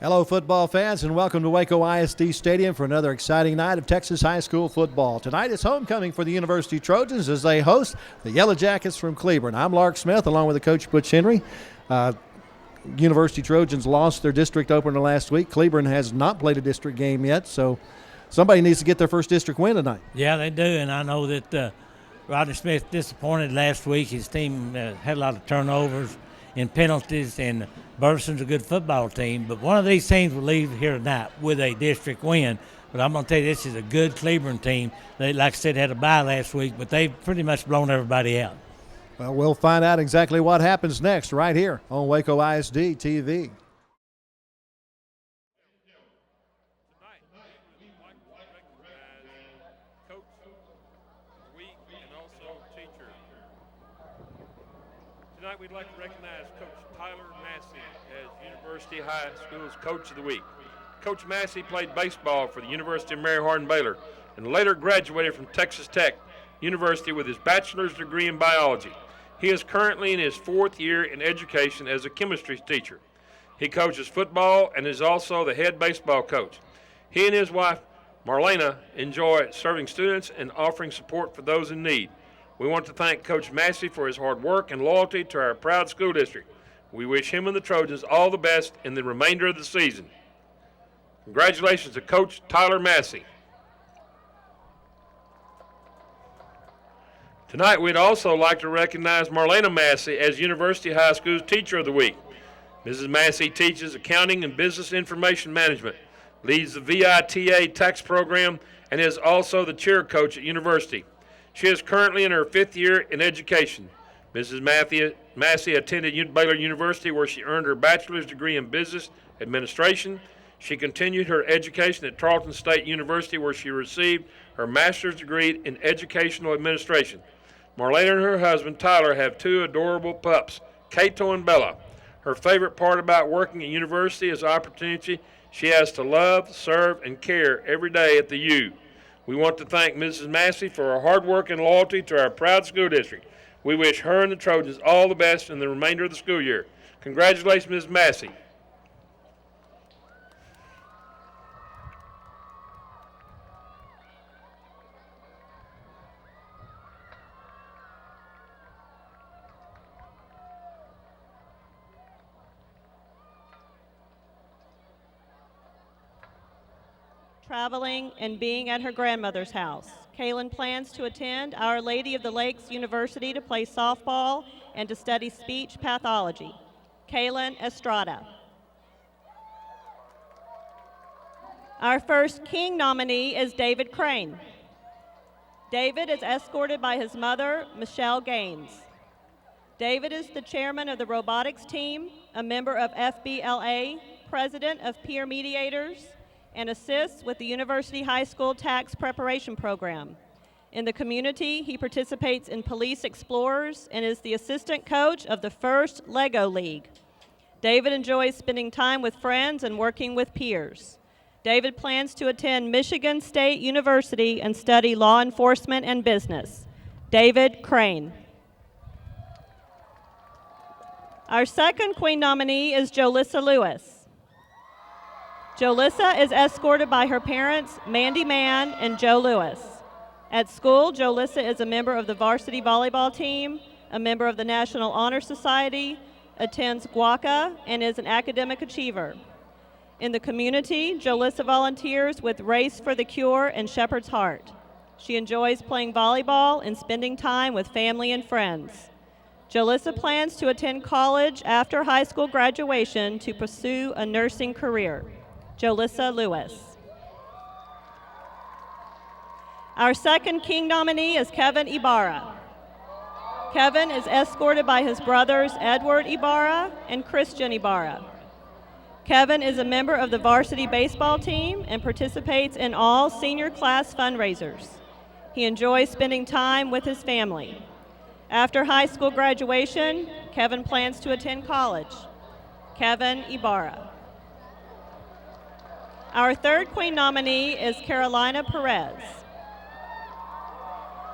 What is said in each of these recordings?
Hello, football fans, and welcome to Waco ISD Stadium for another exciting night of Texas high school football. Tonight is homecoming for the University Trojans as they host the Yellowjackets from Cleburne. I'm Lark Smith, along with the coach Butch Henry. University Trojans lost their district opener last week. Cleburne has not played a district game yet, so somebody needs to get their first district win tonight. Yeah, they do, and I know that Rodney Smith disappointed last week. His team had a lot of turnovers and penalties, and Burleson's a good football team, but one of these teams will leave here tonight with a district win. But I'm going to tell you, this is a good Cleburne team. They, like I said, had a bye last week, but they've pretty much blown everybody out. Well, we'll find out exactly what happens next right here on Waco ISD TV. Tonight we'd like to recognize Coach Tyler Massey as University High School's Coach of the Week. Coach Massey played baseball for the University of Mary Hardin-Baylor and later graduated from Texas Tech University with his bachelor's degree in biology. He is currently in his fourth year in education as a chemistry teacher. He coaches football and is also the head baseball coach. He and his wife, Marlena, enjoy serving students and offering support for those in need. We want to thank Coach Massey for his hard work and loyalty to our proud school district. We wish him and the Trojans all the best in the remainder of the season. Congratulations to Coach Tyler Massey. Tonight we'd also like to recognize Marlena Massey as University High School's Teacher of the Week. Mrs. Massey teaches accounting and business information management, leads the VITA tax program, and is also the cheer coach at University. She is currently in her fifth year in education. Mrs. Massey attended Baylor University where she earned her bachelor's degree in business administration. She continued her education at Tarleton State University where she received her master's degree in educational administration. Marlena and her husband Tyler have two adorable pups, Kato and Bella. Her favorite part about working at university is the opportunity she has to love, serve, and care every day at the U. We want to thank Mrs. Massey for her hard work and loyalty to our proud school district. We wish her and the Trojans all the best in the remainder of the school year. Congratulations, Mrs. Massey. Traveling and being at her grandmother's house. Kaylin plans to attend Our Lady of the Lakes University to play softball and to study speech pathology. Kaylin Estrada. Our first King nominee is David Crane. David is escorted by his mother, Michelle Gaines. David is the chairman of the robotics team, a member of FBLA, president of Peer Mediators, and assists with the University High School Tax Preparation Program. In the community, he participates in Police Explorers and is the assistant coach of the First Lego League. David enjoys spending time with friends and working with peers. David plans to attend Michigan State University and study law enforcement and business. David Crane. Our second Queen nominee is Jolissa Lewis. Jolissa is escorted by her parents, Mandy Mann and Joe Lewis. At school, Jolissa is a member of the varsity volleyball team, a member of the National Honor Society, attends GUACA, and is an academic achiever. In the community, Jolissa volunteers with Race for the Cure and Shepherd's Heart. She enjoys playing volleyball and spending time with family and friends. Jolissa plans to attend college after high school graduation to pursue a nursing career. Jolissa Lewis. Our second King nominee is Kevin Ibarra. Kevin is escorted by his brothers Edward Ibarra and Christian Ibarra. Kevin is a member of the varsity baseball team and participates in all senior class fundraisers. He enjoys spending time with his family. After high school graduation, Kevin plans to attend college. Kevin Ibarra. Our third Queen nominee is Carolina Perez.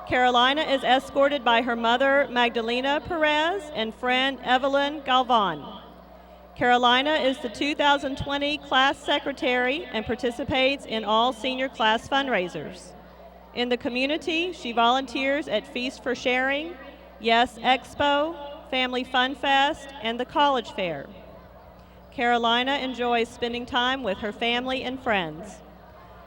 Carolina is escorted by her mother, Magdalena Perez, and friend Evelyn Galvan. Carolina is the 2020 class secretary and participates in all senior class fundraisers. In the community, she volunteers at Feast for Sharing, Yes Expo, Family Fun Fest, and the College Fair. Carolina enjoys spending time with her family and friends.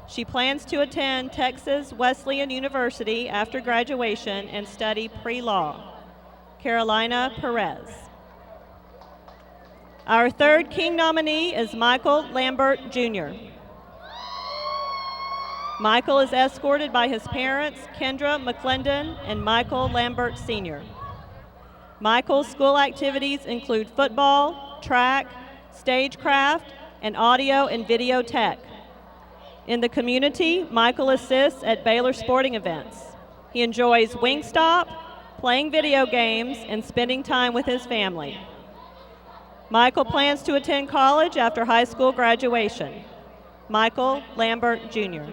She plans to attend Texas Wesleyan University after graduation and study pre-law. Carolina Perez. Our third King nominee is Michael Lambert Jr. Michael is escorted by his parents, Kendra McClendon and Michael Lambert Sr. Michael's school activities include football, track, stagecraft, and audio and video tech. In the community, Michael assists at Baylor sporting events. He enjoys Wingstop, playing video games, and spending time with his family. Michael plans to attend college after high school graduation. Michael Lambert Jr.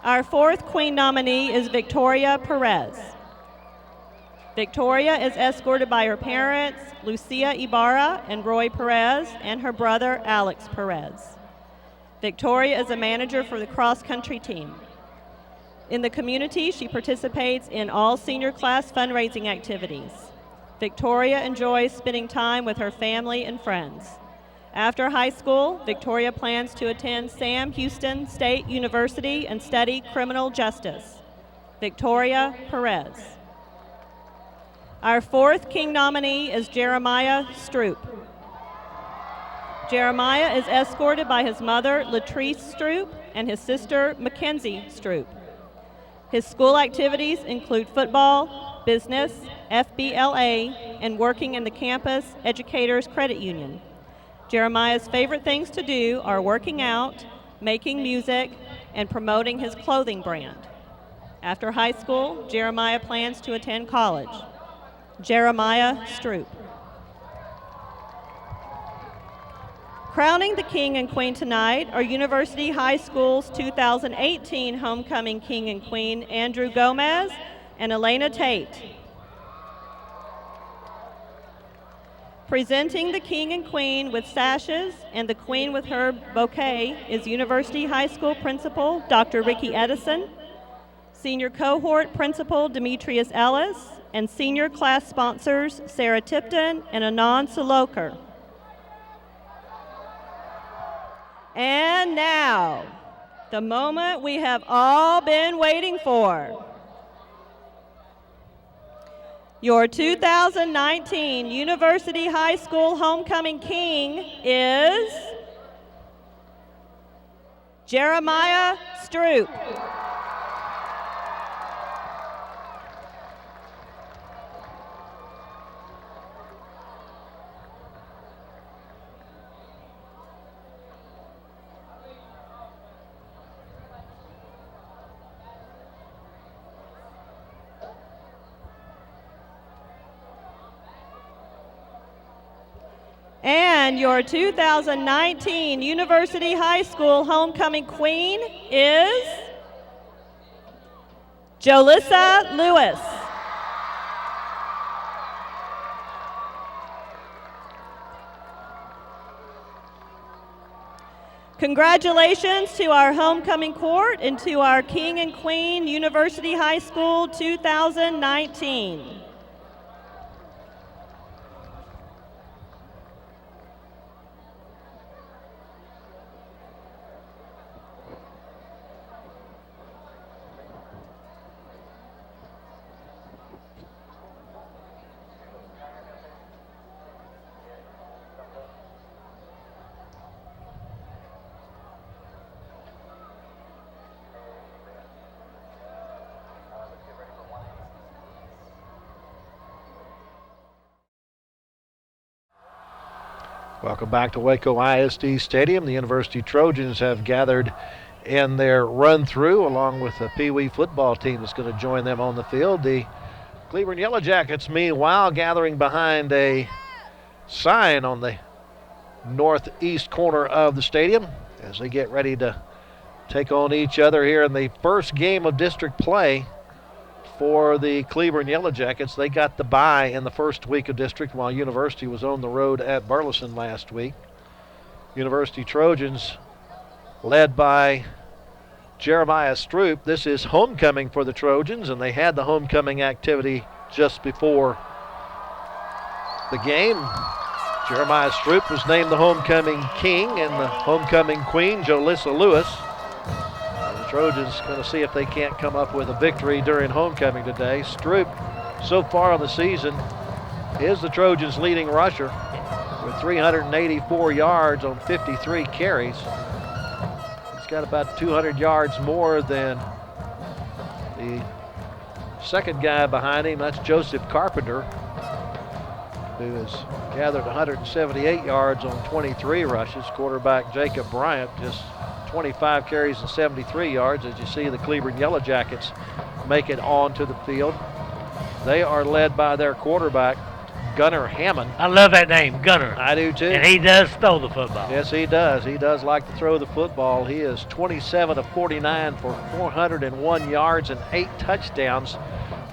Our fourth Queen nominee is Victoria Perez. Victoria is escorted by her parents, Lucia Ibarra and Roy Perez, and her brother, Alex Perez. Victoria is a manager for the cross-country team. In the community, she participates in all senior class fundraising activities. Victoria enjoys spending time with her family and friends. After high school, Victoria plans to attend Sam Houston State University and study criminal justice. Victoria Perez. Our fourth King nominee is Jeremiah Stroupe. Jeremiah is escorted by his mother, Latrice Stroupe, and his sister, Mackenzie Stroupe. His school activities include football, business, FBLA, and working in the Campus Educators Credit Union. Jeremiah's favorite things to do are working out, making music, and promoting his clothing brand. After high school, Jeremiah plans to attend college. Jeremiah Stroupe. Crowning the King and Queen tonight are University High School's 2018 Homecoming King and Queen Andrew Gomez and Elena Tate. Presenting the King and Queen with sashes and the Queen with her bouquet is University High School Principal Dr. Ricky Edison, Senior Cohort Principal Demetrius Ellis, and Senior Class Sponsors Sarah Tipton and Anand Saloker. And now, the moment we have all been waiting for. Your 2019 University High School Homecoming King is Jeremiah Stroupe. And your 2019 University High School Homecoming Queen is Jolissa Lewis. Congratulations to our homecoming court and to our King and Queen University High School 2019. Welcome back to Waco ISD Stadium. The University Trojans have gathered in their run-through along with the Pee Wee football team that's going to join them on the field. The Cleburne Yellowjackets, meanwhile, gathering behind a sign on the northeast corner of the stadium as they get ready to take on each other here in the first game of district play for the Cleburne Yellowjackets. They got the bye in the first week of district while University was on the road at Burleson last week. University Trojans led by Jeremiah Stroupe. This is homecoming for the Trojans, and they had the homecoming activity just before the game. Jeremiah Stroupe was named the homecoming king, and the homecoming queen, Jolissa Lewis. The Trojans going to see if they can't come up with a victory during homecoming today. Stroupe, so far on the season, is the Trojans' leading rusher with 384 yards on 53 carries. He's got about 200 yards more than the second guy behind him. That's Joseph Carpenter, who has gathered 178 yards on 23 rushes. Quarterback Jacob Bryant just 25 carries and 73 yards. As you see, the Cleburne Yellowjackets make it onto the field. They are led by their quarterback, Gunnar Hammond. I love that name, Gunnar. I do too. And he does throw the football. Yes, he does. He does like to throw the football. He is 27 of 49 for 401 yards and 8 touchdowns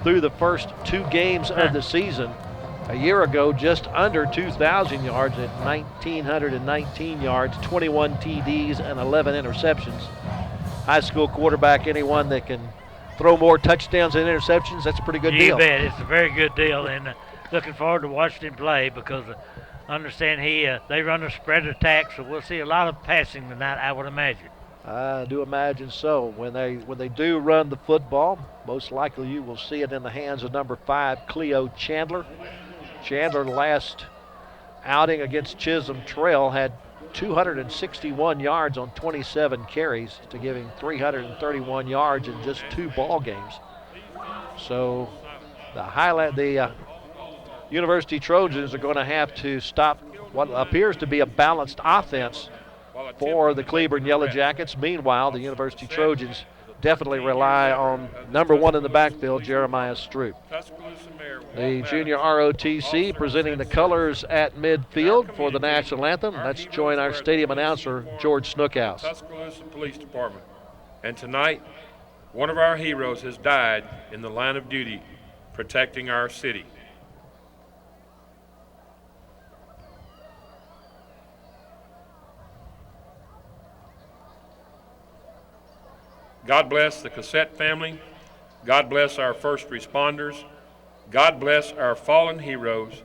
through the first 2 games of the season. A year ago, just under 2,000 yards at 1,919 yards, 21 TDs and 11 interceptions. High school quarterback, anyone that can throw more touchdowns than interceptions, that's a pretty good deal. You bet. It's a very good deal, and looking forward to watching him play because I understand they run a spread attack, so we'll see a lot of passing tonight, I would imagine. I do imagine so. When they do run the football, most likely you will see it in the hands of number 5, Cleo Chandler. Chandler, last outing against Chisholm Trail, had 261 yards on 27 carries to give him 331 yards in just 2 ball games. So the University Trojans are going to have to stop what appears to be a balanced offense for the Cleburne Yellowjackets. Meanwhile, the University Trojans definitely rely on number 1 in the backfield, Jeremiah Stroupe. The junior ROTC presenting the colors at midfield for the national anthem. Let's join our stadium announcer, George Snookhouse. Tuscaloosa Police Department. And tonight, one of our heroes has died in the line of duty protecting our city. God bless the Cassette family. God bless our first responders. God bless our fallen heroes.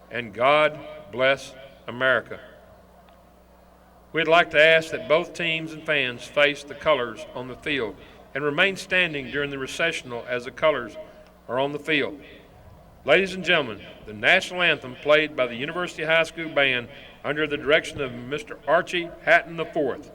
And God bless America. We'd like to ask that both teams and fans face the colors on the field and remain standing during the recessional as the colors are on the field. Ladies and gentlemen, the national anthem played by the University High School Band under the direction of Mr. Archie Hatton IV.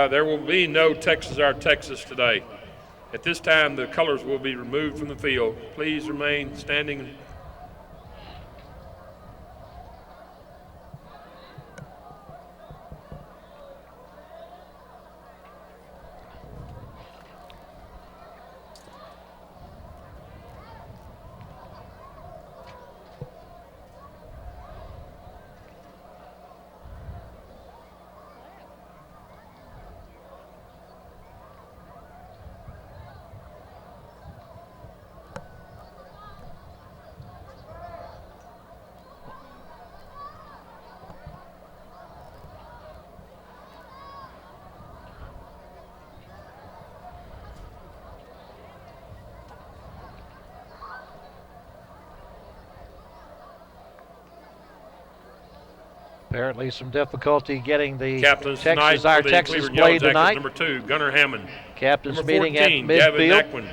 There will be no Texas Our Texas today. At this time, the colors will be removed from the field. Please remain standing. Apparently some difficulty getting the Captains Texas Our Texas Cleburne played Yellowjackets, tonight. Number 2, Gunnar Hammond. Captains Number meeting 14, at Gavin midfield. Naquin.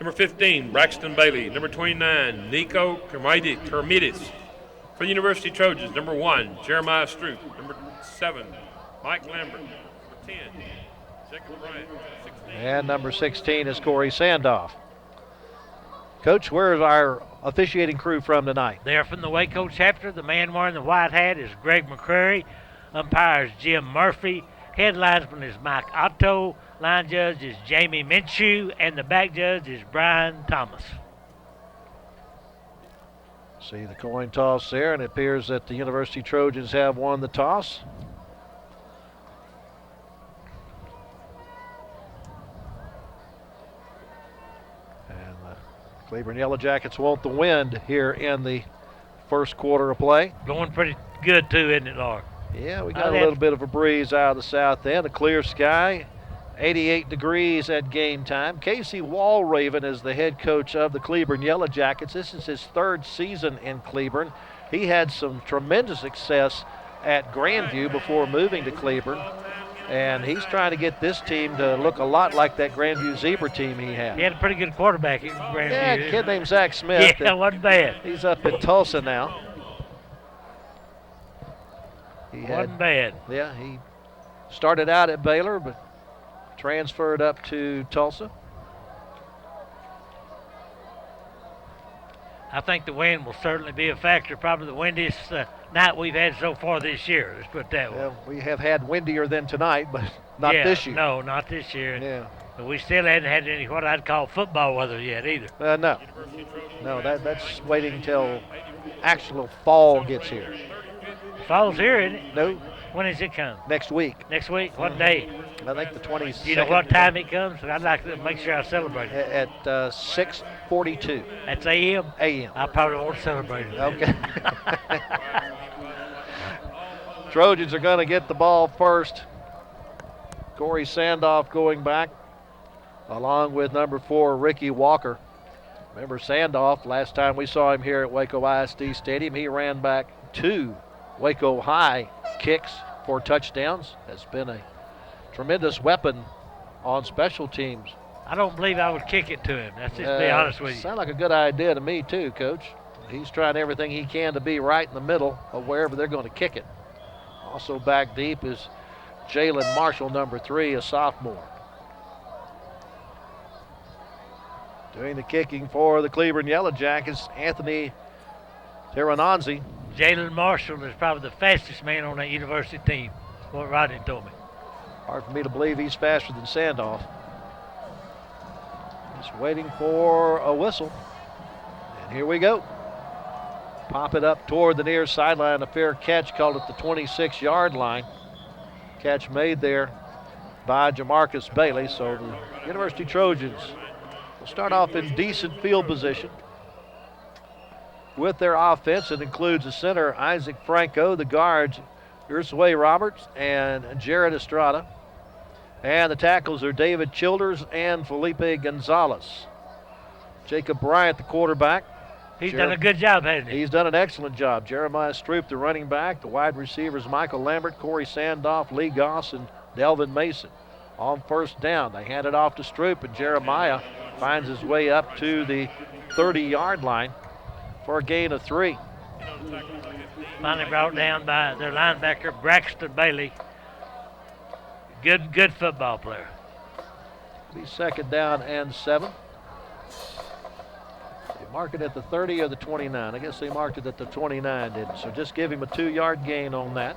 Number 15, Braxton Bailey. Number 29, Nico Kermidis. For the University Trojans, number 1, Jeremiah Stroupe. Number 7, Mike Lambert. Number 10, Jacob Bryant. 16. And number 16 is Corey Sandoff. Coach, where is our officiating crew from tonight? They're from the Waco chapter. The man wearing the white hat is Greg McCrary. Umpire is Jim Murphy. Head linesman is Mike Otto. Line judge is Jamie Minshew. And the back judge is Brian Thomas. See the coin toss there, and it appears that the University Trojans have won the toss. And the Cleburne Yellowjackets want the wind here in the first quarter of play. Going pretty good, too, isn't it, Laura? Yeah, we got a little bit of a breeze out of the south end, a clear sky. 88 degrees at game time. Casey Walraven is the head coach of the Cleburne Yellowjackets. This is his third season in Cleburne. He had some tremendous success at Grandview before moving to Cleburne, and he's trying to get this team to look a lot like that Grandview Zebra team he had. He had a pretty good quarterback at Grandview. Yeah, a kid named Zach Smith. Yeah, wasn't bad. He's up in Tulsa now. Wasn't bad. Yeah, he started out at Baylor, but transferred up to Tulsa. I think the wind will certainly be a factor. Probably the windiest night we've had so far this year. Let's put it that way. Well, we have had windier than tonight, but not this year. No, not this year. Yeah. But we still hadn't had any what I'd call football weather yet either. No. No, that's waiting until actual fall gets here. Fall's here, isn't it? No, When does it come? next week. Next week? What day? I think the 22nd. Do you know what time it comes? I'd like to make sure I celebrate it. At 6:42 That's a.m.? a.m. I probably won't celebrate it. Okay. Trojans are going to get the ball first. Corey Sandoff going back, along with number 4, Ricky Walker. Remember Sandoff, last time we saw him here at Waco ISD Stadium, he ran back 2 Waco High kicks for touchdowns. Has been a tremendous weapon on special teams. I don't believe I would kick it to him. That's just be honest with you. Sounds like a good idea to me too, Coach. He's trying everything he can to be right in the middle of wherever they're going to kick it. Also back deep is Jalen Marshall, number 3, a sophomore. Doing the kicking for the Cleburne Yellowjackets, Anthony Terrananzi. Jalen Marshall is probably the fastest man on that university team, what Rodney told me. Hard for me to believe he's faster than Sandoff. Just waiting for a whistle. And here we go. Pop it up toward the near sideline. A fair catch, called at the 26-yard line. Catch made there by Jamarcus Bailey. So the University Trojans will start off in decent field position with their offense. It includes the center, Isaac Franco, the guards, Ursula Roberts and Jared Estrada. And the tackles are David Childers and Felipe Gonzalez. Jacob Bryant, the quarterback. He's done a good job, hasn't he? He's done an excellent job. Jeremiah Stroupe, the running back. The wide receivers, Michael Lambert, Corey Sandoff, Lee Goss, and Delvin Mason. On first down, they hand it off to Stroupe, and Jeremiah finds his way up to the 30-yard line for a gain of 3. Finally brought down by their linebacker, Braxton Bailey. Good football player. Be second down and 7. They mark it at the 30 or the 29. I guess they marked it at the 29, didn't? So just give him a 2-yard gain on that.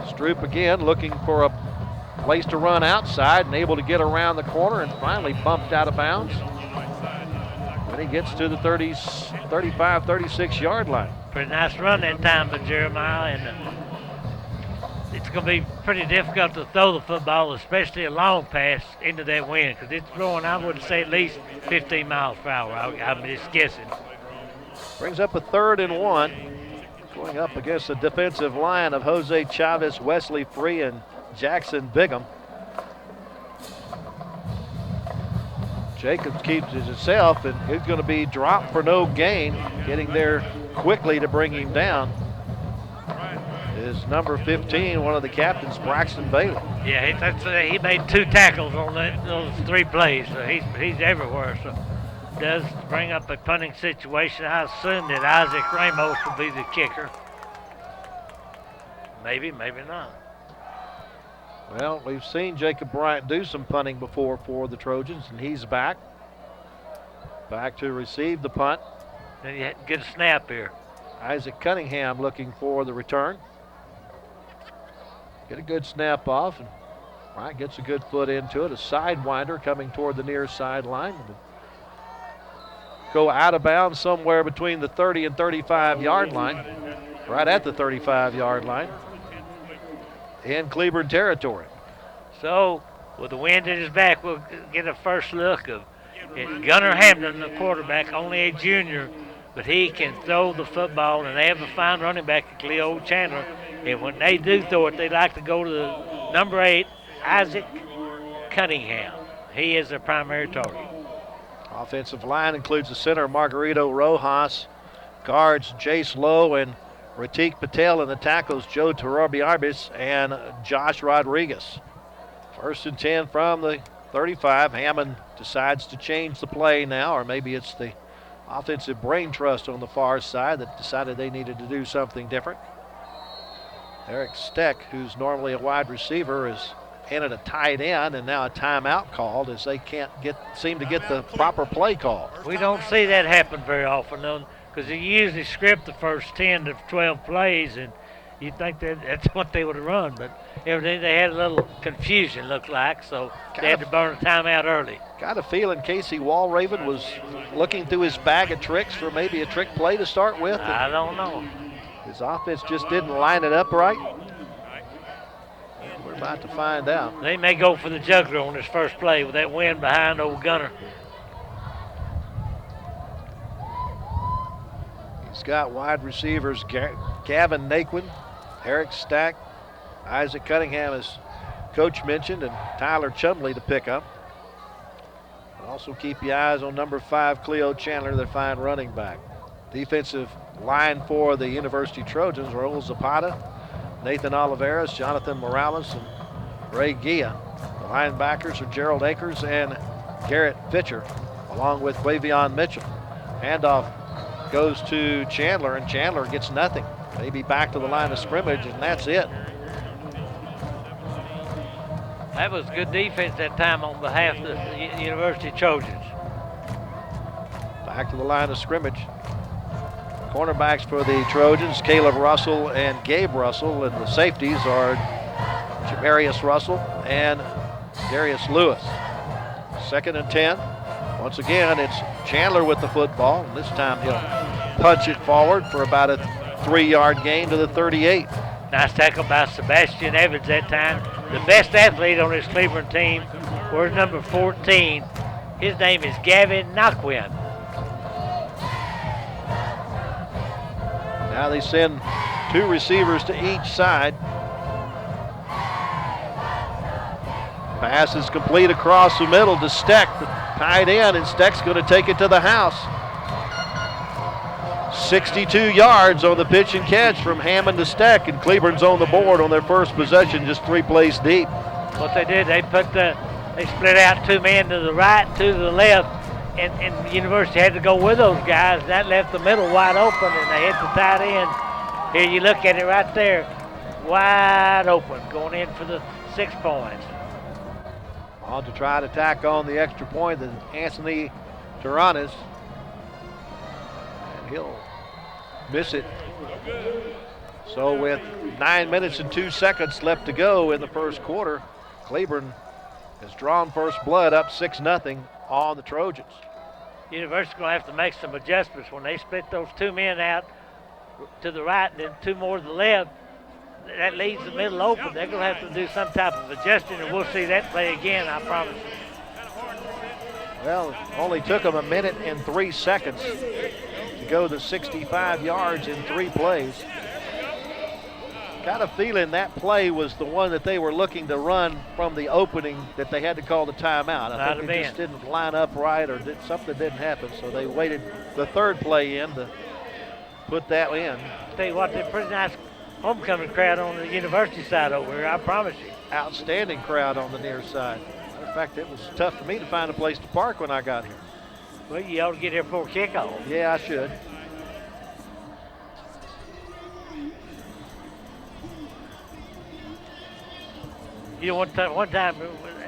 Stroupe again looking for a place to run outside and able to get around the corner and finally bumped out of bounds. When he gets to the 35, 36-yard line. Pretty nice run that time by Jeremiah, and it's going to be pretty difficult to throw the football, especially a long pass into that wind, because it's blowing, I would say, at least 15 miles per hour. I'm just guessing. Brings up a 3rd and 1. Going up against the defensive line of Jose Chavez, Wesley Free, and Jackson Bigham. Jacobs keeps it himself, and it's going to be dropped for no gain. Getting there quickly to bring him down is number 15, one of the captains, Braxton Bailey. Yeah, he made 2 tackles on those 3 plays, so he's everywhere. So does bring up a punting situation. I assume that Isaac Ramos will be the kicker. Maybe, maybe not. Well, we've seen Jacob Bryant do some punting before for the Trojans, and he's back. Back to receive the punt. And you get a snap here. Isaac Cunningham looking for the return. Get a good snap off, and Bryant gets a good foot into it. A sidewinder coming toward the near sideline. Go out of bounds somewhere between the 30 and 35-yard line. Right at the 35-yard line. In Cleburne territory. So, with the wind at his back, we'll get a first look of Gunnar Hamden, the quarterback, only a junior, but he can throw the football, and they have a fine running back, Cleo Chandler. And when they do throw it, they like to go to the number 8, Isaac Cunningham. He is their primary target. Offensive line includes the center, Margarito Rojas, guards Jace Lowe and Ratik Patel, and the tackles Joe Tarabiarbis and Josh Rodriguez. 1st and 10 from the 35. Hammond decides to change the play now, or maybe it's the offensive brain trust on the far side that decided they needed to do something different. Eric Steck, who's normally a wide receiver, is in at a tight end, and now a timeout called as they can't seem to get the proper play call. We don't see that happen very often, because they usually script the first 10 to 12 plays, and you'd think that's what they would have run. But evidently they had a little confusion, looked like, so they had to burn a timeout early. Got a feeling Casey Walraven was looking through his bag of tricks for maybe a trick play to start with. I don't know. His offense just didn't line it up right. We're about to find out. They may go for the juggler on this first play with that wind behind old Gunner. He's got wide receivers Gavin Naquin, Eric Stack, Isaac Cunningham, as Coach mentioned, and Tyler Chumley to pick up. And also keep your eyes on number 5, Cleo Chandler, their fine running back. Defensive line for the University Trojans, Raul Zapata, Nathan Oliveras, Jonathan Morales, and Ray Gia. The linebackers are Gerald Akers and Garrett Fitcher, along with Quavion Mitchell. Handoff goes to Chandler, and Chandler gets nothing. Maybe back to the line of scrimmage, and that's it. That was good defense that time on behalf of the University Trojans. Back to the line of scrimmage. Cornerbacks for the Trojans, Caleb Russell and Gabe Russell, and the safeties are Jamarius Russell and Darius Lewis. 2nd and 10. Once again, it's Chandler with the football, and this time he'll punch it forward for about a 3-yard gain to the 38. Nice tackle by Sebastian Evans that time. The best athlete on this Cleburne team was number 14. His name is Gavin Naquin. Now they send 2 receivers to each side. Pass is complete across the middle to Steck, the tight end, and Steck's going to take it to the house. 62 yards on the pitch and catch from Hammond to Steck, and Cleburne's on the board on their first possession, just 3 plays deep. What they did, they split out 2 men to the right, 2 to the left, and the University had to go with those guys. That left the middle wide open, and they hit the tight end. Here you look at it right there. wide open, going in for the 6 points. On to try to tack on the extra point, then Anthony Taranis. And he'll miss it. So with 9 minutes and 2 seconds left to go in the first quarter, Cleburne has drawn first blood up 6-0 on the Trojans. University's going to have to make some adjustments when they split those 2 men out to the right and then 2 more to the left. That leaves the middle open. They're going to have to do some type of adjusting, and we'll see that play again, I promise you. Well, it only took them 1 minute and 3 seconds to go the 65 yards in 3 plays. Got a feeling that play was the one that they were looking to run from the opening that they had to call the timeout. I think it just didn't line up right, or something didn't happen, so they waited the 3rd play in to put that in. Tell you what, they're pretty nice homecoming crowd on the University side over here, I promise you. Outstanding crowd on the near side. In fact, it was tough for me to find a place to park when I got here. Well, you ought to get here before kickoff. Yeah, I should. You know, one time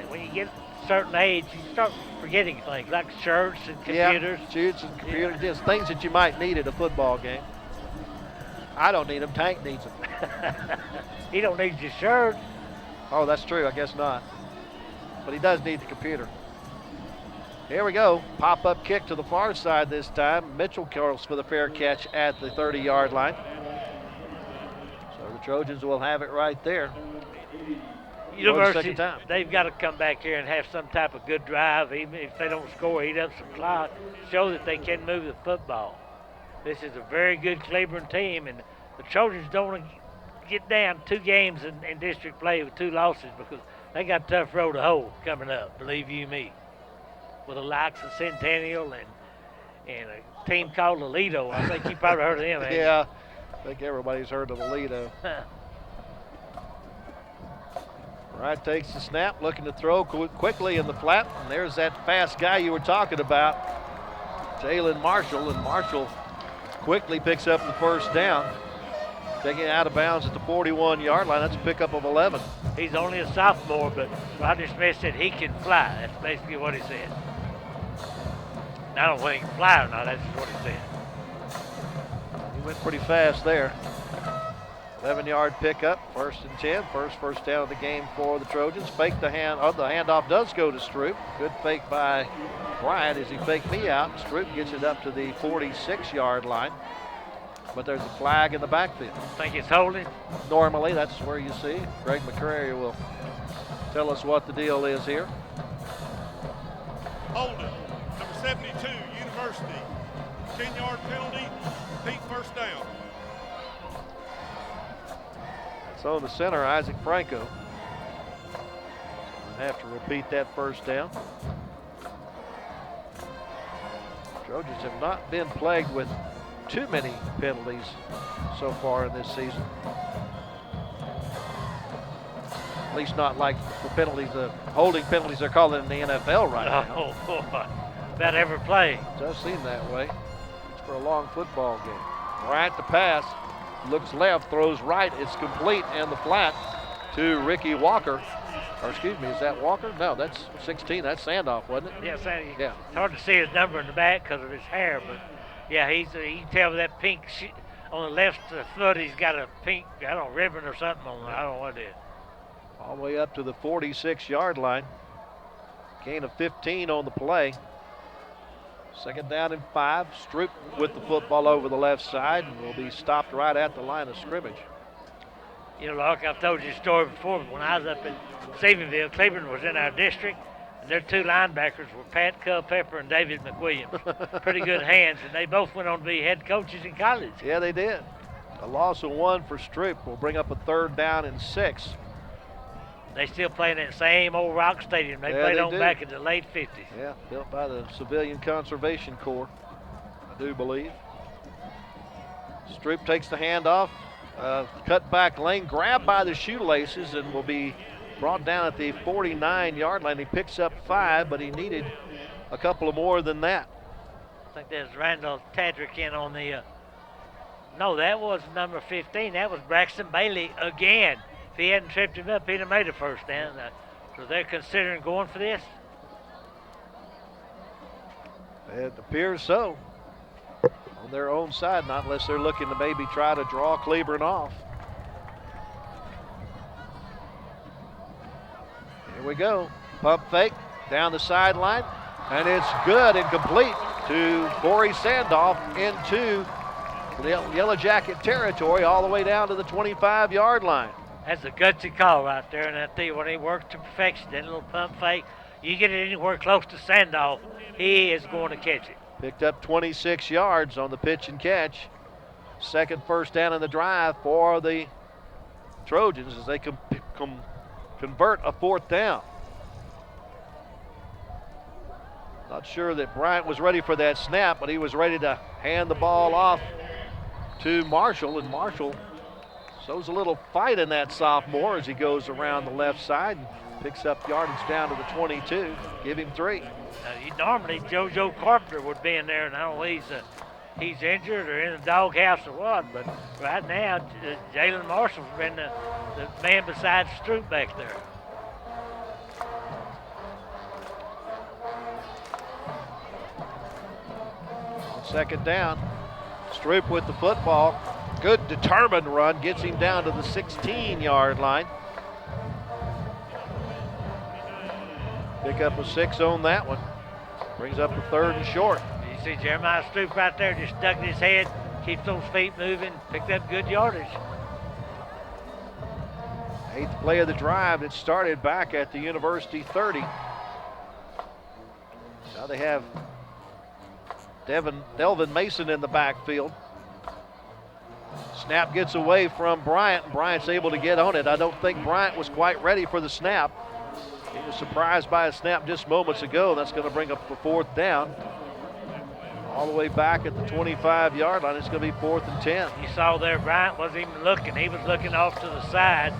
when you get a certain age, you start forgetting things like shirts and computers. Yeah, shirts and computers, just things that you might need at a football game. I don't need them. Tank needs them. He don't need your shirt. Oh, that's true. I guess not. But he does need the computer. Here we go. Pop-up kick to the far side this time. Mitchell curls for the fair catch at the 30-yard line. So the Trojans will have it right there. University, they've got to come back here and have some type of good drive, even if they don't score, eat up some clock, show that they can move the football. This is a very good Cleburne team, and the Trojans don't want to get down 2 games in district play with 2 losses because they got a tough road to hoe coming up, believe you me. With the likes of Centennial and a team called Aledo. I think you probably heard of them, haven't you? Yeah, I think everybody's heard of Aledo. Wright takes the snap, looking to throw quickly in the flat, and there's that fast guy you were talking about, Jalen Marshall, and Marshall quickly picks up the first down, taking it out of bounds at the 41-yard line. That's a pickup of 11. He's only a sophomore, but Roger Smith said he can fly. That's basically what he said. I don't know whether he can fly or not, that's just what he said. He went pretty fast there. 11-yard pickup, 1st and 10. First down of the game for the Trojans. Fake the hand. Oh, the handoff does go to Stroupe. Good fake by Bryant as he faked me out. Stroupe gets it up to the 46-yard line. But there's a flag in the backfield. Think it's holding? Normally, that's where you see. Greg McCrary will tell us what the deal is here. Holding, number 72, University. 10-yard penalty, repeat first down. So the center, Isaac Franco, have to repeat that first down. Trojans have not been plagued with too many penalties so far in this season. At least not like the penalties, the holding penalties they're calling in the NFL right now. Oh, boy. About every play. It does seem that way. It's for a long football game. Right to pass. Looks left, throws right. It's complete in the flat to Ricky Walker. Or excuse me, is that Walker? No, that's 16. That's Sandoff, wasn't it? Yeah, Sandy. Yeah. It's hard to see his number in the back because of his hair, but yeah, you can tell with that pink on the left foot, he's got a pink, I don't know, ribbon or something on it. I don't know what it is. All the way up to the 46-yard line. Gain of 15 on the play. 2nd down and 5. Stroupe with the football over the left side and will be stopped right at the line of scrimmage. You know, like I've told you a story before, but when I was up in Stephenville, Cleburne was in our district, and their 2 linebackers were Pat Culpepper and David McWilliams. Pretty good hands, and they both went on to be head coaches in college. Yeah, they did. A loss of 1 for Stroupe will bring up a 3rd down and 6. They still play in that same old rock stadium. They played on back in the late 50s. Yeah, built by the Civilian Conservation Corps, I do believe. Stroupe takes the handoff, cut back lane, grabbed by the shoelaces, and will be brought down at the 49-yard line. He picks up 5, but he needed a couple of more than that. I think there's Randall Tadrick in on the No, that was number 15. That was Braxton Bailey again. If he hadn't tripped him up, he'd have made a first down. So they're considering going for this? It appears so. On their own side, not unless they're looking to maybe try to draw Cleburne off. Here we go. Pump fake down the sideline, and it's good and complete to Corey Sandoff into the Yellow Jacket territory all the way down to the 25-yard line. That's a gutsy call right there, and I tell you, when he works to perfection, that little pump fake, you get it anywhere close to Sandoff, he is going to catch it. Picked up 26 yards on the pitch and catch. Second first down in the drive for the Trojans as they convert a fourth down. Not sure that Bryant was ready for that snap, but he was ready to hand the ball off to Marshall, and Marshall shows a little fight in that sophomore as he goes around the left side and picks up yardage down to the 22. Give him 3. Normally, JoJo Carpenter would be in there, and I don't know he's injured or in the doghouse or what, but right now, Jalen Marshall's been the man beside Stroupe back there. On second down, Stroupe with the football. Good determined run, gets him down to the 16-yard line. Pick up a 6 on that one. Brings up a 3rd and short. You see Jeremiah Stroupe right there, just ducking his head, keeps those feet moving, picked up good yardage. 8th play of the drive that started back at the University 30. Now they have Delvin Mason in the backfield. Snap gets away from Bryant, and Bryant's able to get on it. I don't think Bryant was quite ready for the snap. He was surprised by a snap just moments ago. That's going to bring up the 4th down. All the way back at the 25-yard line. It's going to be 4th and 10. You saw there Bryant wasn't even looking. He was looking off to the side.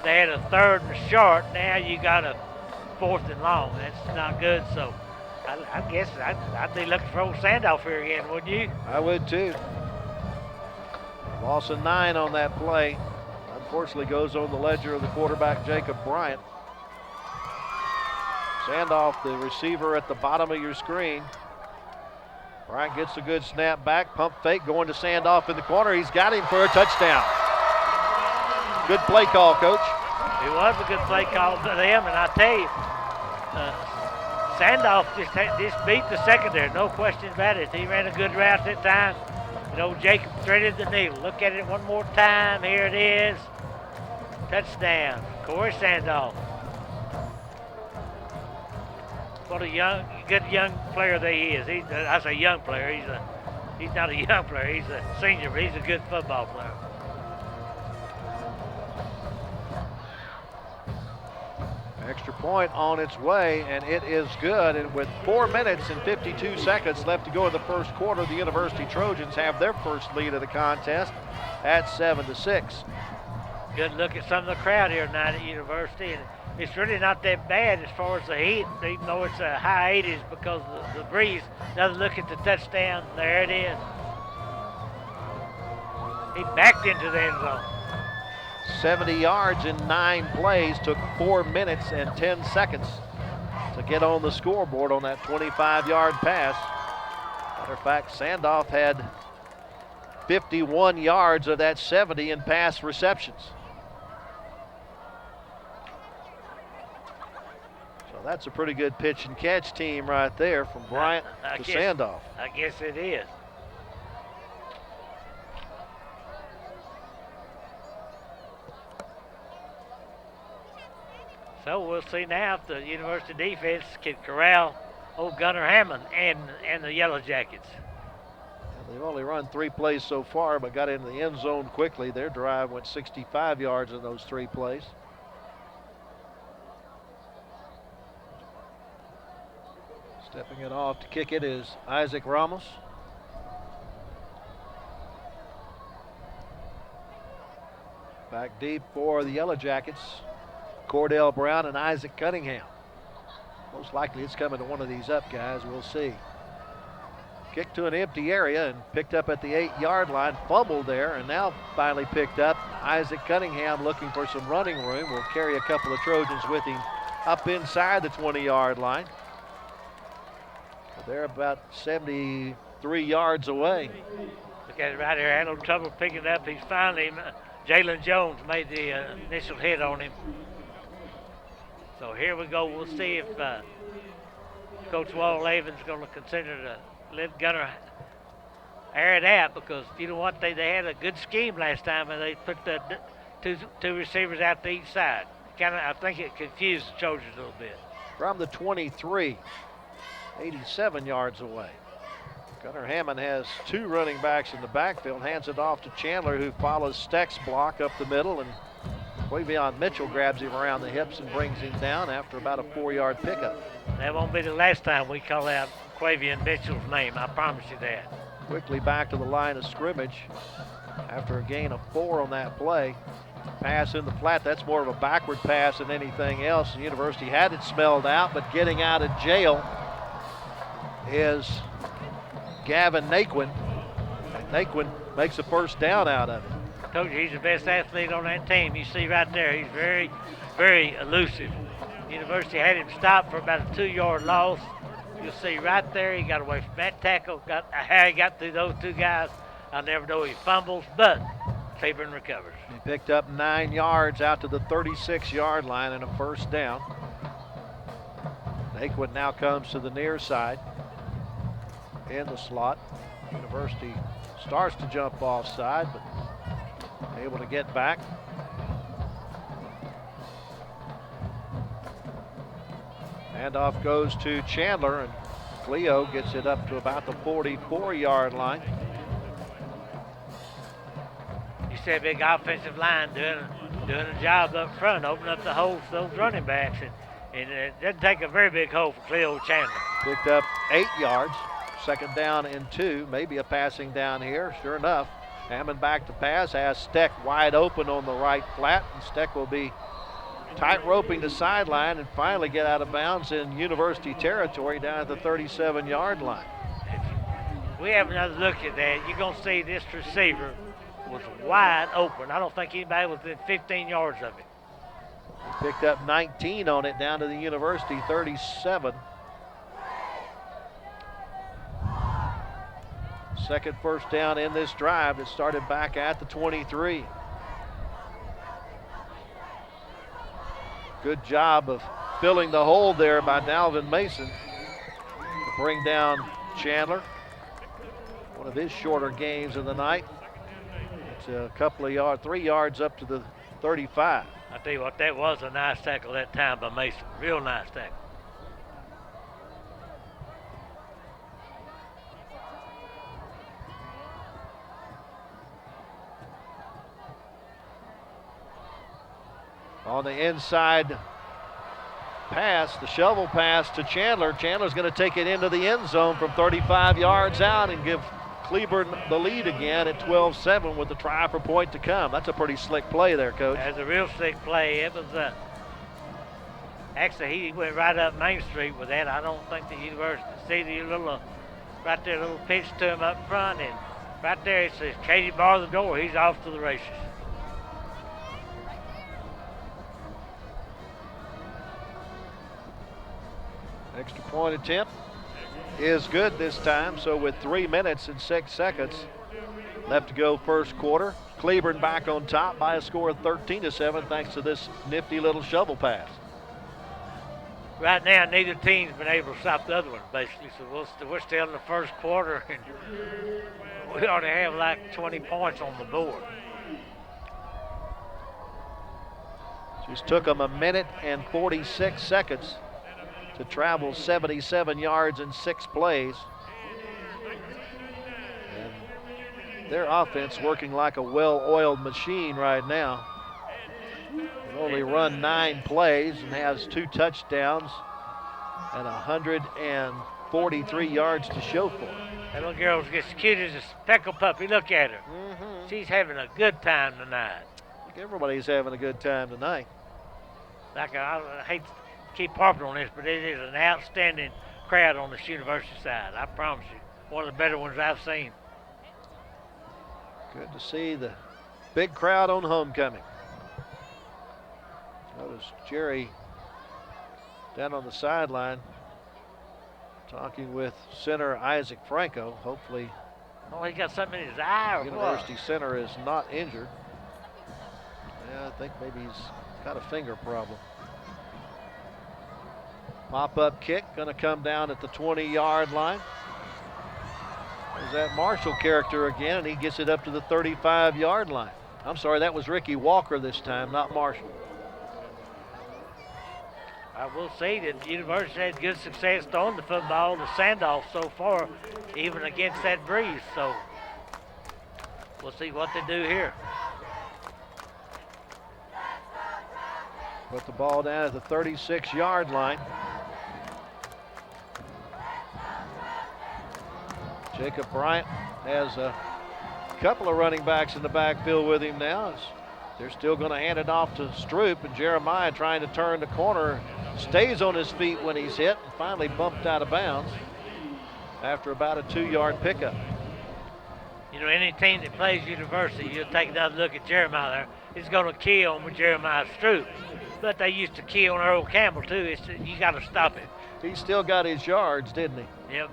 They had a 3rd and short. Now you got a 4th and long. That's not good. So I guess I'd be looking for old Sandoff here again, wouldn't you? I would too. Loss of 9 on that play. Unfortunately goes on the ledger of the quarterback, Jacob Bryant. Sandoff, the receiver at the bottom of your screen. Bryant gets a good snap back. Pump fake going to Sandoff in the corner. He's got him for a touchdown. Good play call, Coach. It was a good play call to them, and I tell you, Sandoff just beat the secondary, no question about it. He ran a good route that time. You know, Jacob threaded the needle. Look at it one more time. Here it is. Touchdown, Corey Sandoff. What a good young player that he is. I say young player. He's not a young player. He's a senior, but he's a good football player. Extra point on its way, and it is good. And with 4 minutes and 52 seconds left to go in the first quarter, the University Trojans have their first lead of the contest at 7-6. Good look at some of the crowd here tonight at University, and it's really not that bad as far as the heat, even though it's a high 80s because of the breeze. Another look at the touchdown. There it is. He backed into the end zone. 70 yards in 9 plays. Took 4 minutes and 10 seconds to get on the scoreboard on that 25-yard pass. Matter of fact, Sandoff had 51 yards of that 70 in pass receptions. So that's a pretty good pitch and catch team right there from Bryant to Sandoff. I guess it is. So we'll see now if the University defense can corral old Gunnar Hammond and the Yellow Jackets. They've only run 3 plays so far, but got into the end zone quickly. Their drive went 65 yards in those 3 plays. Stepping it off to kick it is Isaac Ramos. Back deep for the Yellow Jackets, Cordell Brown and Isaac Cunningham. Most likely it's coming to one of these up guys. We'll see. kicked to an empty area and picked up at the 8-yard line, fumbled there, and now finally picked up. Isaac Cunningham looking for some running room. Will carry a couple of Trojans with him up inside the 20-yard line. They're about 73 yards away. Look at it right here. Had no trouble picking it up. He's finally, Jalen Jones made the initial hit on him. So here we go. We'll see if Coach Wall-Laven's going to consider to let Gunner air it out, because you know what? They had a good scheme last time, and they put the two receivers out to each side. I think it confused the Trojans a little bit. From the 23, 87 yards away. Gunnar Hammond has 2 running backs in the backfield, hands it off to Chandler, who follows Steck's block up the middle, and Quavion Mitchell grabs him around the hips and brings him down after about a 4-yard pickup. That won't be the last time we call out Quavion Mitchell's name, I promise you that. Quickly back to the line of scrimmage after a gain of 4 on that play. Pass in the flat, that's more of a backward pass than anything else. The University had it smelled out, but getting out of jail is Gavin Naquin. Naquin makes a first down out of it. I told you he's the best athlete on that team. You see right there, he's very, very elusive. University had him stopped for about a 2-yard loss. You'll see right there, he got away from that tackle. How he got through those 2 guys, I'll never know. He fumbles, but Cleburne recovers. He picked up 9 yards out to the 36-yard line and a first down. Naquin now comes to the near side in the slot. University starts to jump offside, but able to get back. Handoff goes to Chandler, and Cleo gets it up to about the 44-yard line. You see a big offensive line doing a job up front, opening up the holes for those running backs, and it doesn't take a very big hole for Cleo Chandler. Picked up 8 yards, 2nd down and 2, maybe a passing down here. Sure enough, Hammond back to pass, has Steck wide open on the right flat, and Steck will be tight roping the sideline and finally get out of bounds in University territory down at the 37-yard line. If we have another look at that, you're going to see this receiver was wide open. I don't think anybody was within 15 yards of it. He picked up 19 on it down to the University 37. Second first down in this drive that started back at the 23. Good job of filling the hole there by Dalvin Mason to bring down Chandler. One of his shorter gains of the night. It's a couple of yards, 3 yards up to the 35. I tell you what, that was a nice tackle that time by Mason. Real nice tackle. On the inside pass, the shovel pass to Chandler. Chandler's going to take it into the end zone from 35 yards out and give Cleburne the lead again at 12-7 with the try for point to come. That's a pretty slick play there, Coach. That's a real slick play. It was actually he went right up Main Street with that. I don't think the University see the little right there, little pitch to him up front, and right there it says Katie bar the door. He's off to the races. Extra point attempt is good this time. So with 3 minutes and 6 seconds left to go first quarter, Cleburne back on top by a score of 13-7 thanks to this nifty little shovel pass. Right now, neither team's been able to stop the other one, basically. So we're still in the first quarter, and we ought to have like 20 points on the board. Just took them 1 minute and 46 seconds to travel 77 yards in 6 plays. And their offense working like a well-oiled machine right now. They've only run 9 plays and has 2 touchdowns and 143 yards to show for it. That little girl's as cute as a speckle puppy. Look at her. Mm-hmm. She's having a good time tonight. Everybody's having a good time tonight. Like I hate to keep harping on this, but it is an outstanding crowd on this University side. I promise you. one of the better ones I've seen. Good to see the big crowd on homecoming. Notice Jerry down on the sideline talking with center Isaac Franco. Hopefully, oh, he got something in his eye or University what? center is not injured. Yeah, I think maybe he's got a finger problem. Pop-up kick going to come down at the 20-yard line. There's that Marshall character again, and he gets it up to the 35-yard line. I'm sorry, that was Ricky Walker this time, not Marshall. I will say that the University had good success throwing the football, the send-off so far, even against that breeze. So we'll see what they do here. Put the ball down at the 36-yard line. Jacob Bryant has a couple of running backs in the backfield with him now. They're still going to hand it off to Stroupe, and Jeremiah trying to turn the corner. Stays on his feet when he's hit and finally bumped out of bounds after about a 2-yard pickup. You know, any team that plays University, you'll take another look at Jeremiah there. He's going to kill him with Jeremiah Stroupe. But they used to kill Earl Campbell, too. You got to stop it. He still got his yards, didn't he? Yep.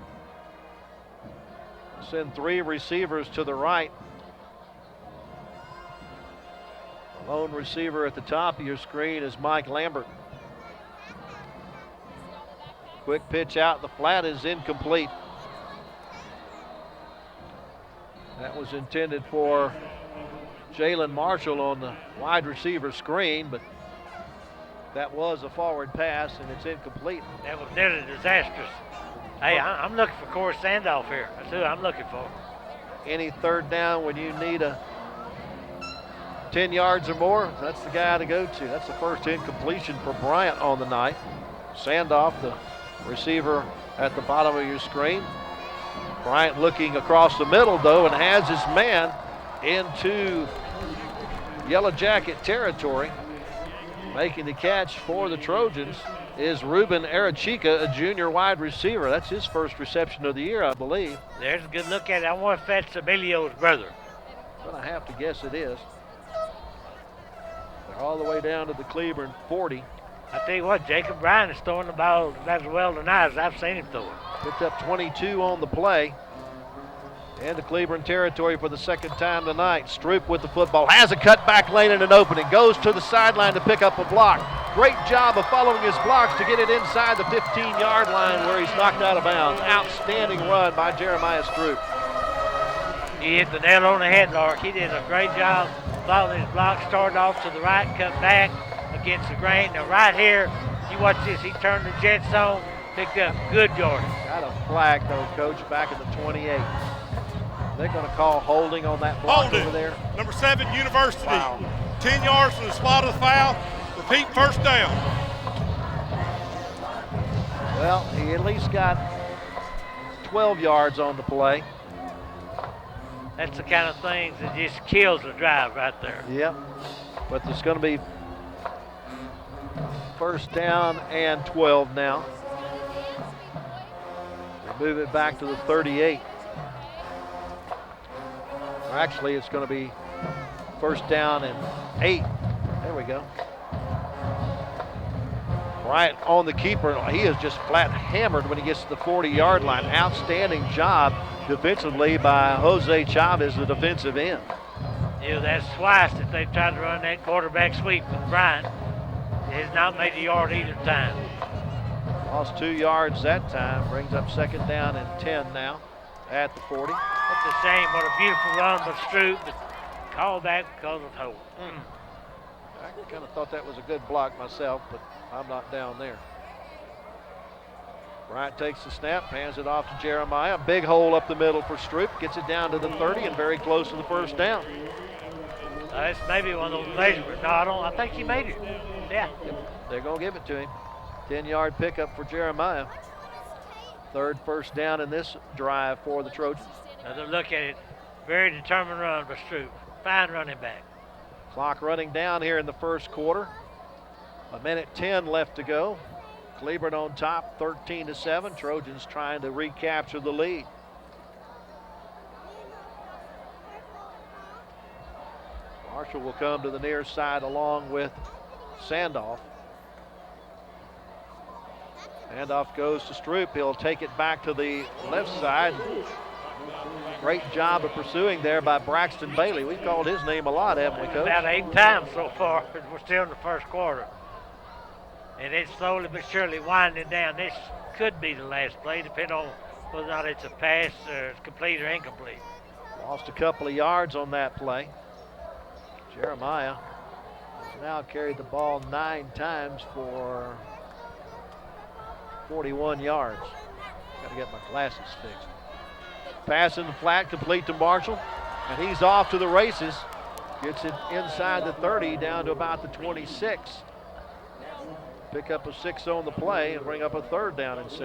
Send 3 receivers to the right. Lone receiver at the top of your screen is Mike Lambert. Quick pitch out, the flat is incomplete. That was intended for Jalen Marshall on the wide receiver screen, but that was a forward pass and it's incomplete. That was nearly disastrous. Hey, I'm looking for Corey Sandoff here. That's who I'm looking for. Any third down when you need a 10 yards or more, that's the guy to go to. That's the first incompletion for Bryant on the night. Sandoff, the receiver at the bottom of your screen. Bryant looking across the middle, though, and has his man into Yellow Jacket territory. Making the catch for the Trojans is Ruben Arachica, a junior wide receiver. That's his first reception of the year, I believe. There's a good look at it. I wonder if that's Emilio's brother. But I have to guess it is. They're all the way down to the Cleburne 40. I tell you what, Jacob Bryan is throwing the ball as well tonight as I've seen him throw it. Picked up 22 on the play. And the Cleburne territory for the second time tonight. Stroupe with the football, has a cutback lane and an opening, goes to the sideline to pick up a block. Great job of following his blocks to get it inside the 15-yard line where he's knocked out of bounds. Outstanding run by Jeremiah Stroupe. He hit the nail on the head, Lark. He did a great job following his block. Started off to the right, cut back against the grain. Now right here, you watch this. He turned the jet zone, picked up good yardage. Got a flag, though, Coach, back at the 28. They're going to call holding on that block over there. Number 7, University. Wow. 10 yards from the spot of the foul. Repeat, first down. Well, he at least got 12 yards on the play. That's the kind of things that just kills the drive right there. Yep. But there's going to be first down and 12 now. They move it back to the 38. Actually, it's going to be first down and 8. There we go. Bryant on the keeper. He is just flat hammered when he gets to the 40-yard line. Outstanding job defensively by Jose Chavez, the defensive end. You know, that's twice that they've tried to run that quarterback sweep with Bryant. It has not made the yard either time. Lost 2 yards that time. Brings up second down and 10 now at the 40. That's a shame. What a beautiful run by Stroupe, but called back because of hold. I kind of thought that was a good block myself, but I'm not down there. Bryant takes the snap, hands it off to Jeremiah. Big hole up the middle for Stroupe. Gets it down to the 30 and very close to the first down. That's maybe one of those measurements. No, I think he made it. Yeah. They're going to give it to him. 10-yard pickup for Jeremiah. Third first down in this drive for the Trojans. Another look at it. Very determined run by Stroupe. Fine running back. Clock running down here in the first quarter. 1:10 left to go. Cleburne on top, 13-7. Trojans trying to recapture the lead. Marshall will come to the near side along with Sandoff. Handoff goes to Stroupe. He'll take it back to the left side. Great job of pursuing there by Braxton Bailey. We've called his name a lot, haven't we, Coach? About 8 times so far. We're still in the first quarter. And it's slowly but surely winding down. This could be the last play, depending on whether or not it's a pass or it's complete or incomplete. Lost a couple of yards on that play. Jeremiah has now carried the ball 9 times for 41 yards. Got to get my glasses fixed. Pass in the flat, complete to Marshall, and he's off to the races. Gets it inside the 30, down to about the 26. Pick up a 6 on the play and bring up a 3rd down and 6.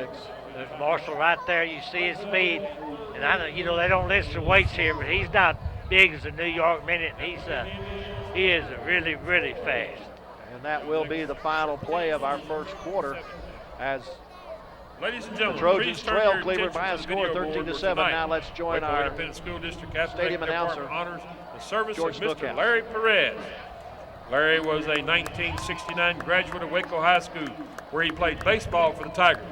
There's Marshall right there. You see his speed. And I know, you know, they don't list the weights here, but he's not big as a New York Minute. He is really, really fast. And that will be the final play of our first quarter as Ladies and the gentlemen, Trojans please turn trail your Cleburne by a attention to the score video 13-7. board Now let's join Waco our Independent School District Athletic stadium Department announcer, honors the service George of Mr. Snookhouse. Larry Perez. Larry was a 1969 graduate of Waco High School, where he played baseball for the Tigers.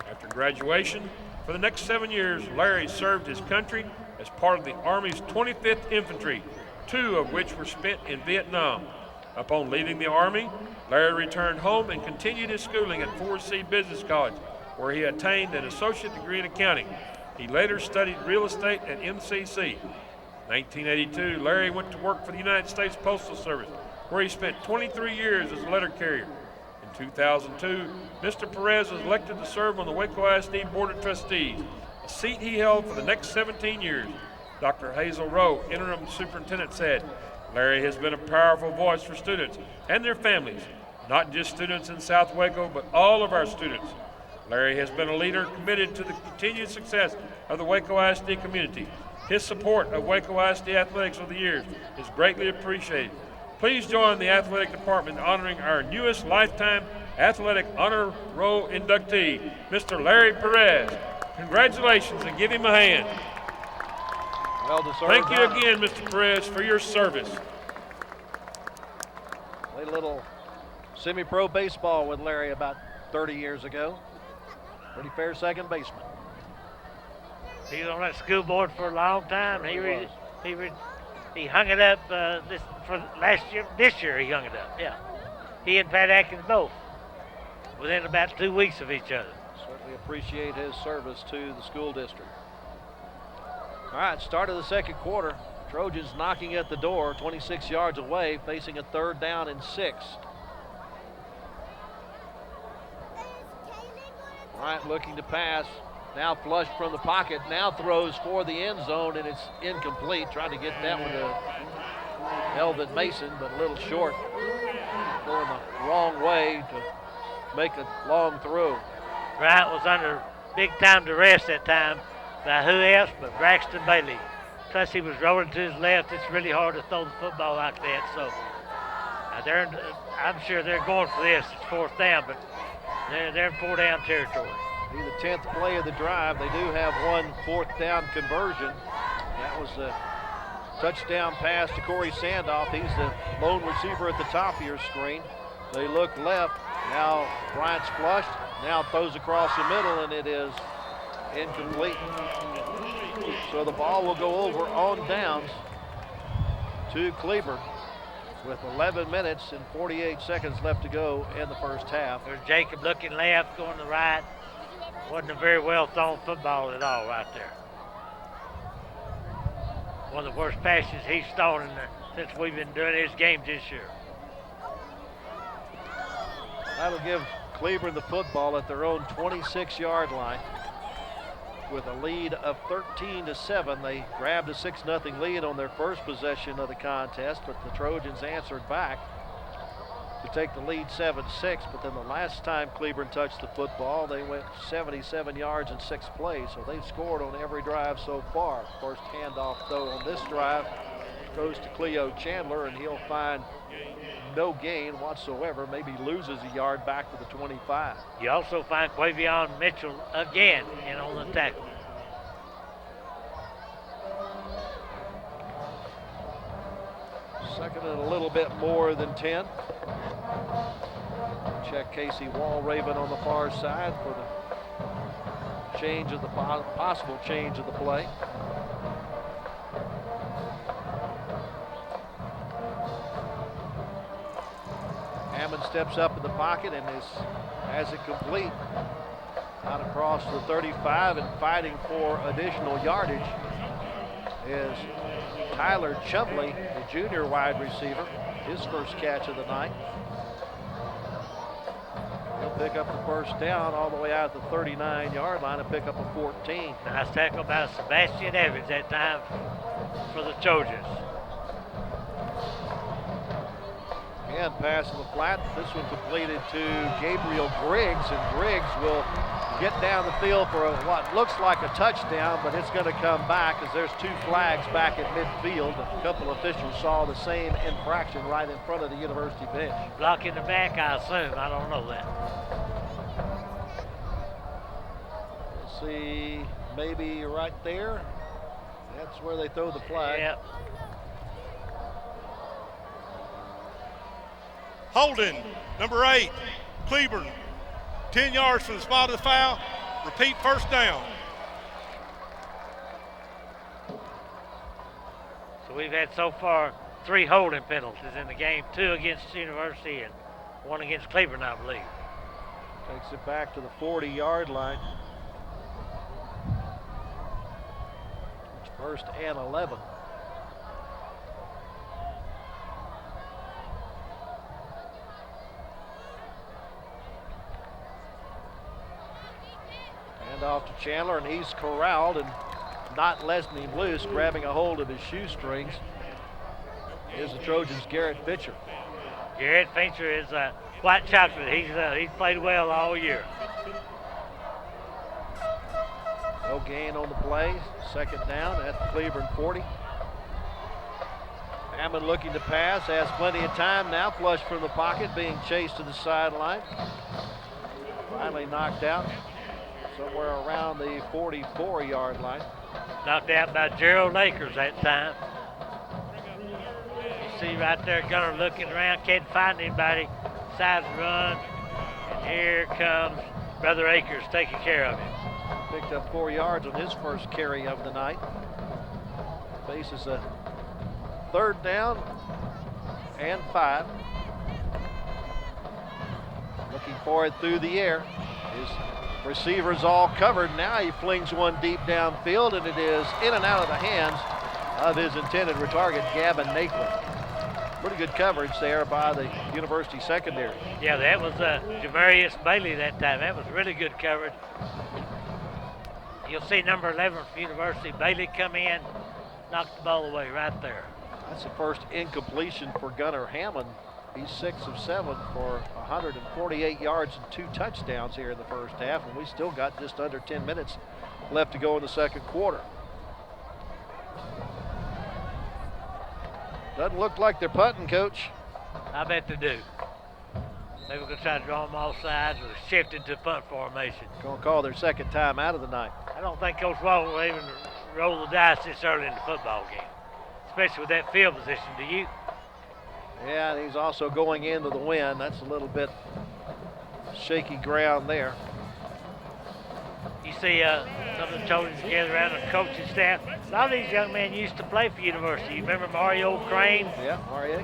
After graduation, for the next 7 years, Larry served his country as part of the Army's 25th Infantry, 2 of which were spent in Vietnam. Upon leaving the Army, Larry returned home and continued his schooling at 4C Business College, where he attained an associate degree in accounting. He later studied real estate at MCC. In 1982, Larry went to work for the United States Postal Service, where he spent 23 years as a letter carrier. In 2002, Mr. Perez was elected to serve on the Waco ISD Board of Trustees, a seat he held for the next 17 years. Dr. Hazel Rowe, interim superintendent, said, "Larry has been a powerful voice for students and their families, not just students in South Waco, but all of our students. Larry has been a leader committed to the continued success of the Waco ISD community. His support of Waco ISD athletics over the years is greatly appreciated. Please join the athletic department in honoring our newest lifetime athletic honor roll inductee, Mr. Larry Perez. Congratulations, and give him a hand." Well deserved. Thank you honor. again, Mr. Perez, for your service. Played a little semi-pro baseball with Larry about 30 years ago. Pretty fair second baseman. He was on that school board for a long time. He hung it up this year he hung it up, yeah. He and Pat Atkins both, within about 2 weeks of each other. Certainly appreciate his service to the school district. All right, start of the second quarter. Trojans knocking at the door, 26 yards away, facing a 3rd down and 6. Bryant looking to pass, now flushed from the pocket, now throws for the end zone, and it's incomplete. Tried to get that one to Elvin Mason, but a little short. Going the wrong way to make a long throw. Bryant was under big time duress that time by who else but Braxton Bailey. Plus he was rolling to his left. It's really hard to throw the football like that. So I'm sure they're going for this. It's 4th down, but they're in 4 down territory. Be the 10th play of the drive. They do have one 4th down conversion. That was a touchdown pass to Corey Sandoff. He's the lone receiver at the top of your screen. They look left. Now Bryant's flushed. Now throws across the middle, and it is incomplete. So the ball will go over on downs to Cleburne with 11 minutes and 48 seconds left to go in the first half. There's Jacob looking left, going to right. Wasn't a very well thrown football at all right there. One of the worst passes he's thrown since we've been doing his games this year. That'll give Cleburne the football at their own 26-yard line. With a lead of 13-7, they grabbed a 6-0 lead on their first possession of the contest, but the Trojans answered back to take the lead 7-6. But then the last time Cleburne touched the football, they went 77 yards in 6 plays, so they've scored on every drive so far. First handoff, though, on this drive goes to Cleo Chandler, and he'll find no gain whatsoever, maybe loses a yard back to the 25. You also find Quavion Mitchell again in on the tackle. Second and a little bit more than 10. Check Casey Walraven on the far side for the change of the possible change of the play. Hammond steps up in the pocket and has it complete out across the 35, and fighting for additional yardage is Tyler Chumley, the junior wide receiver, his first catch of the night. He'll pick up the first down all the way out at the 39-yard line and pick up a 14. Nice tackle by Sebastian Evans that time for the Trojans. Again, pass in the flat. This one completed to Gabriel Griggs, and Griggs will get down the field for what looks like a touchdown, but it's going to come back as there's 2 flags back at midfield. A couple officials saw the same infraction right in front of the University bench. Blocking the back, I assume. I don't know that. Let's see, maybe right there. That's where they throw the flag. Yep. Holding, number 8, Cleburne. 10 yards from the spot of the foul. Repeat, first down. So we've had so far 3 holding penalties in the game, 2 against University and 1 against Cleburne, I believe. Takes it back to the 40-yard line. It's first and 11. Off to Chandler, and he's corralled and not letting him loose, grabbing a hold of his shoestrings is the Trojans' Garrett Fincher. Garrett Fincher is white chocolate. He's played well all year. No gain on the play. Second down at the Cleburne 40. Hammond looking to pass, has plenty of time now, flush from the pocket, being chased to the sideline. Finally knocked out somewhere around the 44-yard line. Knocked out by Gerald Akers that time. You see right there, Gunner looking around, can't find anybody. Decides to run, and here comes Brother Akers taking care of him. Picked up 4 yards on his first carry of the night. Faces a third down and 5. Looking for it through the air. His receiver's all covered. Now he flings one deep downfield, and it is in and out of the hands of his intended target, Gavin Naquin. Pretty good coverage there by the University secondary. Yeah, that was Jamarius Bailey that time. That was really good coverage. You'll see number 11 from University, Bailey, come in, knock the ball away right there. That's the first incompletion for Gunnar Hammond. He's 6 of 7 for 148 yards and 2 touchdowns here in the first half, and we still got just under 10 minutes left to go in the second quarter. Doesn't look like they're punting, Coach. I bet they do. Maybe we're going to try to draw them all sides or shift into punt formation. Going to call their second time out of the night. I don't think Coach Walton will even roll the dice this early in the football game, especially with that field position. Do you? Yeah, and he's also going into the wind. That's a little bit shaky ground there. You see some of the Trojans together around the coaching staff. A lot of these young men used to play for University. You remember Mario Crane? Yeah, Mario.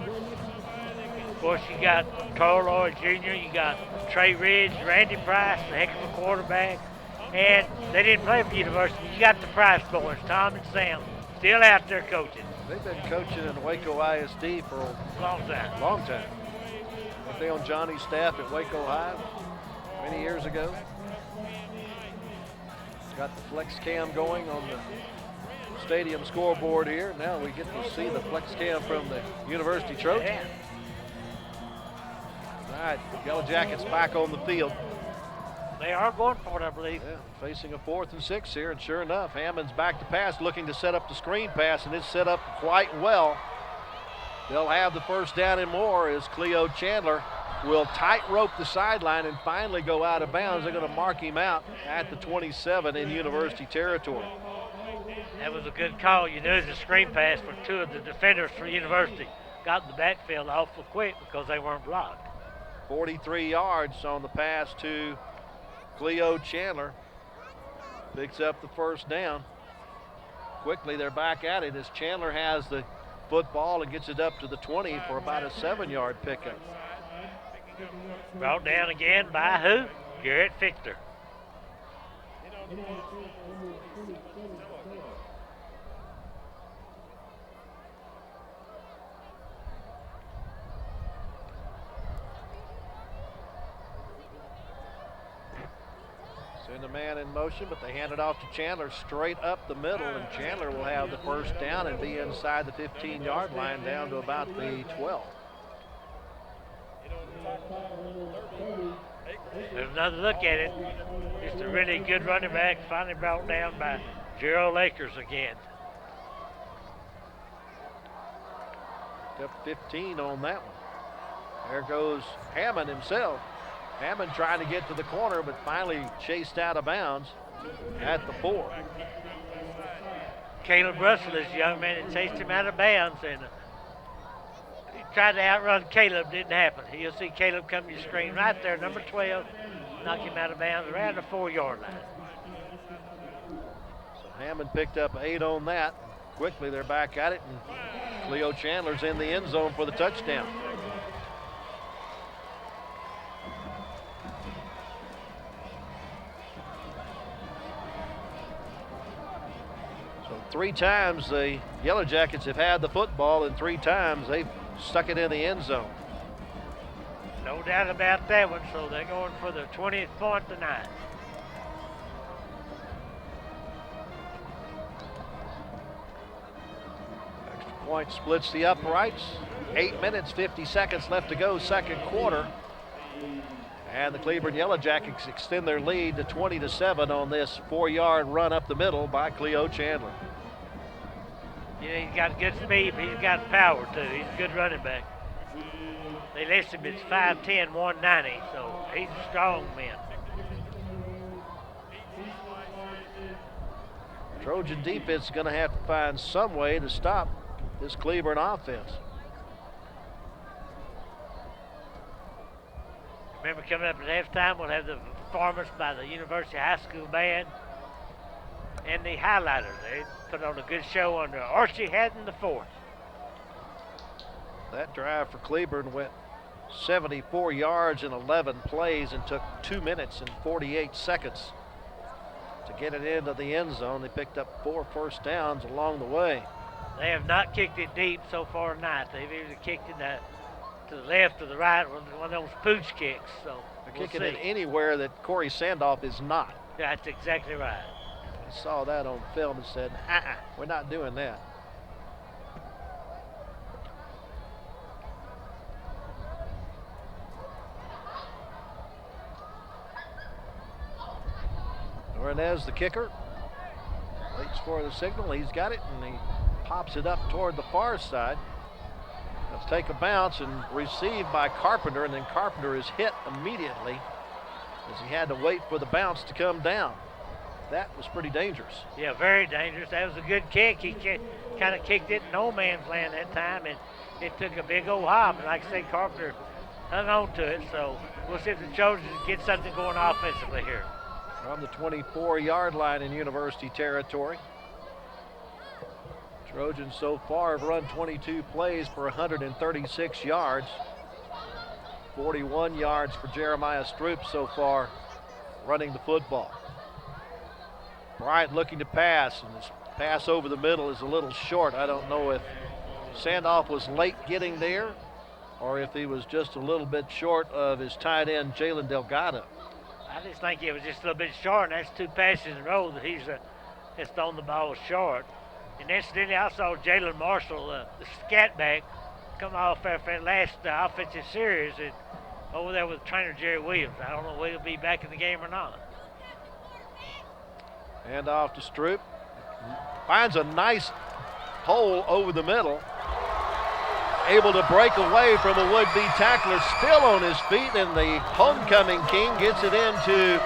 Of course, you got Carl Lloyd Jr., you got Trey Ridge, Randy Price, a heck of a quarterback. And they didn't play for University. You got the Price boys, Tom and Sam, still out there coaching. They've been coaching in Waco ISD for a long time. Long time. Were they on Johnny's staff at Waco High many years ago? Got the flex cam going on the stadium scoreboard here. Now we get to see the flex cam from the University Trojans. Yeah. All right, Yellowjackets back on the field. They are going for it, I believe. Yeah, facing a 4th and 6 here, and sure enough, Hammond's back to pass, looking to set up the screen pass, and it's set up quite well. They'll have the first down and more as Cleo Chandler will tightrope the sideline and finally go out of bounds. They're going to mark him out at the 27 in University territory. That was a good call. You knew it was a screen pass for 2 of the defenders for University. got the backfield awful quick because they weren't blocked. 43 yards on the pass to Cleo Chandler. Picks up the first down. Quickly they're back at it as Chandler has the football and gets it up to the 20 for about a 7-yard pickup. Brought down again by who? Garrett Fichter. Send a man in motion, but they hand it off to Chandler straight up the middle, and Chandler will have the first down and be inside the 15-yard line down to about the 12. There's another look at it. Just a really good running back, finally brought down by Gerald Akers again. Up 15 on that one. There goes Hammond himself. Hammond trying to get to the corner, but finally chased out of bounds at the 4. Caleb Russell is a young man that chased him out of bounds, and he tried to outrun Caleb, didn't happen. You'll see Caleb come to your screen right there, number 12, knock him out of bounds around the 4-yard line. So Hammond picked up 8 on that. Quickly they're back at it, and Cleo Chandler's in the end zone for the touchdown. So 3 times the Yellow Jackets have had the football, and 3 times they've stuck it in the end zone. No doubt about that one, so they're going for the 20th point tonight. Extra point splits the uprights. 8 minutes, 50 seconds left to go, second quarter. And the Cleburne Yellowjackets extend their lead to 20-7 on this 4-yard run up the middle by Cleo Chandler. Yeah, he's got good speed, but he's got power too. He's a good running back. They list him as 5'10", 190, so he's a strong man. Trojan defense is going to have to find some way to stop this Cleburne offense. Remember, coming up at halftime, we'll have the performance by the University High School band and the highlighters. They put on a good show under Archie Haddon IV. That drive for Cleburne went 74 yards in 11 plays and took 2 minutes and 48 seconds to get it into the end zone. They picked up 4 first downs along the way. They have not kicked it deep so far tonight. They've either kicked it to the left or the right, one of those pooch kicks. So They're we'll kicking see. it anywhere that Corey Sandoff is not. That's exactly right. I saw that on film and said, we're not doing that. Ornez, the kicker, waits for the signal. He's got it, and he pops it up toward the far side. Let's take a bounce and received by Carpenter, and then Carpenter is hit immediately as he had to wait for the bounce to come down. That was pretty dangerous. Yeah, very dangerous. That was a good kick. He kind of kicked it in no man's land that time, and it took a big old hop. And like I said, Carpenter hung on to it. So we'll see if the Trojans get something going offensively here. From the 24-yard line in University territory. Trojans so far have run 22 plays for 136 yards. 41 yards for Jeremiah Stroupe so far running the football. Bryant looking to pass, and his pass over the middle is a little short. I don't know if Sandoff was late getting there or if he was just a little bit short of his tight end, Jalen Delgado. I just think it was just a little bit short, and that's 2 passes in a row that he's just thrown the ball short. And incidentally, I saw Jalen Marshall, the scat back, come off after that last offensive series and over there with trainer Jerry Williams. I don't know whether he'll be back in the game or not. Hand off to Stroupe. Finds a nice hole over the middle. Able to break away from a would-be tackler, still on his feet, and the homecoming king gets it into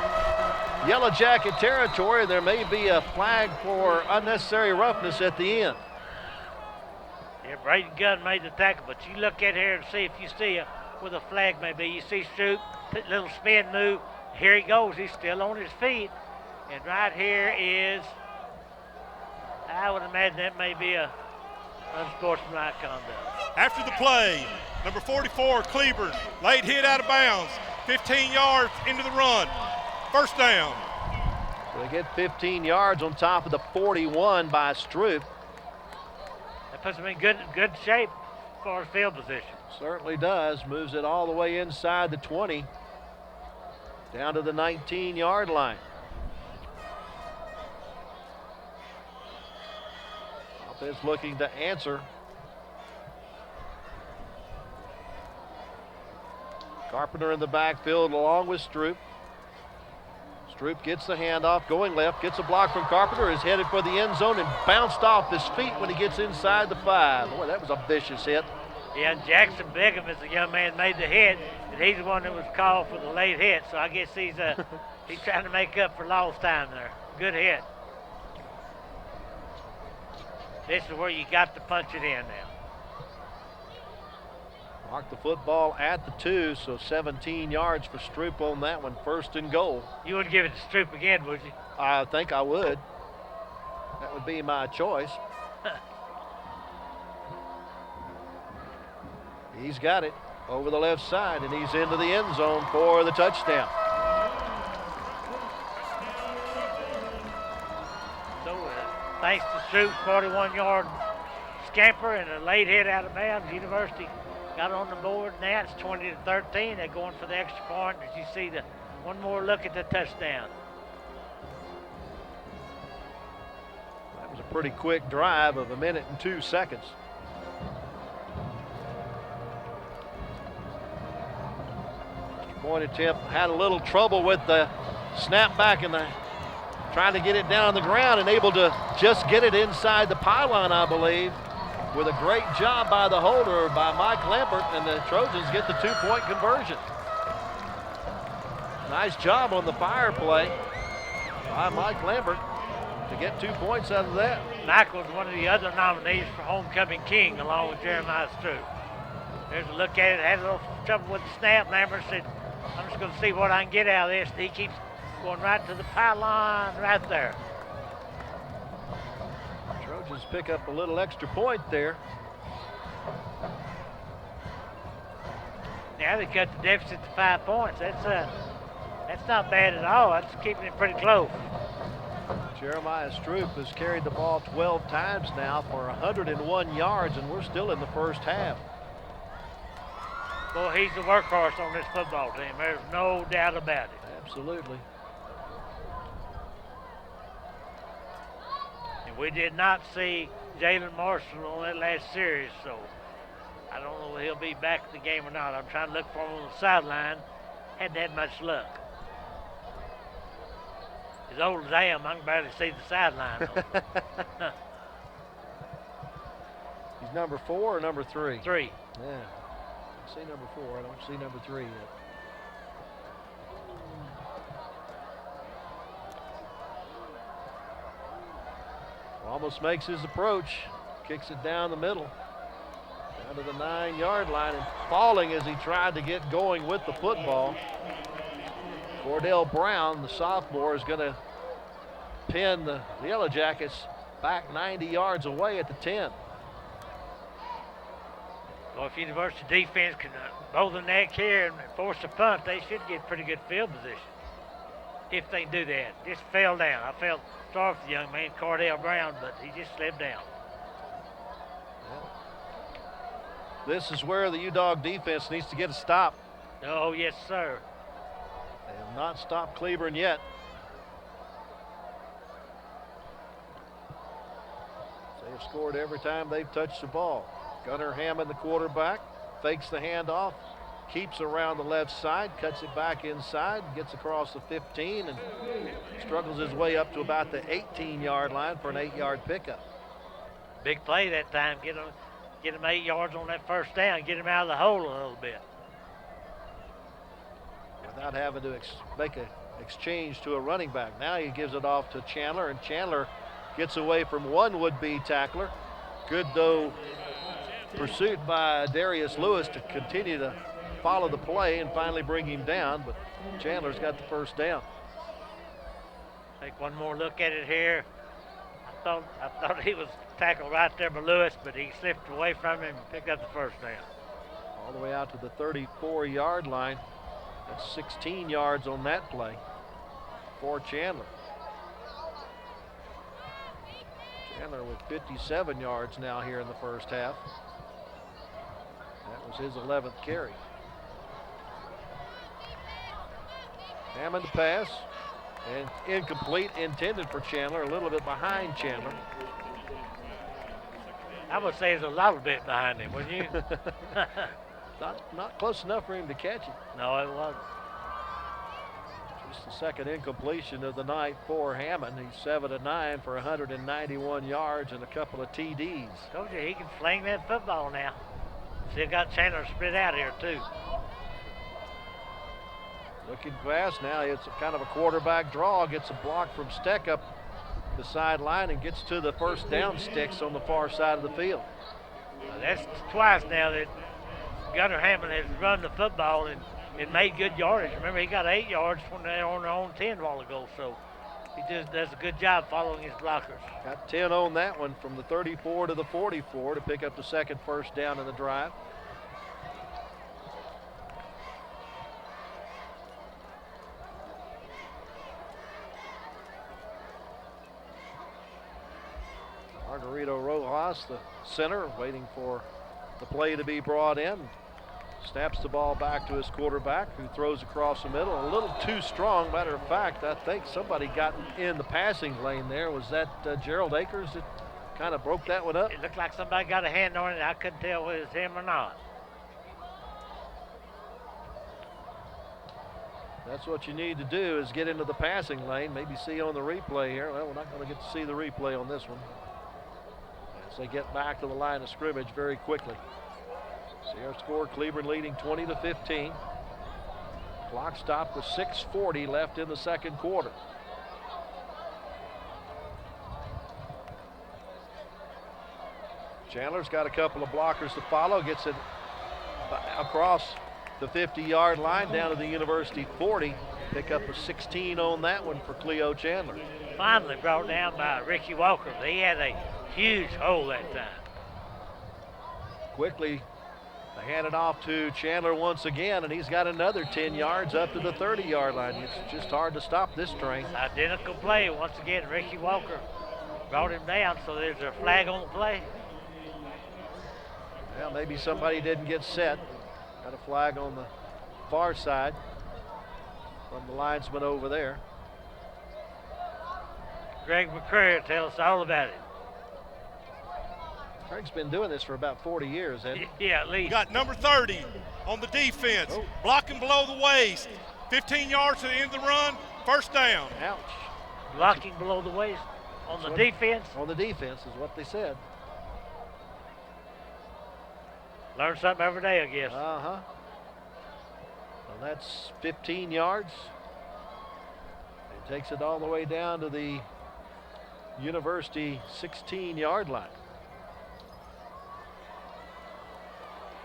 Yellow Jacket territory. There may be a flag for unnecessary roughness at the end. Yeah, Braden Gunn made the tackle, but you look at here and see if you see where the flag may be. You see Stroupe, little spin move. Here he goes. He's still on his feet. And right here is, I would imagine that may be a unsportsmanlike conduct. After the play, number 44, Cleburne, late hit out of bounds, 15 yards into the run. First down. They get 15 yards on top of the 41 by Stroupe. That puts them in good shape as far as field position. Certainly does. Moves it all the way inside the 20, down to the 19-yard line. Offense looking to answer. Carpenter in the backfield along with Stroupe. Stroupe gets the handoff, going left, gets a block from Carpenter, is headed for the end zone and bounced off his feet when he gets inside the 5. Boy, that was a vicious hit. Yeah, and Jackson Bigham is the young man made the hit, and he's the one that was called for the late hit. So I guess he's trying to make up for lost time there. Good hit. This is where you got to punch it in now. Mark the football at the 2, so 17 yards for Stroupe on that one. First and goal. You wouldn't give it to Stroupe again, would you? I think I would. That would be my choice. He's got it over the left side, and he's into the end zone for the touchdown. So thanks to Stroupe's 41-yard scamper and a late hit out of bounds, University got on the board. Now it's 20-13. They're going for the extra point. As you see, one more look at the touchdown. That was a pretty quick drive of 1 minute and 2 seconds. Point attempt had a little trouble with the snap back and trying to get it down on the ground and able to just get it inside the pylon, I believe, with a great job by the holder by Mike Lambert, and the Trojans get the 2-point conversion. Nice job on the fire play by Mike Lambert to get 2 points out of that. Mike was one of the other nominees for Homecoming King along with Jeremiah Stroupe. There's a look at it, had a little trouble with the snap. Lambert said, I'm just going to see what I can get out of this. And he keeps going right to the pylon right there. Trojans pick up a little extra point there. Now they cut the deficit to 5 points. That's not bad at all. That's keeping it pretty close. Jeremiah Stroupe has carried the ball 12 times now for 101 yards, and we're still in the first half. Boy, he's the workhorse on this football team. There's no doubt about it. Absolutely. And we did not see Jalen Marshall on that last series, so I don't know if he'll be back in the game or not. I'm trying to look for him on the sideline. Hadn't had much luck. As old as I am, I can barely see the sideline. He's number 4 or number 3? 3. Yeah. I see number 4. I don't see number 3 yet. Almost makes his approach. Kicks it down the middle. Down to the 9-yard line and falling as he tried to get going with the football. Cordell Brown, the sophomore, is going to pin the Yellowjackets back 90 yards away at the 10. Well, if University defense can bow the neck here and force a punt, they should get pretty good field position. If they do that. Just fell down. I felt sorry for the young man, Cordell Brown, but he just slipped down. This is where the UDOG defense needs to get a stop. Oh, yes, sir. They have not stopped Cleburne yet. They have scored every time they've touched the ball. Gunnar Hammond, the quarterback, fakes the handoff, keeps around the left side, cuts it back inside, gets across the 15, and struggles his way up to about the 18-yard line for an 8-yard pickup. Big play that time. Get him 8 yards on that first down. Get him out of the hole a little bit. Without having to make an exchange to a running back. Now he gives it off to Chandler, and Chandler gets away from one would-be tackler. Good, though, pursuit by Darius Lewis to continue to follow the play and finally bring him down, but Chandler's got the first down. Take one more look at it here. I thought he was tackled right there by Lewis, but he slipped away from him and picked up the first down. All the way out to the 34-yard line. That's 16 yards on that play for Chandler. Chandler with 57 yards now here in the first half. That was his 11th carry. Hammond to pass, and incomplete, intended for Chandler, a little bit behind Chandler. I would say it's a little bit behind him, wouldn't you? Not close enough for him to catch it. No, it wasn't. Just the second incompletion of the night for Hammond. He's 7 of 9 for 191 yards and a couple of TDs. Told you he can fling that football now. Still got Chandler spread out here too. Looking pass now, it's kind of a quarterback draw, gets a block from Steck up the sideline and gets to the first down sticks on the far side of the field. Well, that's twice now that Gunnar Hammond has run the football and made good yardage. Remember, he got 8 yards when they were on their own 10 a while ago, so he just does a good job following his blockers. Got 10 on that one from the 34 to the 44 to pick up the second first down in the drive. Margarito Rojas, the center, waiting for the play to be brought in. Snaps the ball back to his quarterback, who throws across the middle. A little too strong. Matter of fact, I think somebody got in the passing lane there. Was that Gerald Akers that kind of broke that one up? It looked like somebody got a hand on it. I couldn't tell whether it was him or not. That's what you need to do, is get into the passing lane. Maybe see on the replay here. Well, we're not going to get to see the replay on this one, as they get back to the line of scrimmage very quickly. See our score, Cleburne leading 20-15. Clock stopped with 6:40 left in the second quarter. Chandler's got a couple of blockers to follow, gets it across the 50-yard line down to the University 40. Pick up a 16 on that one for Cleo Chandler. Finally brought down by Ricky Walker. He had a huge hole that time. Quickly, they hand it off to Chandler once again, and he's got another 10 yards up to the 30-yard line. It's just hard to stop this train. Identical play. Once again, Ricky Walker brought him down, so there's a flag on the play. Well, maybe somebody didn't get set. Got a flag on the far side from the linesman over there. Greg McCreary tell us all about it. Craig's been doing this for about 40 years, hasn't he? Yeah, at least. Got number 30 on the defense. Oh. Blocking below the waist. 15 yards to the end of the run. First down. Ouch. Blocking below the waist on the defense. On the defense is what they said. Learn something every day, I guess. Uh-huh. Well, that's 15 yards. It takes it all the way down to the University 16-yard line.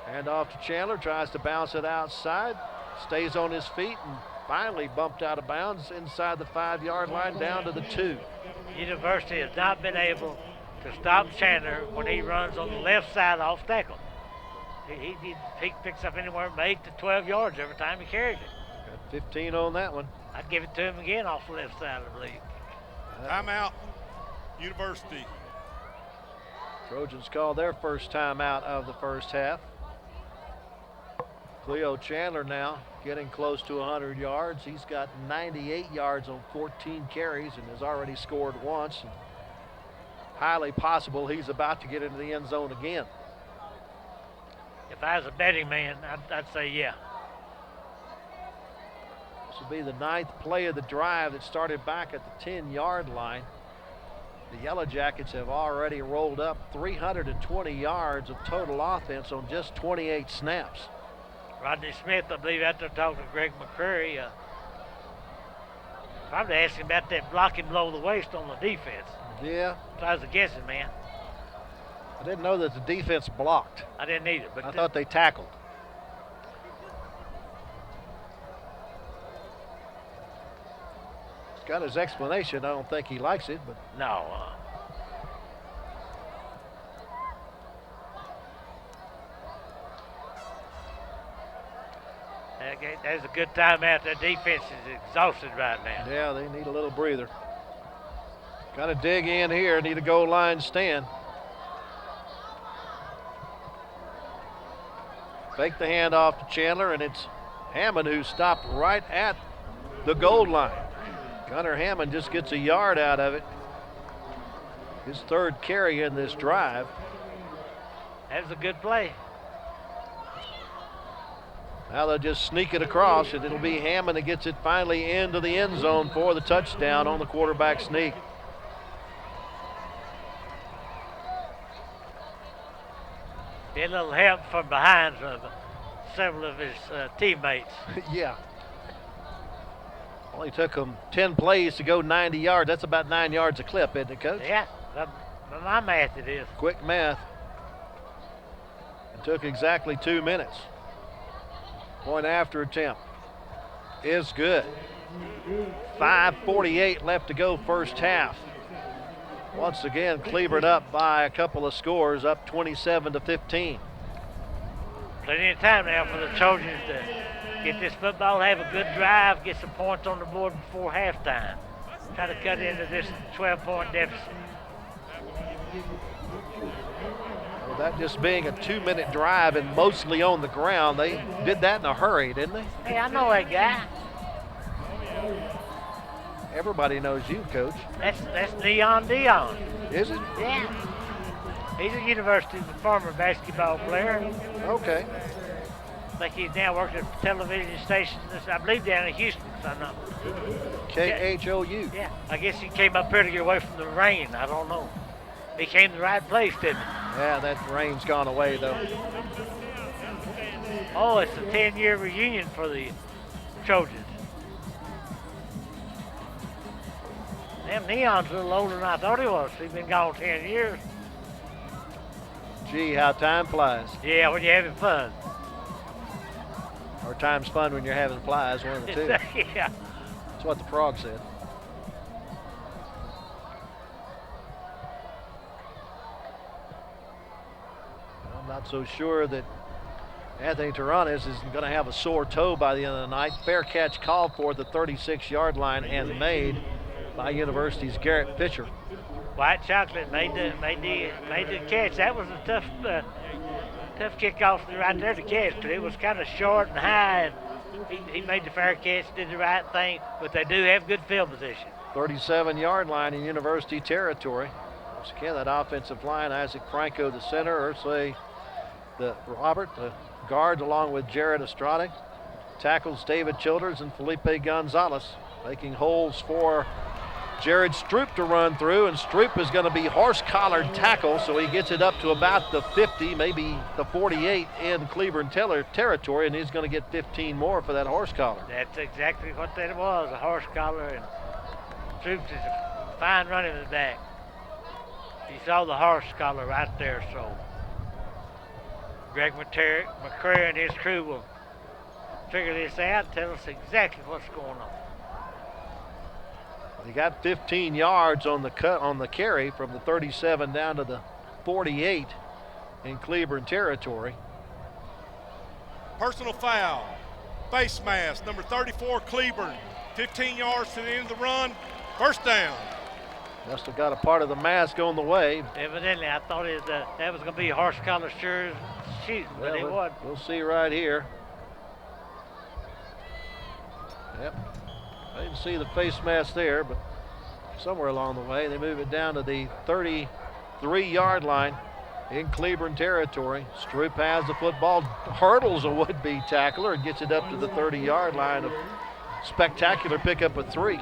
Hand off to Chandler, tries to bounce it outside, stays on his feet, and finally bumped out of bounds inside the 5-yard line down to the 2. University has not been able to stop Chandler when he runs on the left side off tackle. He picks up anywhere from 8 to 12 yards every time he carries it. Got 15 on that one. I'd give it to him again off the left side, I believe. Timeout, University. Trojans call their first timeout of the first half. Cleo Chandler now getting close to 100 yards. He's got 98 yards on 14 carries and has already scored once. And highly possible he's about to get into the end zone again. If I was a betting man, I'd say yeah. This will be the 9th play of the drive that started back at the 10-yard line. The Yellowjackets have already rolled up 320 yards of total offense on just 28 snaps. Rodney Smith, I believe, out there talking to Greg McCreary. Probably asking about that blocking below the waist on the defense. Yeah. If I was a guessing man. I didn't know that the defense blocked. I didn't either, but I thought they tackled. He's got his explanation. I don't think he likes it, but no. There's a good time out. Their defense is exhausted right now. yeah, they need a little breather. Got to dig in here. Need a goal line stand. Fake the handoff to Chandler, and it's Hammond who stopped right at the goal line. Gunnar Hammond just gets a yard out of it. His third carry in this drive. That was a good play. Now they'll just sneak it across, and it'll be Hammond that gets it finally into the end zone for the touchdown on the quarterback sneak. Get a little help from behind from several of his teammates. Yeah. Only took him 10 plays to go 90 yards. That's about 9 yards a clip, isn't it, Coach? Yeah, by my math it is. Quick math. It took exactly 2 minutes. Point after attempt is good. 5:48 left to go first half. Once again, Cleburne up by a couple of scores, up 27-15. Plenty of time now for the Trojans to get this football, have a good drive, get some points on the board before halftime. Try to cut into this 12-point deficit. Well, that just being a 2-minute drive and mostly on the ground, they did that in a hurry, didn't they? Hey, I know that guy. Everybody knows you, Coach. That's Dion. Is it? Yeah. He's a university former basketball player. Okay. I think he's now working at a television station, I believe down in Houston, if I'm not. KHOU. Yeah, I guess he came up here to get away from the rain. I don't know. He came to the right place, didn't he? Yeah, that rain's gone away, though. Oh, it's a 10-year reunion for the Trojans. Damn, Neon's a little older than I thought he was. He's been gone 10 years. Gee, how time flies. Yeah, when you're having fun. Or time's fun when you're having flies, one of the two. Yeah. That's what the frog said. I'm not so sure that Anthony Taranis is going to have a sore toe by the end of the night. Fair catch called for at the 36-yard line and made by University's Garrett Pitcher. White Chocolate made the catch. That was a tough kickoff right there to catch, because it was kind of short and high. And he made the fair catch, did the right thing, but they do have good field position. 37-yard line in University territory. Once again, that offensive line, Isaac Franco, the center, Ursula, Robert, the guards, along with Jared Estrada. Tackles David Childers and Felipe Gonzalez, making holes for Jared Stroupe to run through, and Stroupe is going to be horse-collared tackle, so he gets it up to about the 50, maybe the 48 in Cleburne territory, and he's going to get 15 more for that horse collar. That's exactly what that was, a horse collar, and Stroupe is a fine running back. You saw the horse collar right there, so Greg McCray and his crew will figure this out and tell us exactly what's going on. He got 15 yards on the carry from the 37 down to the 48 in Cleburne territory. Personal foul. Face mask, number 34, Cleburne. 15 yards to the end of the run. First down. Must have got a part of the mask on the way. Evidently, I thought that was going to be a horse collar sure shooting, but it wasn't. We'll see right here. Yep. I didn't see the face mask there, but somewhere along the way, they move it down to the 33-yard line in Cleburne territory. Stroupe has the football, hurdles a would-be tackler, and gets it up to the 30-yard line. A spectacular pickup of 3.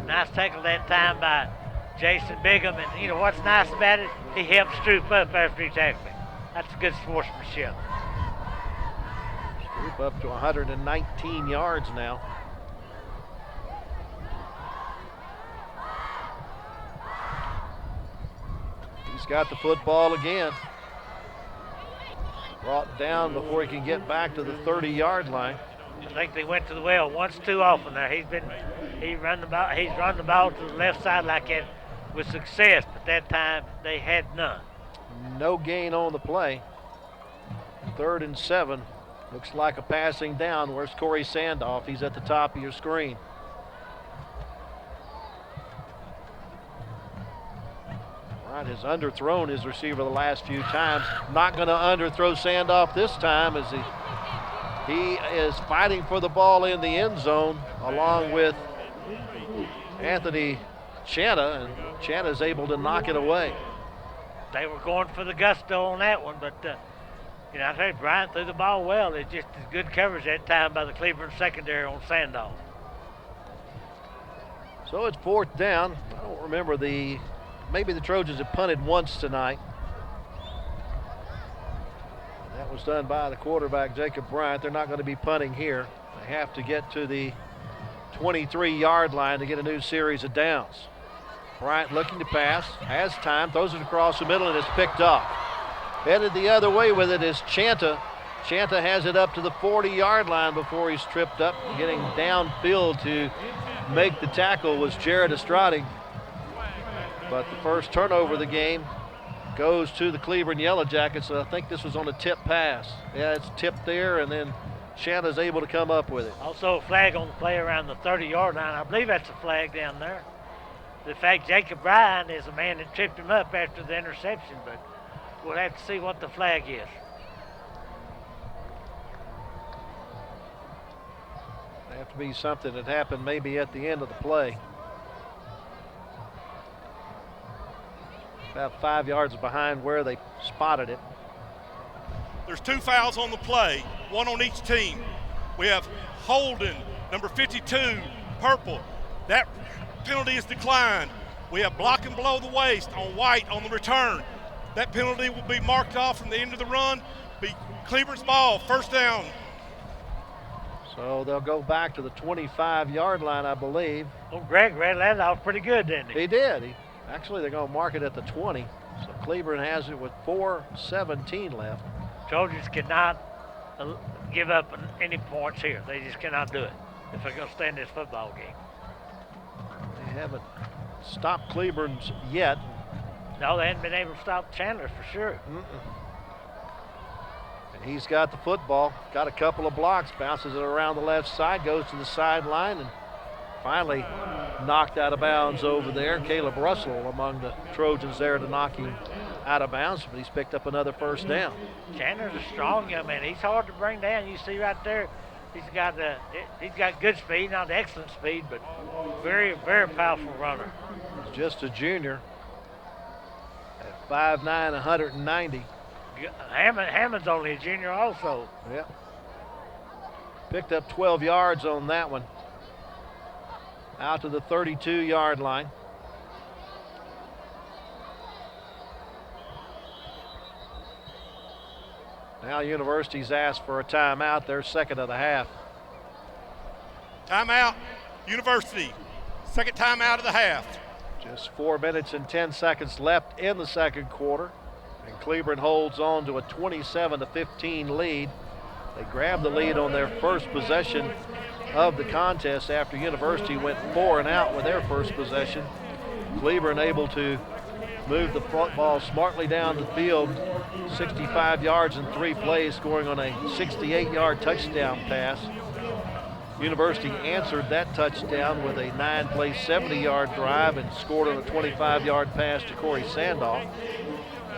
Nice tackle that time by Jason Bigham, and you know what's nice about it? He helped Stroupe up after he tackled him. That's good sportsmanship. Stroupe up to 119 yards now. He's got the football again. Brought down before he can get back to the 30-yard line. I think they went to the well once too often there. He's run the ball to the left side like that with success, but that time they had none. No gain on the play. 3rd and 7. Looks like a passing down. Where's Corey Sandoff? He's at the top of your screen. Bryant has underthrown his receiver the last few times. Not going to underthrow Sandoff this time as he is fighting for the ball in the end zone along with Anthony Chanta, and Chanta is able to knock it away. They were going for the gusto on that one, but I said Bryant threw the ball well. It's just as good coverage that time by the Cleburne secondary on Sandoff. So it's 4th down. I don't remember maybe the Trojans have punted once tonight. That was done by the quarterback, Jacob Bryant. They're not going to be punting here. They have to get to the 23-yard line to get a new series of downs. Bryant looking to pass, has time, throws it across the middle, and it's picked up. Headed the other way with it is Chanta. Chanta has it up to the 40-yard line before he's tripped up. Getting downfield to make the tackle was Jared Estrada. But the first turnover of the game goes to the Cleburne Yellowjackets. So I think this was on a tip pass. Yeah, it's tipped there, and then Chanta's able to come up with it. Also a flag on the play around the 30-yard line. I believe that's a flag down there. The fact Jacob Bryant is the man that tripped him up after the interception, but we'll have to see what the flag is. It'll have to be something that happened maybe at the end of the play. About 5 yards behind where they spotted it. There's 2 fouls on the play, 1 on each team. We have Holden, number 52, purple. That penalty is declined. We have blocking below the waist on White on the return. That penalty will be marked off from the end of the run. Be Cleburne's ball, 1st down. So they'll go back to the 25-yard line, I believe. Well, Greg read that off pretty good, didn't he? He did. Actually, they're going to mark it at the 20. So Cleburne has it with 4:17 left. Trojans cannot give up any points here. They just cannot do it if they're going to stay in this football game. They haven't stopped Cleburne's yet. No, they haven't been able to stop Chandler for sure. And he's got the football, got a couple of blocks, bounces it around the left side, goes to the sideline, and finally knocked out of bounds over there. Caleb Russell among the Trojans there to knock him out of bounds, but he's picked up another 1st down. Chandler's a strong young man. He's hard to bring down. You see right there, he's got good speed, not excellent speed, but very, very powerful runner. He's just a junior at 5'9", 190. Hammond's only a junior also. Yeah. Picked up 12 yards on that one. Out to the 32-yard line. Now University's asked for a timeout. Their 2nd of the half. Timeout, University. 2nd timeout of the half. Just 4 minutes and 10 seconds left in the 2nd quarter. And Cleburne holds on to a 27-15 lead. They grabbed the lead on their first possession of the contest after University went 4 and out with their first possession. Cleburne able to move the football smartly down the field, 65 yards in 3 plays, scoring on a 68-yard touchdown pass. University answered that touchdown with a 9-play, 70-yard drive and scored on a 25-yard pass to Corey Sandoff.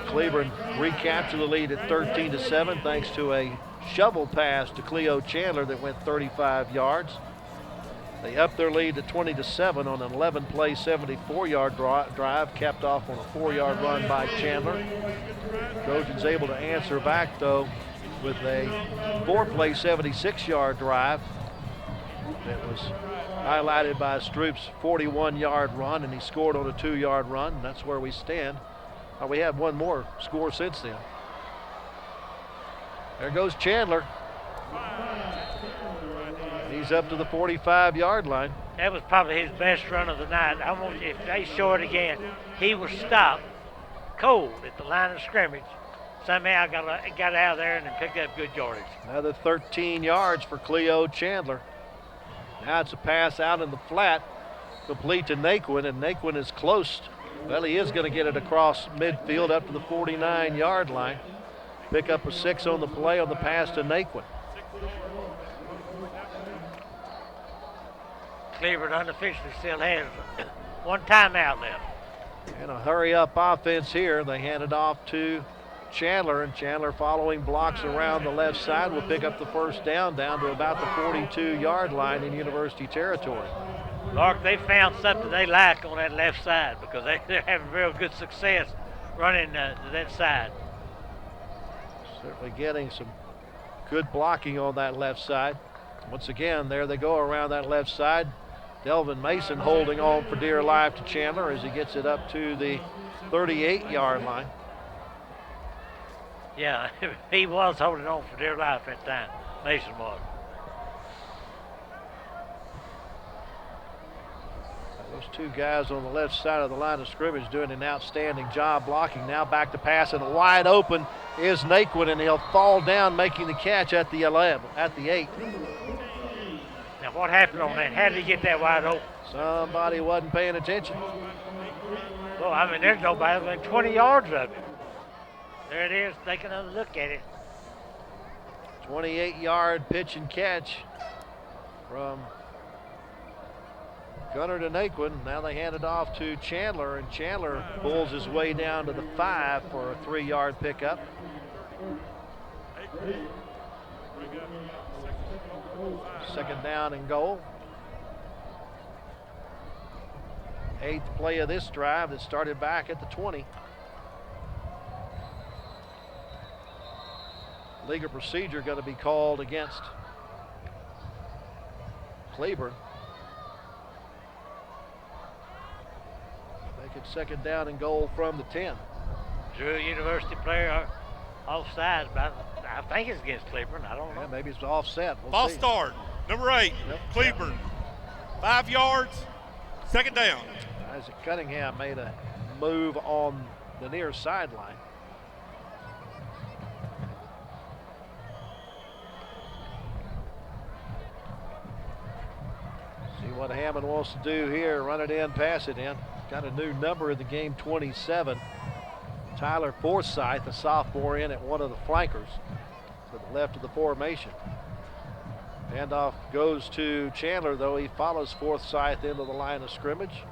Cleburne recaptured the lead at 13-7 thanks to a shovel pass to Cleo Chandler that went 35 yards. They upped their lead to 20-7 on an 11-play, 74-yard drive, capped off on a 4-yard run by Chandler. Trojans able to answer back, though, with a 4-play, 76-yard drive that was highlighted by Stroupe's 41-yard run, and he scored on a 2-yard run, and that's where we stand. We had one more score since then. There goes Chandler. He's up to the 45-yard line. That was probably his best run of the night. If they show it again, he was stopped cold at the line of scrimmage, somehow got out of there and then picked up good yardage. Another 13 yards for Cleo Chandler. Now it's a pass out in the flat, complete to Naquin, and Naquin is close. Well, he is going to get it across midfield up to the 49-yard line. Pick up a 6 on the play on the pass to Naquin. Cleburne unofficially still has one timeout left. And a hurry-up offense here. They hand it off to Chandler, and Chandler, following blocks around the left side, will pick up the first down to about the 42-yard line in University territory. Lark, they found something they like on that left side because they're having real good success running to that side. Certainly getting some good blocking on that left side. Once again, there they go around that left side. Delvin Mason holding on for dear life to Chandler as he gets it up to the 38-yard line. Yeah, he was holding on for dear life that time. Mason was. Those two guys on the left side of the line of scrimmage doing an outstanding job blocking. Now back to pass, and wide open is Naquin, and he'll fall down making the catch at the 11, at the 8. Now what happened on that? How did he get that wide open? Somebody wasn't paying attention. Well, I mean, there's nobody within 20 yards of it. There it is. Take another look at it. 28-yard pitch and catch from Gunner to Naquin. Now they hand it off to Chandler, and Chandler pulls his way down to the 5 for a 3-yard pickup. Second down and goal. 8th play of this drive that started back at the 20. Legal procedure going to be called against Cleburne. Make it second down and goal from the 10. Drew University player offside, but I think it's against Cleburne. I don't know. Yeah, maybe it's offset. We'll Ball see. start. Number 8, Yep. Cleburne. 5 yards, second down. Isaac Cunningham made a move on the near sideline. See what Hammond wants to do here. Run it in, pass it in. Got a new number in the game, 27. Tyler Forsythe, a sophomore, in at one of the flankers to the left of the formation. Handoff goes to Chandler, though. He follows Forsythe into the line of scrimmage.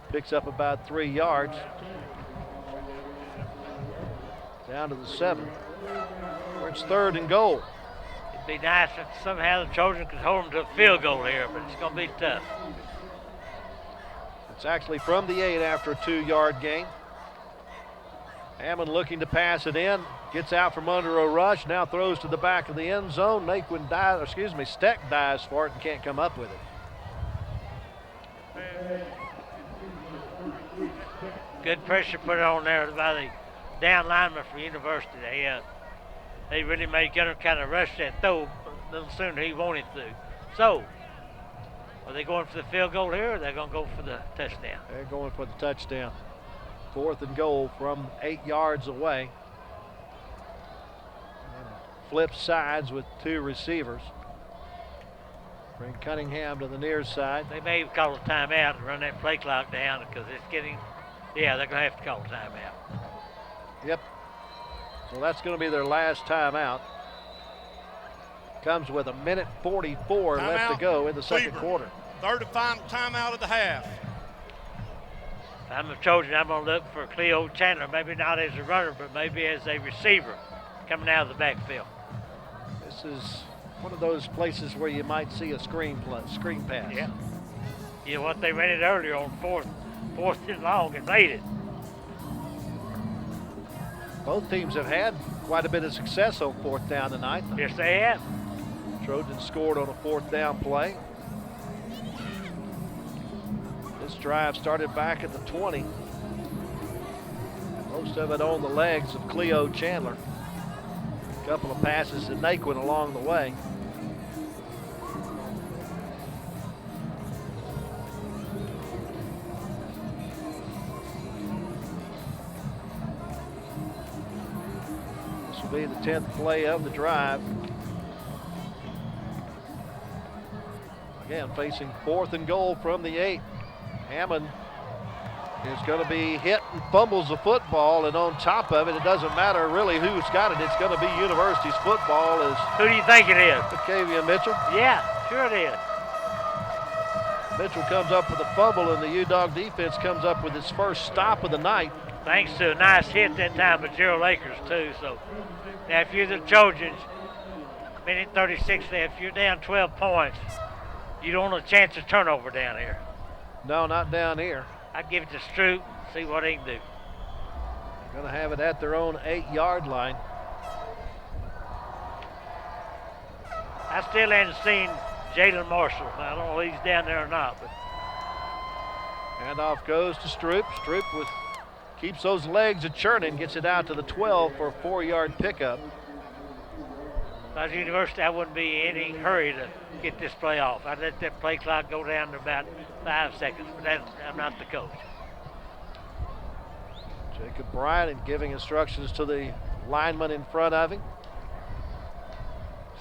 Picks up about 3 yards. Down to the 7. Where it's third and goal. It'd be nice if somehow the Trojans could hold them to a field goal here, but it's going to be tough. It's actually from the 8 after a 2-yard gain. Hammond looking to pass it in. Gets out from under a rush. Now throws to the back of the end zone. Steck dives for it and can't come up with it. Good pressure put on there by the down lineman for University. They really made Gunner kind of rush that throw a little sooner than he wanted to. So, are they going for the field goal here, or are they going to go for the touchdown? They're going for the touchdown. 4th and goal from 8 yards away. Flip sides with 2 receivers. Bring Cunningham to the near side. They may call a timeout and run that play clock down because it's getting, they're going to have to call a timeout. Yep. So that's going to be their last timeout. Comes with 1:44 left to go in the second quarter. Third and final timeout of the half. If I'm a Trojan, I'm going to look for Cleo Chandler, maybe not as a runner, but maybe as a receiver coming out of the backfield. This is one of those places where you might see a screen pass. Yeah. You know what, they ran it earlier on fourth and long and made it. Both teams have had quite a bit of success on 4th down tonight. Yes, they have. Trojans scored on a 4th down play. This drive started back at the 20. Most of it on the legs of Cleo Chandler. A couple of passes to Naquin along the way. This will be the 10th play of the drive. Again, facing 4th and goal from the 8. Hammond is going to be hit and fumbles the football, and on top of it, it doesn't matter really who's got it. It's going to be University's football. Who do you think it is? Octavia Mitchell. Yeah, sure it is. Mitchell comes up with a fumble, and the U-Dog defense comes up with its first stop of the night. Thanks to a nice hit that time by Gerald Akers, too. So now if you're the Trojans, minute 36 left, if you're down 12 points, you don't want a chance of turnover down here. No, not down here. I'd give it to Stroupe, see what he can do. Going to have it at their own 8-yard line. I still haven't seen Jalen Marshall. I don't know if he's down there or not. But handoff goes to Stroupe. Stroupe keeps those legs a churning, gets it out to the 12 for a 4-yard pickup. If I was University, I wouldn't be in any hurry to get this play off. I'd let that play clock go down to about 5 seconds, but I'm not the coach. Jacob Bryant and giving instructions to the lineman in front of him.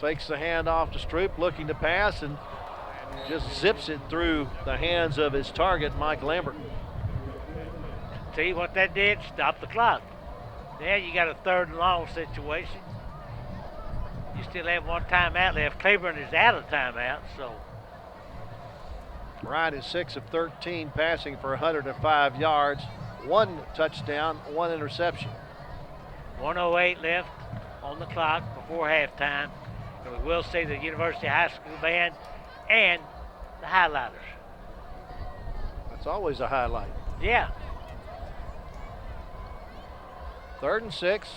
Fakes the handoff to Stroupe, looking to pass, and just zips it through the hands of his target, Mike Lambert. See what that did? Stop the clock. Now you got a 3rd and long situation. You still have 1 timeout left. Cleburne is out of timeout, so. Bryant is 6 of 13, passing for 105 yards, 1 touchdown, 1 interception. 1:08 left on the clock before halftime. And we will see the University High School band and the highlighters. That's always a highlight. Yeah. 3rd and 6.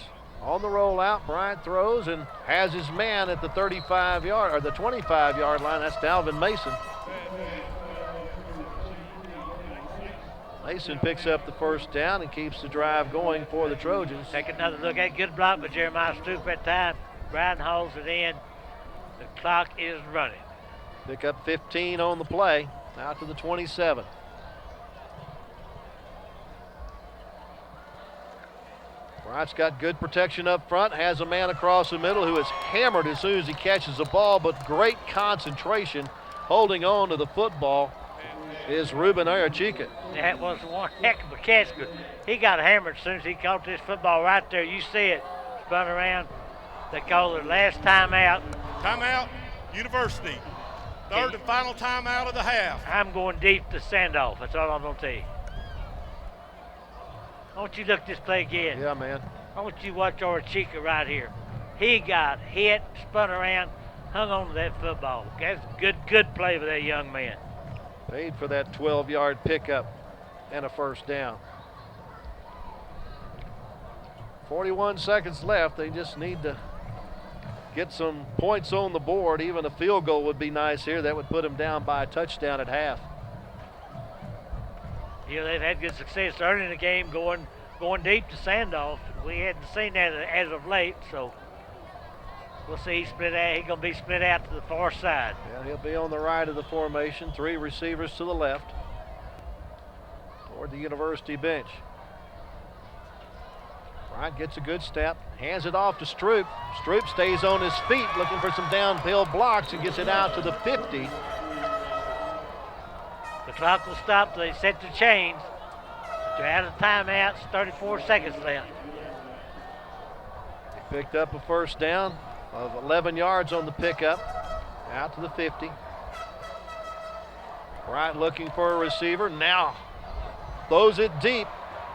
On the rollout, Bryant throws and has his man at the 35-yard or the 25-yard line. That's Dalvin Mason. Mason picks up the first down and keeps the drive going for the Trojans. Take another look at good block by Jeremiah Stroupe at time. Bryant hauls it in. The clock is running. Pick up 15 on the play, out to the 27. Bryant's got good protection up front, has a man across the middle who is hammered as soon as he catches the ball, but great concentration holding on to the football is Ruben Arachica. That was one heck of a catch. He got hammered as soon as he caught this football right there. You see it, spun around. They called their last timeout. Timeout, University. 3rd and final timeout of the half. I'm going deep to Sandoff. That's all I'm going to tell you. I want you to look at this play again. Yeah, man. I want you to watch Arachica right here. He got hit, spun around, hung on to that football. That's good play by that young man. Paid for that 12-yard pickup and a first down. 41 seconds left. They just need to get some points on the board. Even a field goal would be nice here. That would put them down by a touchdown at half. Yeah, they've had good success early in the game going deep to Sandoff. We hadn't seen that as of late, so we'll see. He's going to be split out to the far side. Yeah, he'll be on the right of the formation. 3 receivers to the left toward the University bench. Bryant gets a good step, hands it off to Stroupe. Stroupe stays on his feet looking for some downhill blocks and gets it out to the 50. The clock will stop. They set the chains. They're out of timeouts, 34 seconds left. He picked up a first down of 11 yards on the pickup, out to the 50. Bryant looking for a receiver. Now throws it deep,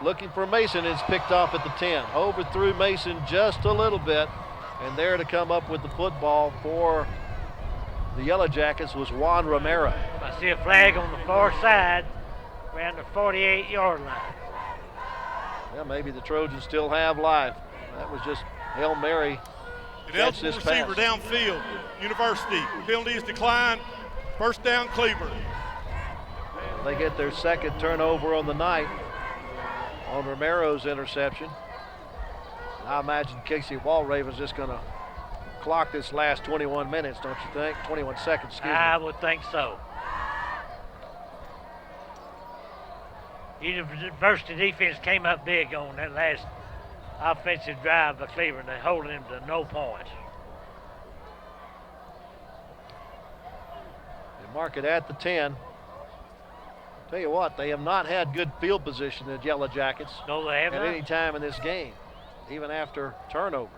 looking for Mason. It's picked off at the 10. Overthrew Mason just a little bit, and there to come up with the football for the Yellowjackets was Juan Romero. I see a flag on the far side around the 48-yard line. Yeah, maybe the Trojans still have life. That was just Hail Mary. An eligible receiver downfield. University. Penalty is declined. First down, Cleburne. They get their second turnover on the night on Romero's interception. I imagine Casey Walraven's just going to clock this last 21 minutes, don't you think? 21 seconds, excuse me. I would think so. University defense came up big on that last offensive drive by Cleburne. They're holding him to no points. They mark it at the 10. Tell you what, they have not had good field position, the Yellow Jackets, No, they haven't. at any time in this game, even after turnovers.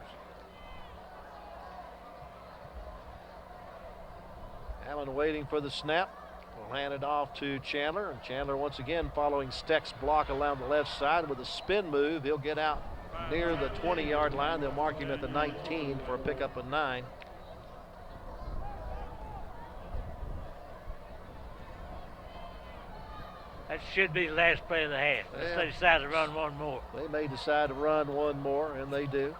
Allen waiting for the snap. Will hand it off to Chandler, and Chandler once again following Steck's block along the left side with a spin move. He'll get out near the 20-yard line. They'll mark him at the 19 for a pickup of 9. That should be the last play of the half. Unless they decide to run one more. They may decide to run one more, and they do.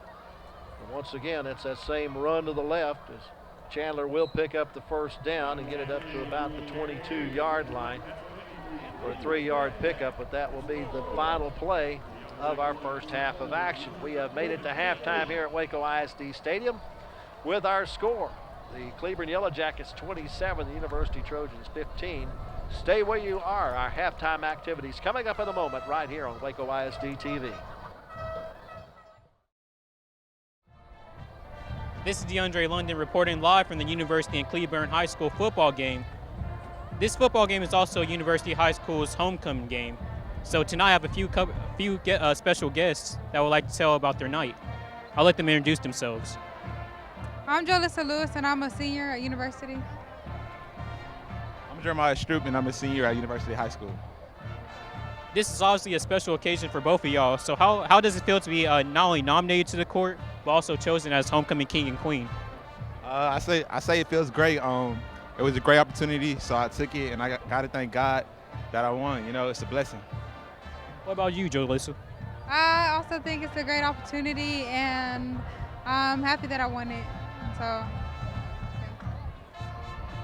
And once again, it's that same run to the left as Chandler will pick up the first down and get it up to about the 22-yard line for a 3-yard pickup, but that will be the final play of our first half of action. We have made it to halftime here at Waco ISD Stadium with our score. The Cleburne Yellowjackets 27, the University Trojans 15. Stay where you are. Our halftime activities coming up in a moment right here on Waco ISD TV. This is DeAndre London reporting live from the University and Cleburne High School football game. This football game is also University High School's homecoming game. So tonight I have a few special guests that would like to tell about their night. I'll let them introduce themselves. I'm Jolissa Lewis, and I'm a senior at University. I'm Jeremiah Stroupe, and I'm a senior at University High School. This is obviously a special occasion for both of y'all. So how does it feel to be not only nominated to the court, but also chosen as homecoming king and queen? I say it feels great. It was a great opportunity, so I took it, and I got to thank God that I won. You know, it's a blessing. What about you, Jolissa? I also think it's a great opportunity, and I'm happy that I won it.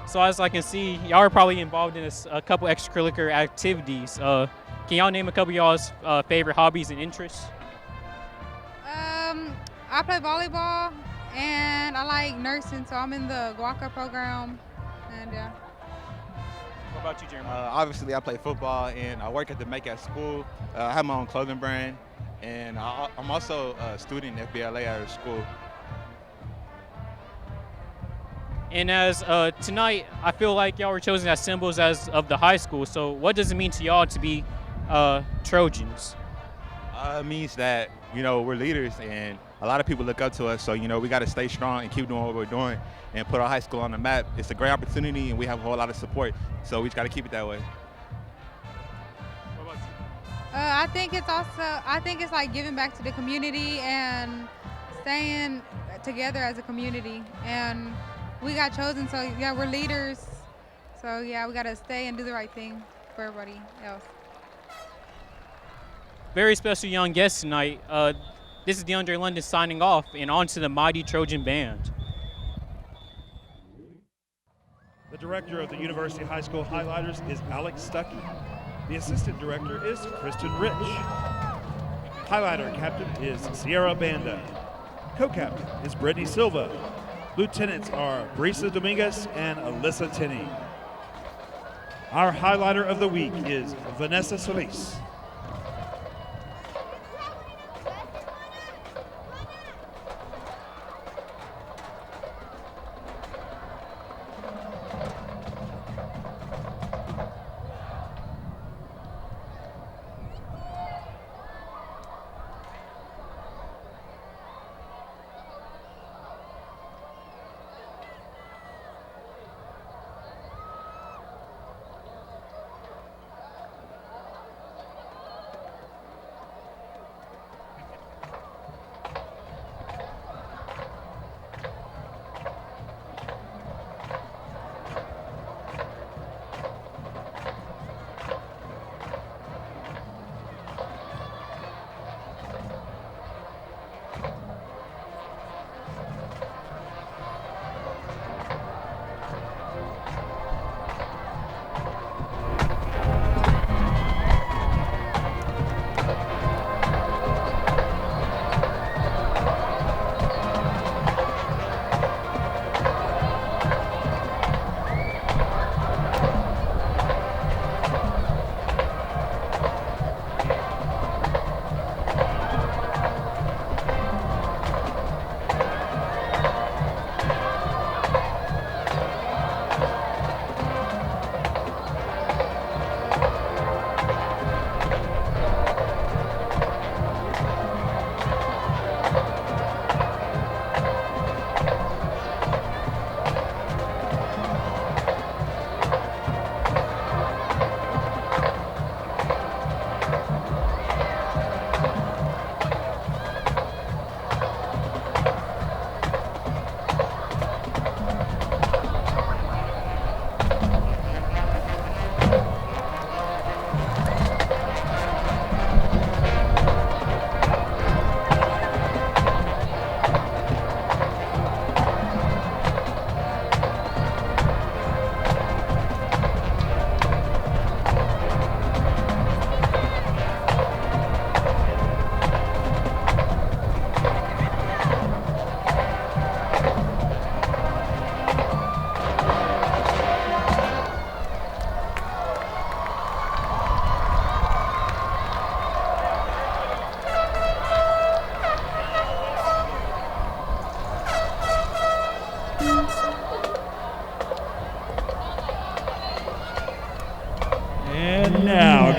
So as I can see, y'all are probably involved in a couple extracurricular activities. Can y'all name a couple of y'all's favorite hobbies and interests? I play volleyball, and I like nursing, so I'm in the Waco program, and yeah. What about you, Jeremiah? Obviously, I play football, and I work at the Make at school. I have my own clothing brand, and I'm also a student in FBLA at our school. And as tonight, I feel like y'all were chosen as symbols of the high school. So what does it mean to y'all to be Trojans? It means that, you know, we're leaders, and a lot of people look up to us. So, you know, we got to stay strong and keep doing what we're doing and put our high school on the map. It's a great opportunity, and we have a whole lot of support. So we just got to keep it that way. What about you? I think it's like giving back to the community and staying together as a community. And we got chosen, so yeah, we're leaders. So yeah, we got to stay and do the right thing for everybody else. Very special young guest tonight. This is DeAndre London signing off, and on to the mighty Trojan band. The director of the University High School Highlighters is Alex Stuckey. The assistant director is Kristen Rich. Highlighter captain is Sierra Banda. Co-captain is Brittany Silva. Lieutenants are Brisa Dominguez and Alyssa Tenney. Our highlighter of the week is Vanessa Solis.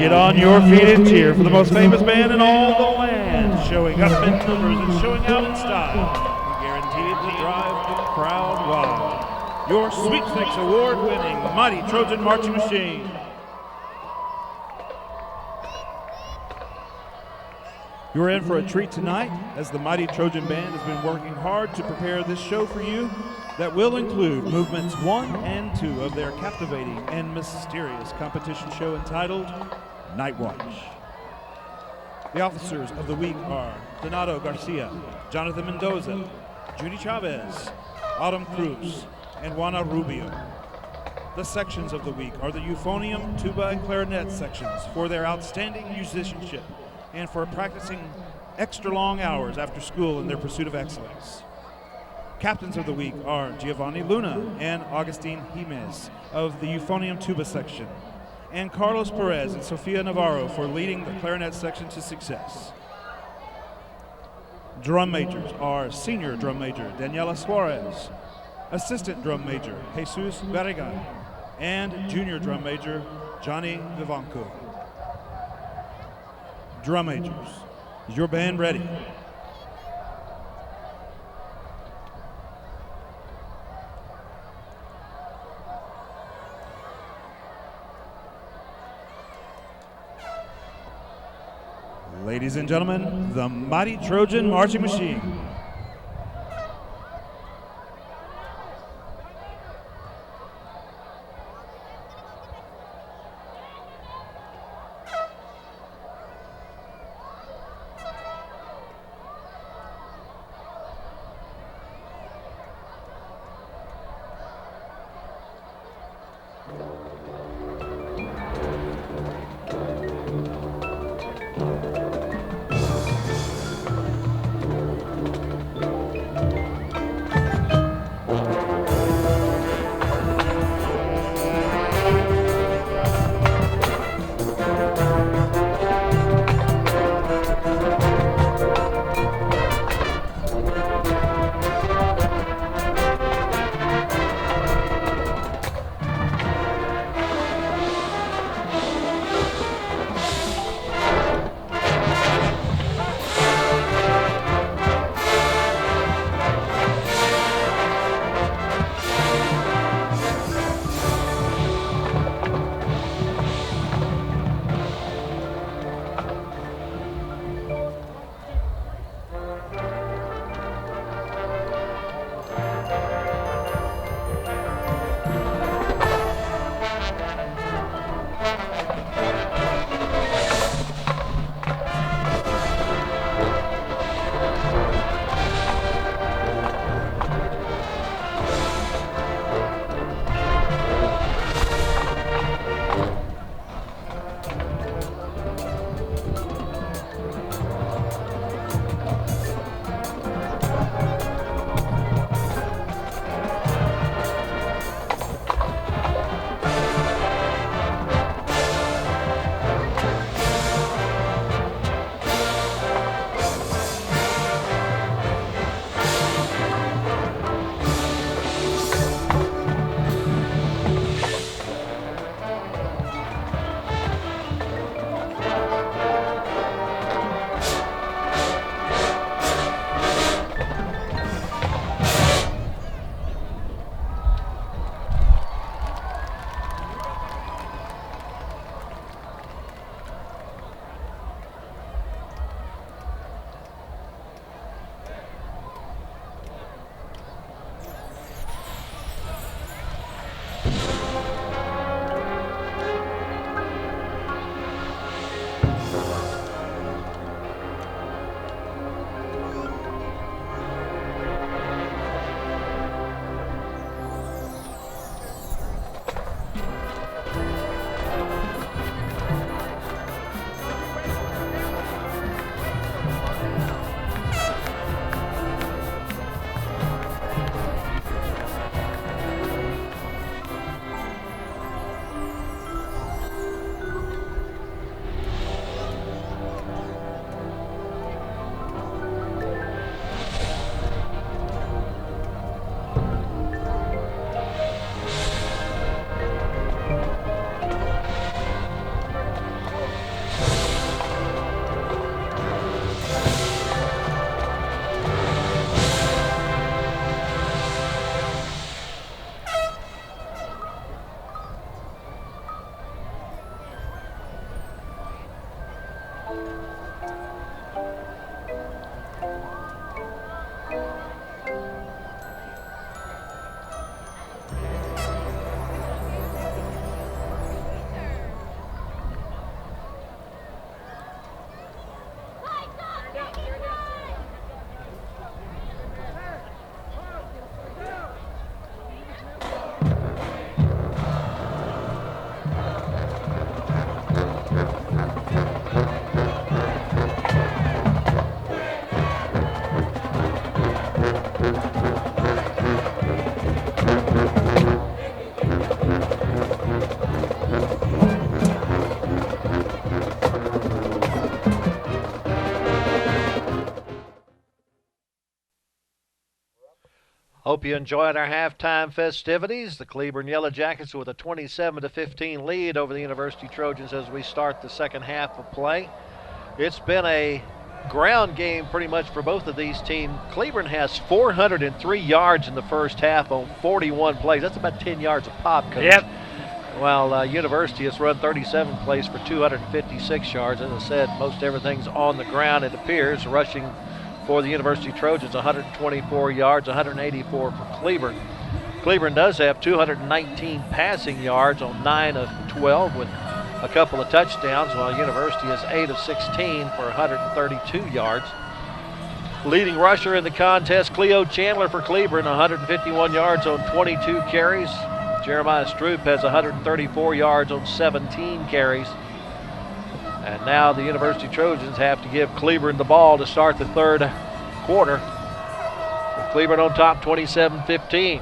Get on your feet and cheer for the most famous band in all the land, showing up in numbers and showing out in style. Guaranteed to drive the crowd wild. Your Sweepstakes award-winning Mighty Trojan Marching Machine. You're in for a treat tonight, as the Mighty Trojan Band has been working hard to prepare this show for you that will include movements 1 and 2 of their captivating and mysterious competition show entitled Night Watch. The officers of the week are Donato Garcia, Jonathan Mendoza, Judy Chavez, Autumn Cruz, and Juana Rubio. The sections of the week are the euphonium, tuba, and clarinet sections for their outstanding musicianship and for practicing extra long hours after school in their pursuit of excellence. Captains of the week are Giovanni Luna and Augustine Jimenez of the euphonium tuba section, and Carlos Perez and Sofia Navarro for leading the clarinet section to success. Drum majors are Senior Drum Major Daniela Suarez, Assistant Drum Major Jesus Barrigan, and Junior Drum Major Johnny Vivanco. Drum majors, is your band ready? Ladies and gentlemen, the Mighty Trojan Marching Machine. Hope you enjoyed our halftime festivities. The Cleburne Yellowjackets with a 27-15 lead over the University Trojans as we start the second half of play. It's been a ground game pretty much for both of these teams. Cleburne has 403 yards in the first half on 41 plays. That's about 10 yards a pop, Coach. Yep. While University has run 37 plays for 256 yards. As I said, most everything's on the ground, it appears. Rushing for the University Trojans, 124 yards, 184 for Cleburne. Cleburne does have 219 passing yards on 9 of 12 with a couple of touchdowns, while University is 8 of 16 for 132 yards. Leading rusher in the contest, Cleo Chandler for Cleburne, 151 yards on 22 carries. Jeremiah Stroupe has 134 yards on 17 carries. And now the University Trojans have to give Cleburne the ball to start the third quarter. With Cleburne on top, 27-15.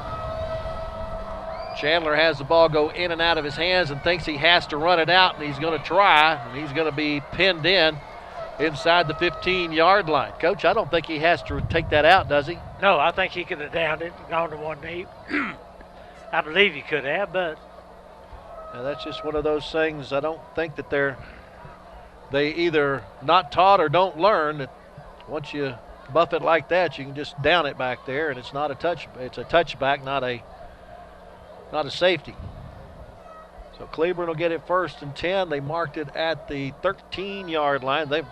Chandler has the ball go in and out of his hands and thinks he has to run it out, and he's going to try, and he's going to be pinned in inside the 15-yard line. Coach, I don't think he has to take that out, does he? No, I think he could have downed it, gone to one knee. I believe he could have, but now that's just one of those things. I don't think that they either not taught or don't learn that once you buff it like that, you can just down it back there, and it's not a touch. It's a touchback, not a safety. So Cleburne will get it 1st and 10. They marked it at the 13-yard line. They've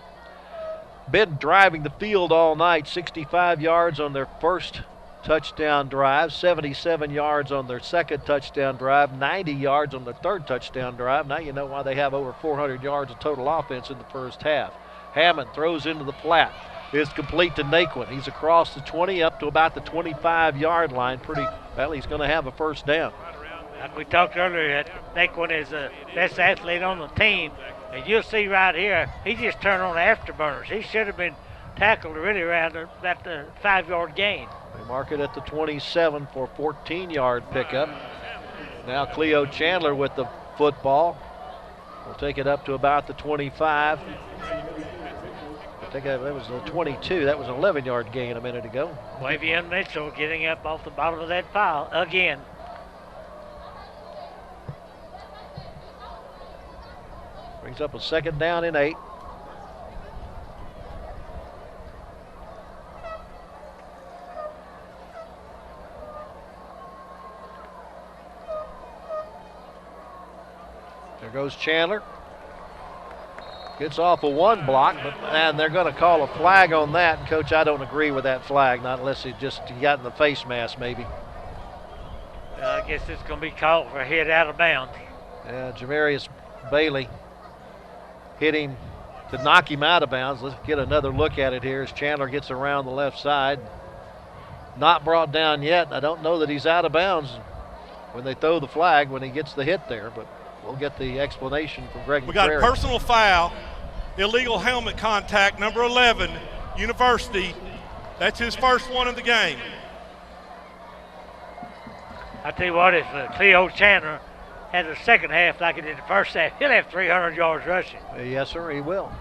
been driving the field all night. 65 yards on their first touchdown drive, 77 yards on their second touchdown drive, 90 yards on their third touchdown drive. Now you know why they have over 400 yards of total offense in the first half. Hammond throws into the flat. It's complete to Naquin. He's across the 20 up to about the 25-yard line. He's going to have a first down. like we talked earlier, Naquin is the best athlete on the team. And you'll see right here, he just turned on afterburners. He should have been tackled really around about the 5-yard gain. They mark it at the 27 for a 14-yard pickup. Now Cleo Chandler with the football. We'll take it up to about the 25. I think that was the 22. That was an 11-yard gain a minute ago. Wavian Mitchell getting up off the bottom of that pile again. Brings up a 2nd down and 8. There goes Chandler. Gets off of one block, and they're going to call a flag on that. And Coach, I don't agree with that flag, not unless he got in the face mask, maybe. I guess it's going to be called for a hit out of bounds. Yeah, Jamarius Bailey hit him to knock him out of bounds. Let's get another look at it here as Chandler gets around the left side. Not brought down yet. I don't know that he's out of bounds when they throw the flag when he gets the hit there, but we'll get the explanation from Greg McCrary. We got a personal foul, illegal helmet contact, number 11, University. That's his first one in the game. I tell you what, if Cleo Chandler had the second half like he did the first half, he'll have 300 yards rushing. Yes, sir, he will.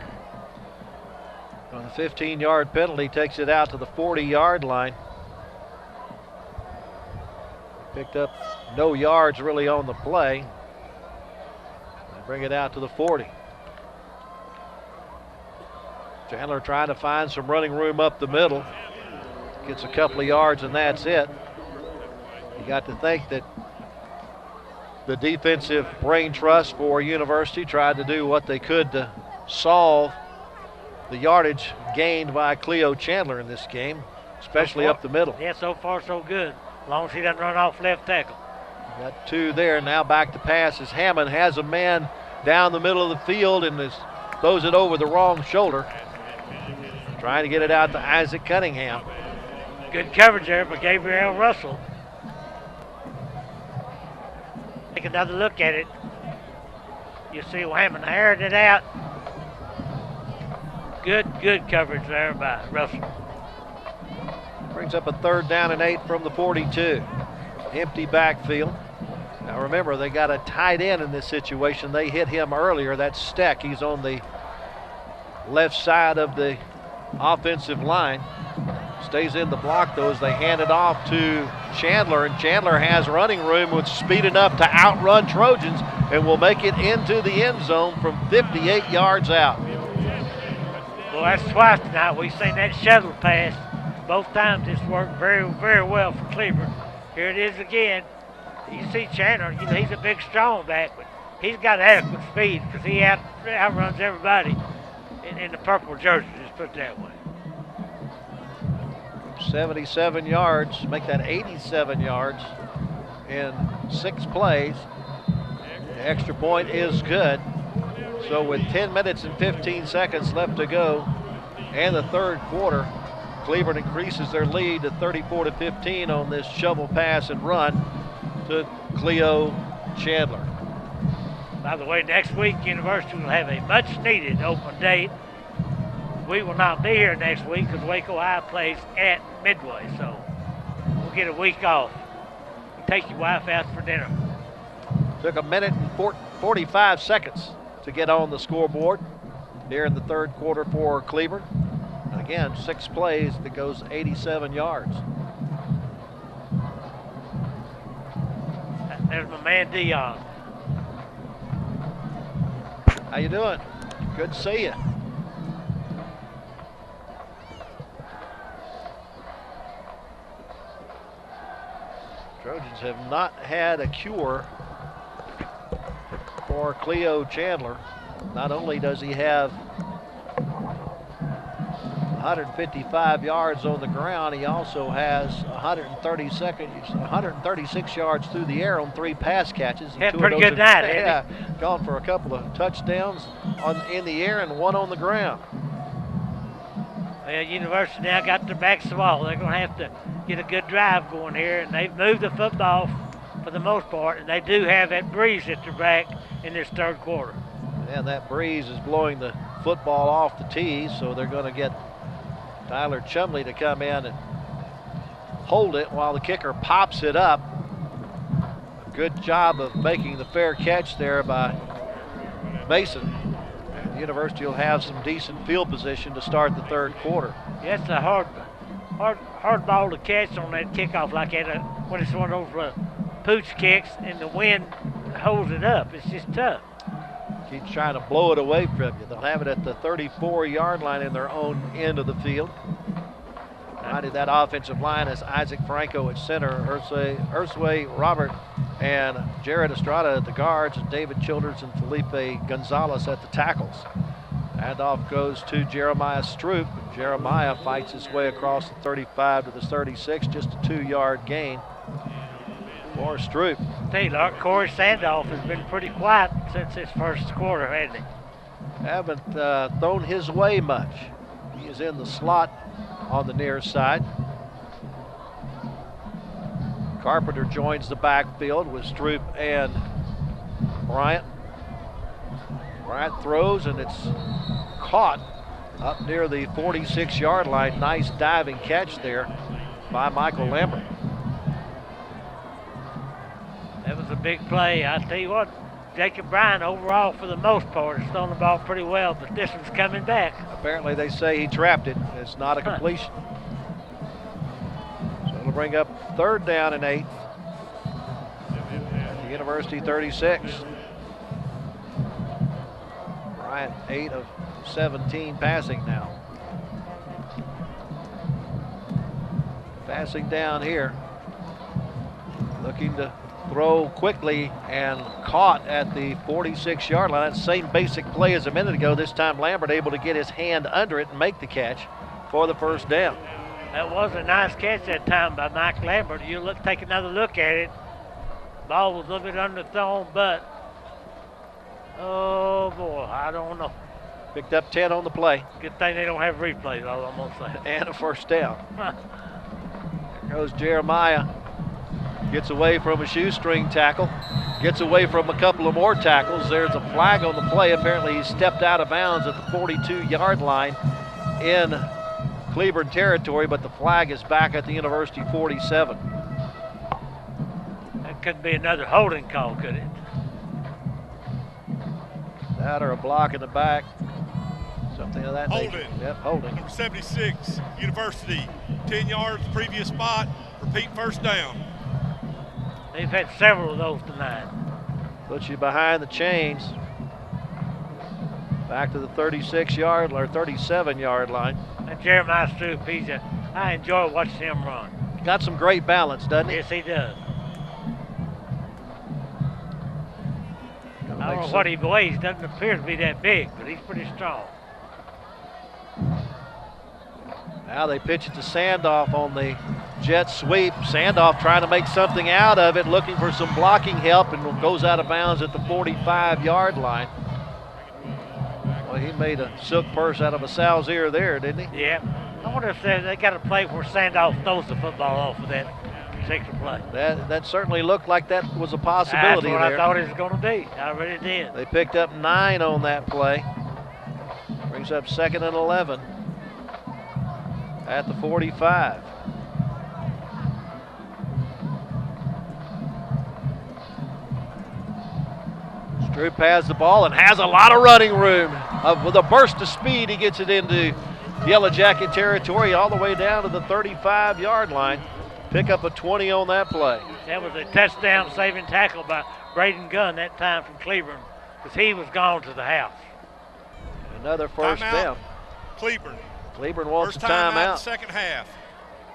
On the 15-yard penalty, takes it out to the 40-yard line. Picked up no yards really on the play. Bring it out to the 40. Chandler trying to find some running room up the middle. Gets a couple of yards and that's it. You got to think that the defensive brain trust for University tried to do what they could to solve the yardage gained by Cleo Chandler in this game, especially up the middle. Yeah, so far so good, as long as he doesn't run off left tackle. Got 2 there. Now back to pass as Hammond has a man down the middle of the field and throws it over the wrong shoulder. Trying to get it out to Isaac Cunningham. Good coverage there by Gabriel Russell. Take another look at it. You see Hammond aired it out. Good coverage there by Russell. Brings up a 3rd down and 8 from the 42. Empty backfield. Now remember, they got a tight end in this situation. They hit him earlier. That's Steck. He's on the left side of the offensive line. Stays in the block though as they hand it off to Chandler, and Chandler has running room with speed enough to outrun Trojans and will make it into the end zone from 58 yards out. Well, that's twice tonight. We've seen that shuttle pass. Both times it's worked very, very well for Cleburne. Here it is again. You see Chandler, he's a big, strong back, but he's got adequate speed because he outruns everybody in the purple jersey, just put it that way. 77 yards, make that 87 yards in 6 plays. The extra point is good. So with 10 minutes and 15 seconds left to go and the 3rd quarter, Cleburne increases their lead to 34-15 on this shovel pass and run to Cleo Chandler. By the way, next week, University will have a much-needed open date. We will not be here next week because Waco High plays at Midway, so we'll get a week off. Take your wife out for dinner. Took a minute and 45 seconds to get on the scoreboard here in the 3rd quarter for Cleburne. And again, 6 plays that goes 87 yards. There's my man Dion. How you doing? Good to see you. Trojans have not had a cure for Cleo Chandler. Not only does he have 155 yards on the ground, he also has 136 yards through the air on 3 pass catches. Had a pretty good night, yeah, gone for a couple of touchdowns in the air and 1 on the ground. Well, University now got their backs to the wall. They're going to have to get a good drive going here, and they've moved the football for the most part, and they do have that breeze at their back in this 3rd quarter. And that breeze is blowing the football off the tee, so they're going to get Tyler Chumley to come in and hold it while the kicker pops it up. A good job of making the fair catch there by Mason. And the University will have some decent field position to start the 3rd quarter. Yeah, it's a hard ball to catch on that kickoff like that when it's one of those pooch kicks and the wind holds it up. It's just tough. Keeps trying to blow it away from you. They'll have it at the 34-yard line in their own end of the field. Behind that offensive line is Isaac Franco at center, Ursway Robert and Jared Estrada at the guards, and David Childers and Felipe Gonzalez at the tackles. Handoff goes to Jeremiah Stroupe. Jeremiah fights his way across the 35 to the 36, just a 2-yard gain for Stroupe. Tell you, Lark, Corey Sandoff has been pretty quiet since his 1st quarter, hasn't he? Haven't thrown his way much. He is in the slot on the near side. Carpenter joins the backfield with Stroupe and Bryant. Bryant throws, and it's caught up near the 46-yard line. Nice diving catch there by Michael Lambert. That was a big play. I tell you what, Jacob Bryan overall for the most part has thrown the ball pretty well, but this one's coming back. Apparently they say he trapped it. It's not a completion. So it'll bring up 3rd down and 8 at the University 36. Bryant 8 of 17 passing now. Passing down here. Looking to throw quickly and caught at the 46-yard line. That same basic play as a minute ago. This time Lambert able to get his hand under it and make the catch for the first down. That was a nice catch that time by Mike Lambert. You take another look at it. Ball was a little bit underthrown, but oh boy, I don't know. Picked up 10 on the play. Good thing they don't have replays, all I'm gonna say. And a first down. There goes Jeremiah. Gets away from a shoestring tackle. Gets away from a couple of more tackles. There's a flag on the play. Apparently he stepped out of bounds at the 42-yard line in Cleburne territory, but the flag is back at the University 47. That could be another holding call, could it? That or a block in the back. Something of that Holding. nature. Yep, holding. Number 76, University. 10 yards, previous spot. Repeat first down. They've had several of those tonight. Puts you behind the chains. Back to the 36-yard or 37-yard line. And Jeremiah Stroupe, I enjoy watching him run. Got some great balance, doesn't he? Yes, he does. I don't know what he weighs. Doesn't appear to be that big, but he's pretty strong. Now they pitch it to Sandoff on the jet sweep. Sandoff trying to make something out of it, looking for some blocking help, and goes out of bounds at the 45-yard line. Well, he made a silk purse out of a sow's ear there, didn't he? Yeah. I wonder if they got a play where Sandoff throws the football off of that particular play. That certainly looked like that was a possibility there. That's what there. I thought it was going to be. I really did. They picked up 9 on that play. Brings up 2nd and 11 at the 45. Stroupe has the ball and has a lot of running room. With a burst of speed, he gets it into Yellow Jacket territory all the way down to the 35-yard line. Pick up a 20 on that play. That was a touchdown saving tackle by Braden Gunn that time from Cleburne, because he was gone to the house. Another first down. Cleburne. Cleburne wants first a timeout. Second half.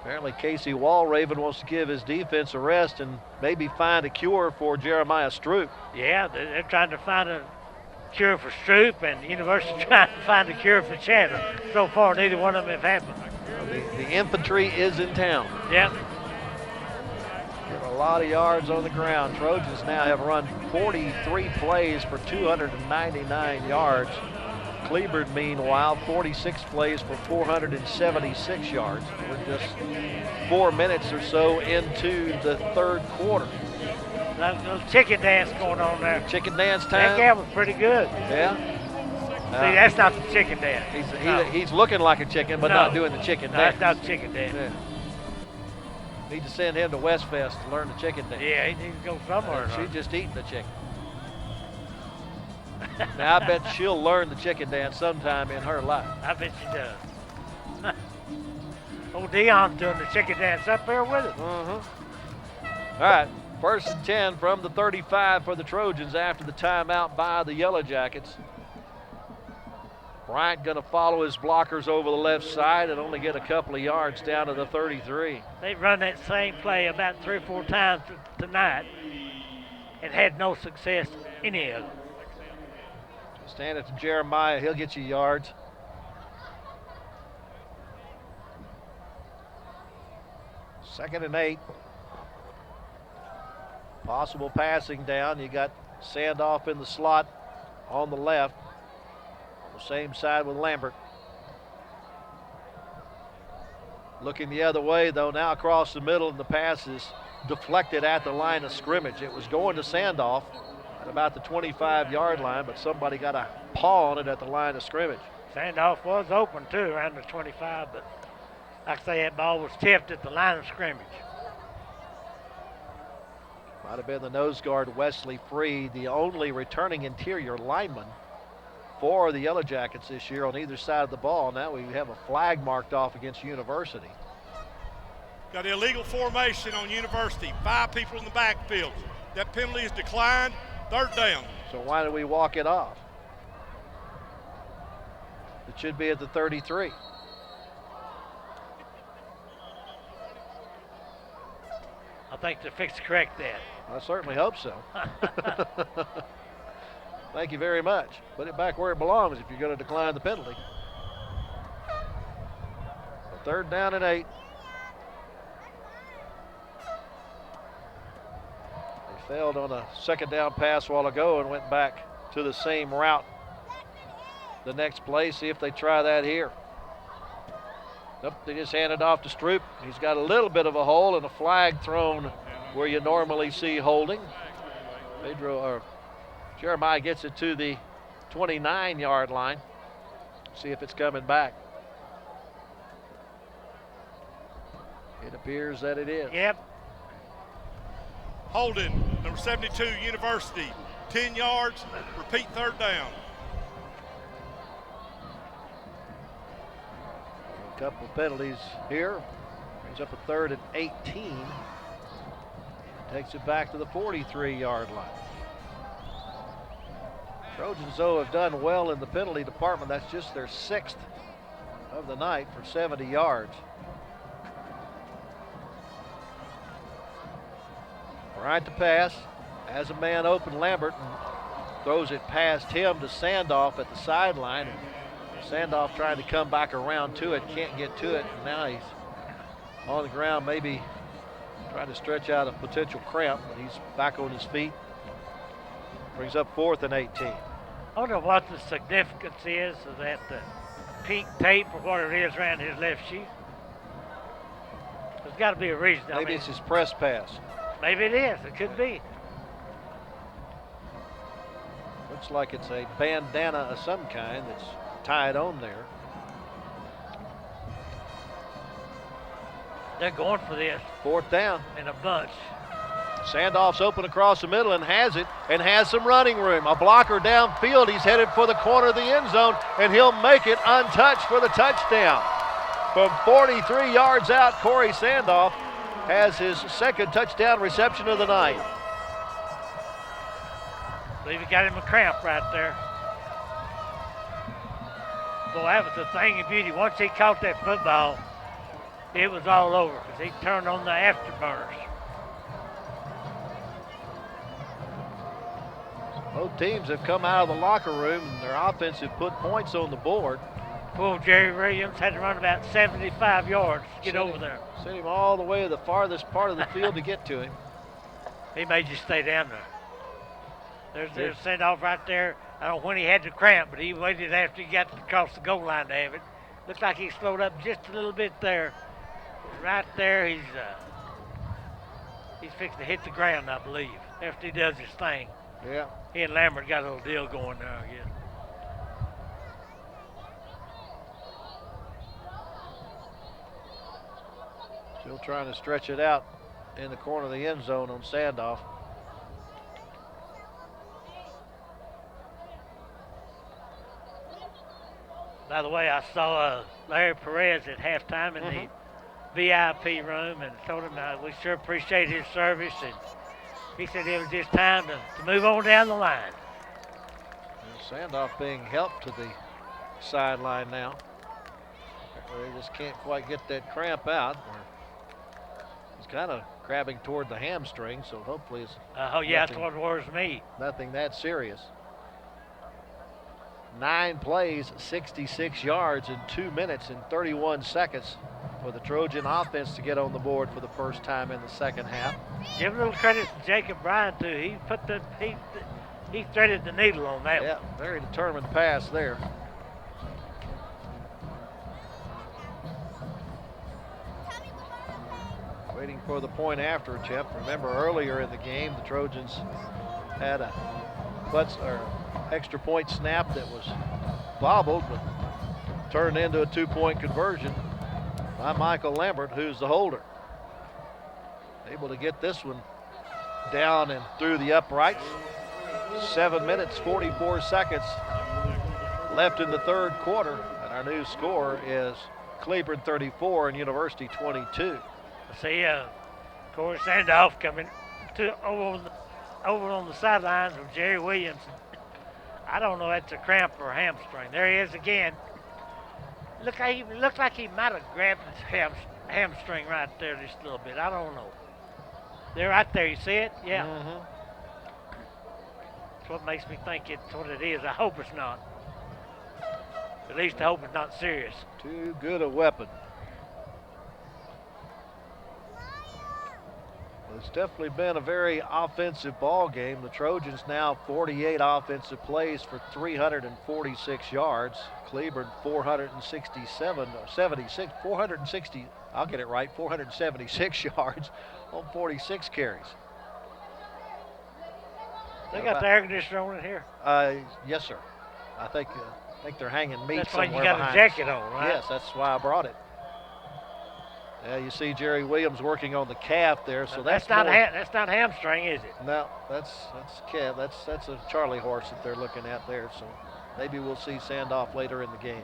Apparently Casey Walraven wants to give his defense a rest and maybe find a cure for Jeremiah Stroupe. Yeah, they're trying to find a cure for Stroupe, and the University trying to find a cure for Chandler. So far, neither one of them have happened. The infantry is in town. Yep. Get a lot of yards on the ground. Trojans now have run 43 plays for 299 yards. Cleburne, meanwhile, 46 plays for 476 yards. We're just 4 minutes or so into the third quarter. That little chicken dance going on there. Chicken dance time? That guy was pretty good. Yeah. See, that's not the chicken dance. He's looking like a chicken, but not doing the chicken dance. That's not chicken dance. Yeah. Need to send him to Westfest to learn the chicken dance. Yeah, he needs to go somewhere. She's just eating the chicken. Now, I bet she'll learn the chicken dance sometime in her life. I bet she does. Old Dion's doing the chicken dance up there with it. All right, 1st and 10 from the 35 for the Trojans after the timeout by the Yellow Jackets. Bryant going to follow his blockers over the left side and only get a couple of yards down to the 33. They've run that same play about 3 or 4 times tonight and had no success any of it. Stand it to Jeremiah. He'll get you yards. Second and 8. Possible passing down. You got Sandoff in the slot on the left. On the same side with Lambert. Looking the other way, though, now across the middle, and the pass is deflected at the line of scrimmage. It was going to Sandoff at about the 25-yard line, but somebody got a paw on it at the line of scrimmage. Sandoff was open, too, around the 25, but like I say, that ball was tipped at the line of scrimmage. Might have been the nose guard, Wesley Freed, the only returning interior lineman for the Yellow Jackets this year on either side of the ball. Now we have a flag marked off against University. Got the illegal formation on University. 5 people in the backfield. That penalty is declined. 3rd down. So why did we walk it off? It should be at the 33. A think they'll fix to correct that. I certainly hope so. Thank you very much. Put it back where it belongs if you're going to decline the penalty. 3rd down and 8. They failed on a 2nd down pass a while ago and went back to the same route the next play. See if they try that here. Nope, they just handed off to Stroupe. He's got a little bit of a hole and a flag thrown where you normally see holding. Jeremiah gets it to the 29-yard line. See if it's coming back. It appears that it is. Yep. Holding, number 72, University. 10 yards, repeat 3rd down. A couple of penalties here. Brings up a 3rd and 18. Takes it back to the 43-yard line. Trojans, though, have done well in the penalty department. That's just their 6th of the night for 70 yards. Right to pass. Has a man open, Lambert, and throws it past him to Sandoff at the sideline. Sandoff trying to come back around to it, can't get to it, and now he's on the ground, maybe trying to stretch out a potential cramp, but he's back on his feet. Brings up 4th and 18. I wonder what the significance is of that pink tape or whatever it is around his left shoe. There's got to be a reason. Maybe it's his press pass. Maybe it is. It could be. Looks like it's a bandana of some kind that's tied on there. They're going for this. 4th down. In a bunch. Sandoff's open across the middle and has it, and has some running room. A blocker downfield. He's headed for the corner of the end zone, and he'll make it untouched for the touchdown. From 43 yards out, Corey Sandoff has his 2nd touchdown reception of the night. I believe he got him a cramp right there. Boy, that was the thing of beauty. Once he caught that football, it was all over because he turned on the afterburners. Both teams have come out of the locker room and their offense have put points on the board. Poor Jerry Williams had to run about 75 yards to get over there. Sent him all the way to the farthest part of the field to get to him. He may just stay down there. There's sent off right there. I don't know when he had the cramp, but he waited after he got across the goal line to have it. Looks like he slowed up just a little bit there. Right there, he's fixing to hit the ground, I believe, after he does his thing. Yeah. He and Lambert got a little deal going there, I guess. Still trying to stretch it out in the corner of the end zone on Sandoff. By the way, I saw Larry Perez at halftime in the VIP room and told him we sure appreciate his service. And he said it was just time to move on down the line. And Sandoff being helped to the sideline now. They just can't quite get that cramp out. He's kind of grabbing toward the hamstring, so hopefully it's that's what worries me. Nothing that serious. 9 plays, 66 yards in 2 minutes and 31 seconds for the Trojan offense to get on the board for the first time in the second half. Give a little credit to Jacob Bryan too. He threaded the needle on that one. Yeah, very determined pass there. Waiting for the point after attempt. Remember earlier in the game, the Trojans had a extra point snap that was bobbled, but turned into a 2-point conversion by Michael Lambert, who's the holder. Able to get this one down and through the uprights. 7 minutes, 44 seconds left in the third quarter, and our new score is Cleburne 34 and University 22. I see Corey Sandoff coming over on the sidelines with Jerry Williams. I don't know if that's a cramp or a hamstring. There he is again. Looks like he might have grabbed his hamstring right there just a little bit. I don't know. They're right there. You see it? Yeah. Mm-hmm. That's what makes me think it's what it is. I hope it's not. At least I hope it's not serious. Too good a weapon. Well, it's definitely been a very offensive ball game. The Trojans now 48 offensive plays for 346 yards. Cleburne 460, I'll get it right, 476 yards on 46 carries. They got the air conditioner on in here? Yes, sir. I think they're hanging meat that's why somewhere you got behind a jacket us. on, right? Yes, that's why I brought it. Yeah, you see Jerry Williams working on the calf there, so that's not hamstring, is it? No, that's calf. That's a Charlie horse that they're looking at there. So maybe we'll see Sandoff later in the game.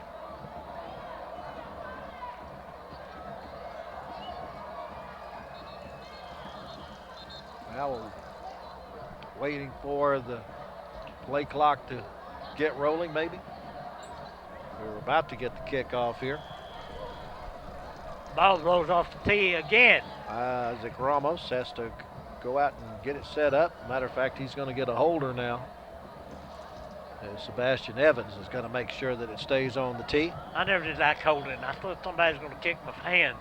Now we're waiting for the play clock to get rolling, maybe. We're about to get the kickoff here. Ball rolls off the tee again. Isaac Ramos has to go out and get it set up. Matter of fact, he's going to get a holder now. And Sebastian Evans is going to make sure that it stays on the tee. I never did like holding. I thought somebody was going to kick my hand.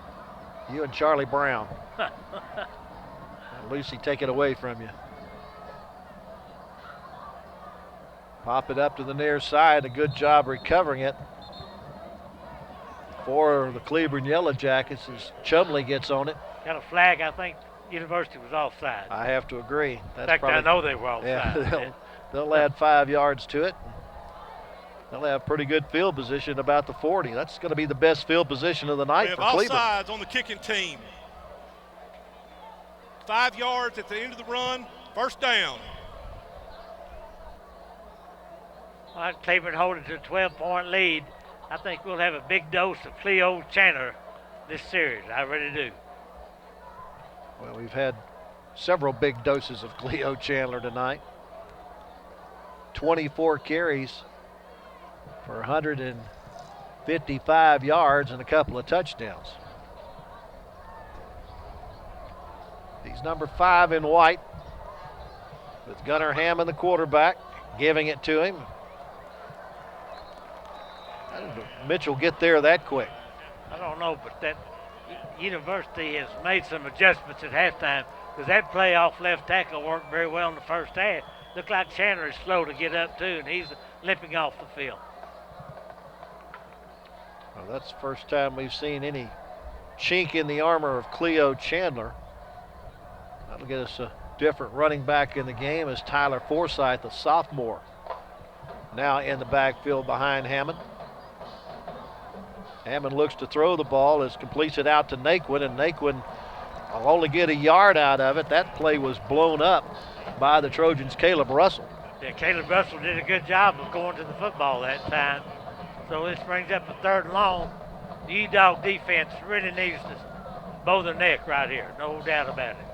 You and Charlie Brown. Lucy, take it away from you. Pop it up to the near side. A good job recovering it for the Cleburne Yellowjackets as Chumley gets on it. Got a flag. I think University was offside. I have to agree. That's in fact, I know they were offside. Yeah, they'll add 5 yards to it. They'll have pretty good field position about the 40. That's going to be the best field position of the night for Cleburne. We have offsides on the kicking team. 5 yards at the end of the run, first down. Well, Cleburne holding to a 12-point lead. I think we'll have a big dose of Cleo Chandler this series. I really do. Well, we've had several big doses of Cleo Chandler tonight. 24 carries for 155 yards and a couple of touchdowns. He's number 5 in white with Gunnar Hammond, the quarterback, giving it to him. How did Mitchell get there that quick? I don't know, but that University has made some adjustments at halftime because that play off left tackle worked very well in the first half. Looked like Chandler is slow to get up too, and he's limping off the field. Well, that's the first time we've seen any chink in the armor of Cleo Chandler. That'll get us a different running back in the game as Tyler Forsythe, a sophomore, now in the backfield behind Hammond. Hammond looks to throw the ball as completes it out to Naquin, and Naquin will only get a yard out of it. That play was blown up by the Trojans' Caleb Russell. Yeah, Caleb Russell did a good job of going to the football that time. So this brings up a 3rd and long. The E-Dog defense really needs to bow their neck right here, no doubt about it.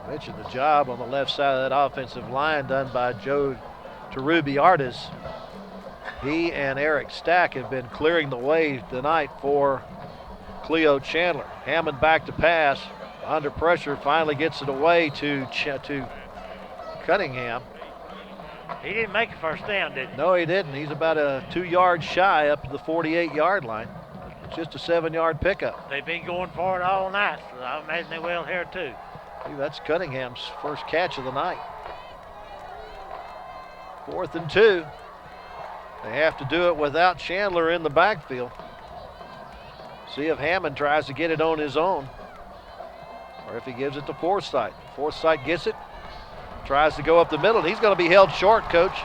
I mentioned the job on the left side of that offensive line done by Joe Terubiartis. He and Eric Stack have been clearing the way tonight for Cleo Chandler. Hammond back to pass, under pressure, finally gets it away to Cunningham. He didn't make a first down, did he? No, he didn't. He's about a 2 yards shy up to the 48-yard line. It's just a 7-yard pickup. They've been going for it all night, so I imagine they will here too. That's Cunningham's first catch of the night. 4th and 2. They have to do it without Chandler in the backfield. See if Hammond tries to get it on his own, or if he gives it to Forsythe. Forsythe gets it, tries to go up the middle. He's going to be held short, Coach.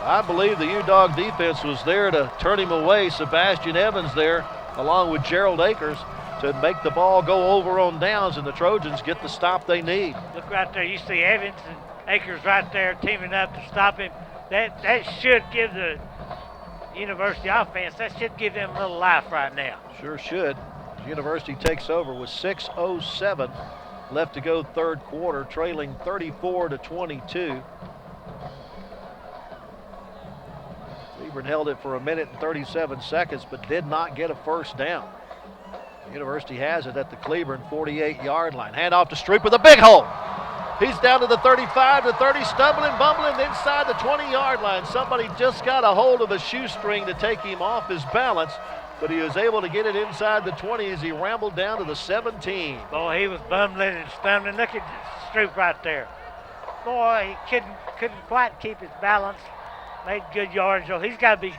I believe the U-Dog defense was there to turn him away. Sebastian Evans there, along with Gerald Akers, to make the ball go over on downs, and the Trojans get the stop they need. Look right there. You see Evans and Akers right there teaming up to stop him. That should give the University offense, that should give them a little life right now. Sure should. University takes over with 6:07 left to go 3rd quarter, trailing 34-22. Cleburne held it for 1 minute and 37 seconds, but did not get a first down. University has it at the Cleburne 48-yard line. Hand off to Stroupe with a big hole. He's down to the 35, the 30, stumbling, bumbling inside the 20-yard line. Somebody just got a hold of a shoestring to take him off his balance, but he was able to get it inside the 20 as he rambled down to the 17. Boy, he was bumbling and stumbling. Look at Stroupe right there. Boy, he couldn't quite keep his balance. Made good yards, so he's got to be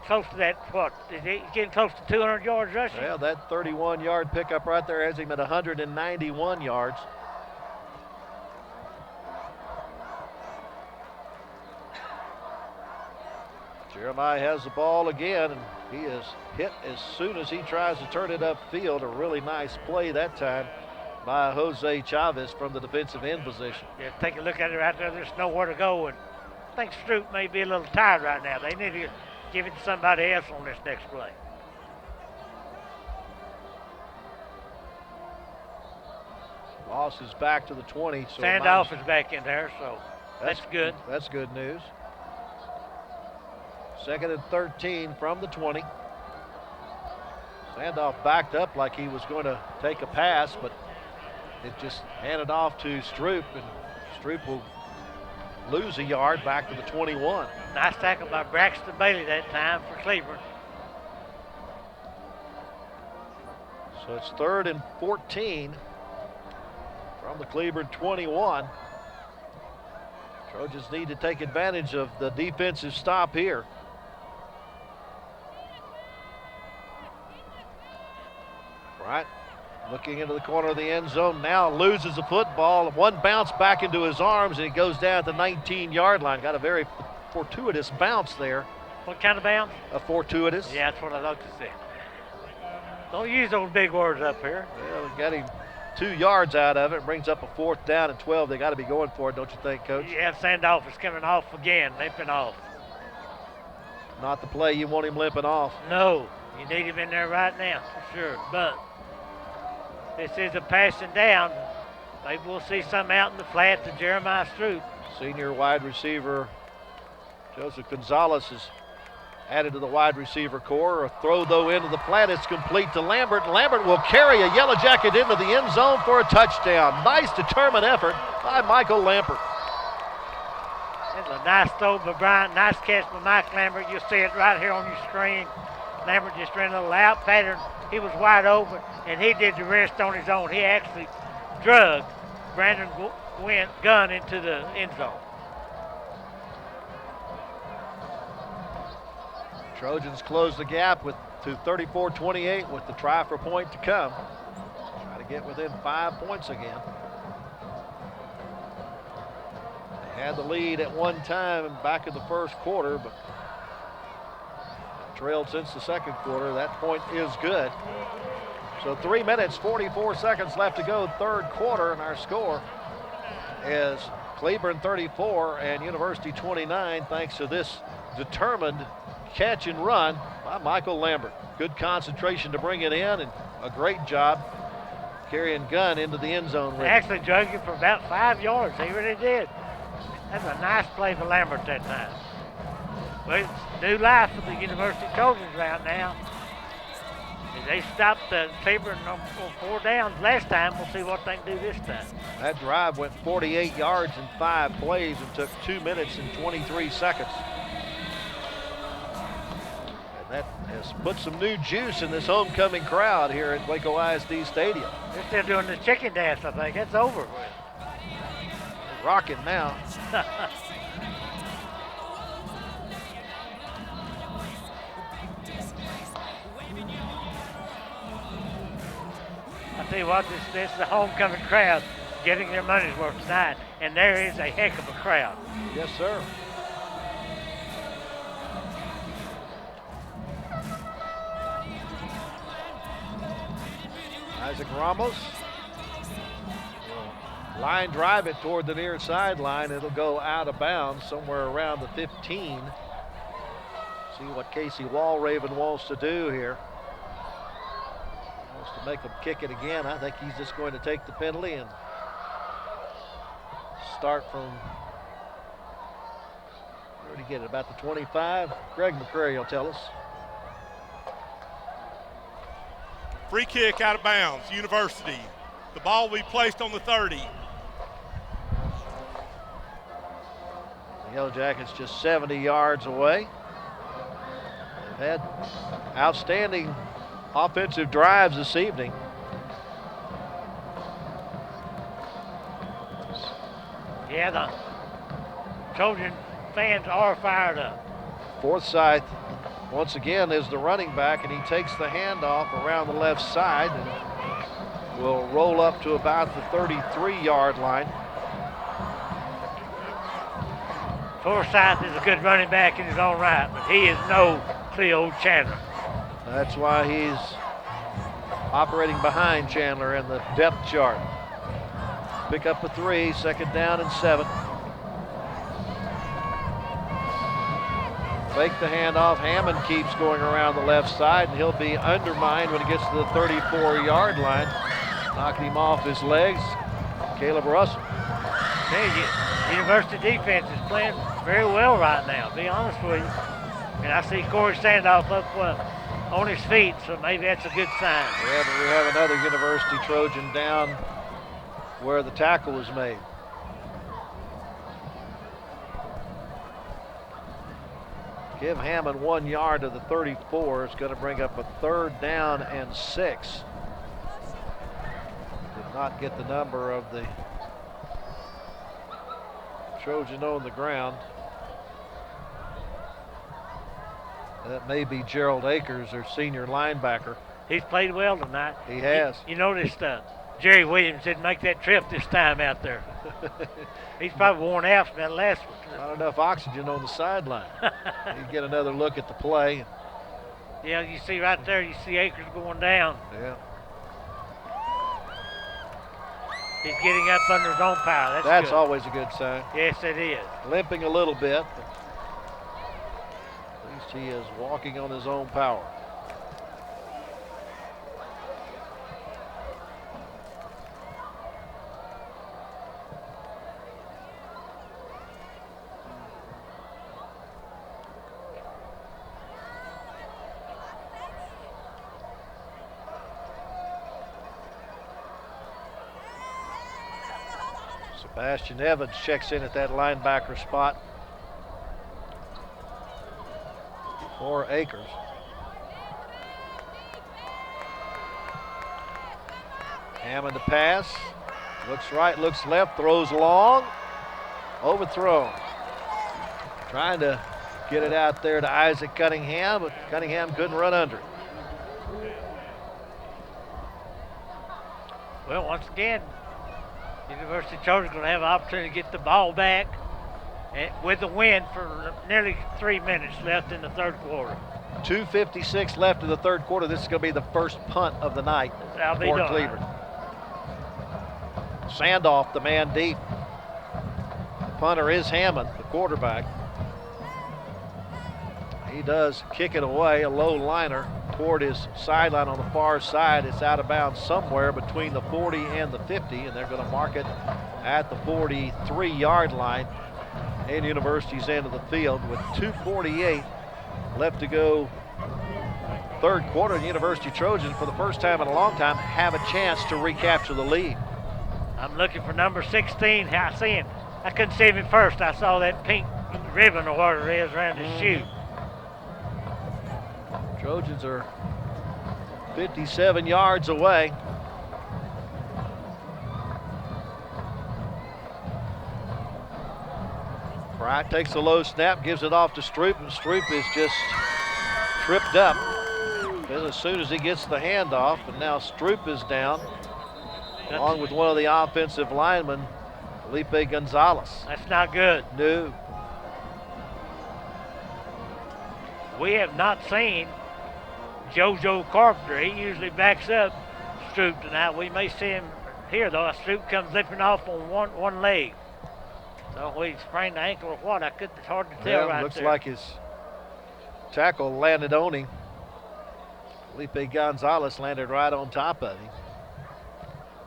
close to that, what, is he getting close to 200 yards rushing? Yeah, that 31-yard pickup right there has him at 191 yards. Jeremiah has the ball again, and he is hit as soon as he tries to turn it upfield. A really nice play that time by Jose Chavez from the defensive end position. Yeah, take a look at it right there. There's nowhere to go, and I think Stroupe may be a little tired right now. They need to give it to somebody else on this next play. Loss is back to the 20. So Sandoff is back in there, so that's good. That's good news. 2nd and 13 from the 20. Sandoff backed up like he was going to take a pass, but it just handed off to Stroupe, and Stroupe will lose a yard back to the 21. Nice tackle by Braxton Bailey that time for Cleburne. So it's 3rd and 14 from the Cleburne 21. Trojans need to take advantage of the defensive stop here. Right, looking into the corner of the end zone now, loses the football. One bounce back into his arms, and he goes down at the 19-yard line. Got a very fortuitous bounce there. What kind of bounce? A fortuitous. Yeah, that's what I like to say. Don't use those big words up here. Well, we got him 2 yards out of it. Brings up a 4th down and 12. They got to be going for it, don't you think, Coach? Yeah, Sandoff is coming off again, limping off. Not the play you want him limping off. No, you need him in there right now, for sure. But this is a passing down. Maybe we'll see some out in the flat to Jeremiah Stroupe. Senior wide receiver Joseph Gonzalez is added to the wide receiver core. A throw, though, into the flat. It's complete to Lambert. Lambert will carry a Yellow Jacket into the end zone for a touchdown. Nice, determined effort by Michael Lambert. That's a nice throw by Bryant. Nice catch by Mike Lambert. You'll see it right here on your screen. Lambert just ran a little out pattern. He was wide open, and he did the rest on his own. He actually drug Brandon Gunn into the end zone. Trojans close the gap to 34-28 with the try for point to come. Try to get within 5 points again. They had the lead at one time back in the first quarter, but trailed since the second quarter. That point is good. So 3 minutes, 44 seconds left to go, third quarter, and our score is Cleburne 34 and University 29, thanks to this determined catch and run by Michael Lambert. Good concentration to bring it in, and a great job carrying Gunn into the end zone. They actually drug him for about 5 yards. They really did. That's a nice play for Lambert that time. Well, it's new life for the University Trojans right now. They stopped the Cleburne on 4 downs last time. We'll see what they can do this time. That drive went 48 yards in 5 plays and took 2 minutes and 23 seconds. And that has put some new juice in this homecoming crowd here at Waco ISD Stadium. They're still doing the chicken dance, I think. It's over with. They're rocking now. I tell you what, this is the homecoming crowd getting their money's worth tonight, and there is a heck of a crowd. Yes, sir. Isaac Ramos will line drive it toward the near sideline. It'll go out of bounds somewhere around the 15. See what Casey Walraven wants to do here. Wants to make him kick it again. I think he's just going to take the penalty and start from, where did he get it, about the 25? Greg McCrary will tell us. Free kick out of bounds, University. The ball will be placed on the 30. The Yellow Jackets just 70 yards away. They've had outstanding offensive drives this evening. Yeah, the Trojan fans are fired up. Forsyth, once again, is the running back, and he takes the handoff around the left side and will roll up to about the 33-yard line. Forsyth is a good running back in his own right, but he is no Cleo Chandler. That's why he's operating behind Chandler in the depth chart. Pick up a 3, 2nd down and 7. Fake the handoff. Hammond keeps going around the left side, and he'll be undermined when he gets to the 34-yard line. Knocking him off his legs, Caleb Russell. University defense is playing very well right now, to be honest with you. And I see Corey Sandoff up on his feet, so maybe that's a good sign. Yeah, but we have another University Trojan down where the tackle was made. Give Hammond 1 yard to the 34. It's going to bring up a 3rd down and 6. Did not get the number of the Trojan on the ground. That may be Gerald Akers, their senior linebacker. He's played well tonight. He has. You noticed Jerry Williams didn't make that trip this time out there. He's probably worn out from that last one. Not enough oxygen on the sideline. You get another look at the play. Yeah, you see right there, you see Akers going down. Yeah. He's getting up under his own power. That's good. Always a good sign. Yes, it is. Limping a little bit, but at least he is walking on his own power. Sebastian Evans checks in at that linebacker spot for Akers. Hammond to pass. Looks right, looks left, throws long. Overthrown. Trying to get it out there to Isaac Cunningham, but Cunningham couldn't run under it. Well, once again, University Trojans going to have an opportunity to get the ball back with the win for nearly 3 minutes left in the 3rd quarter. 2:56 left in the 3rd quarter. This is going to be the first punt of the night for Cleburne. Sandoff, the man deep. The punter is Hammond, the quarterback. He does kick it away, a low liner toward his sideline on the far side. It's out of bounds somewhere between the 40 and the 50, and they're going to mark it at the 43-yard line in University's end of the field with 2:48 left to go. 3rd quarter, the University Trojans, for the first time in a long time, have a chance to recapture the lead. I'm looking for number 16. I see him. I couldn't see him at first. I saw that pink ribbon or whatever it is around his shoe. Trojans are 57 yards away. Bryant takes a low snap, gives it off to Stroupe, and Stroupe is just tripped up. Then as soon as he gets the handoff, and now Stroupe is down, along with one of the offensive linemen, Felipe Gonzalez. That's not good. No. We have not seen JoJo Carpenter. He usually backs up Stroupe tonight. We may see him here, though. Stroupe comes limping off on one leg. So he sprained the ankle or what? It's hard to tell right looks there. like his tackle landed on him. Felipe Gonzalez landed right on top of him.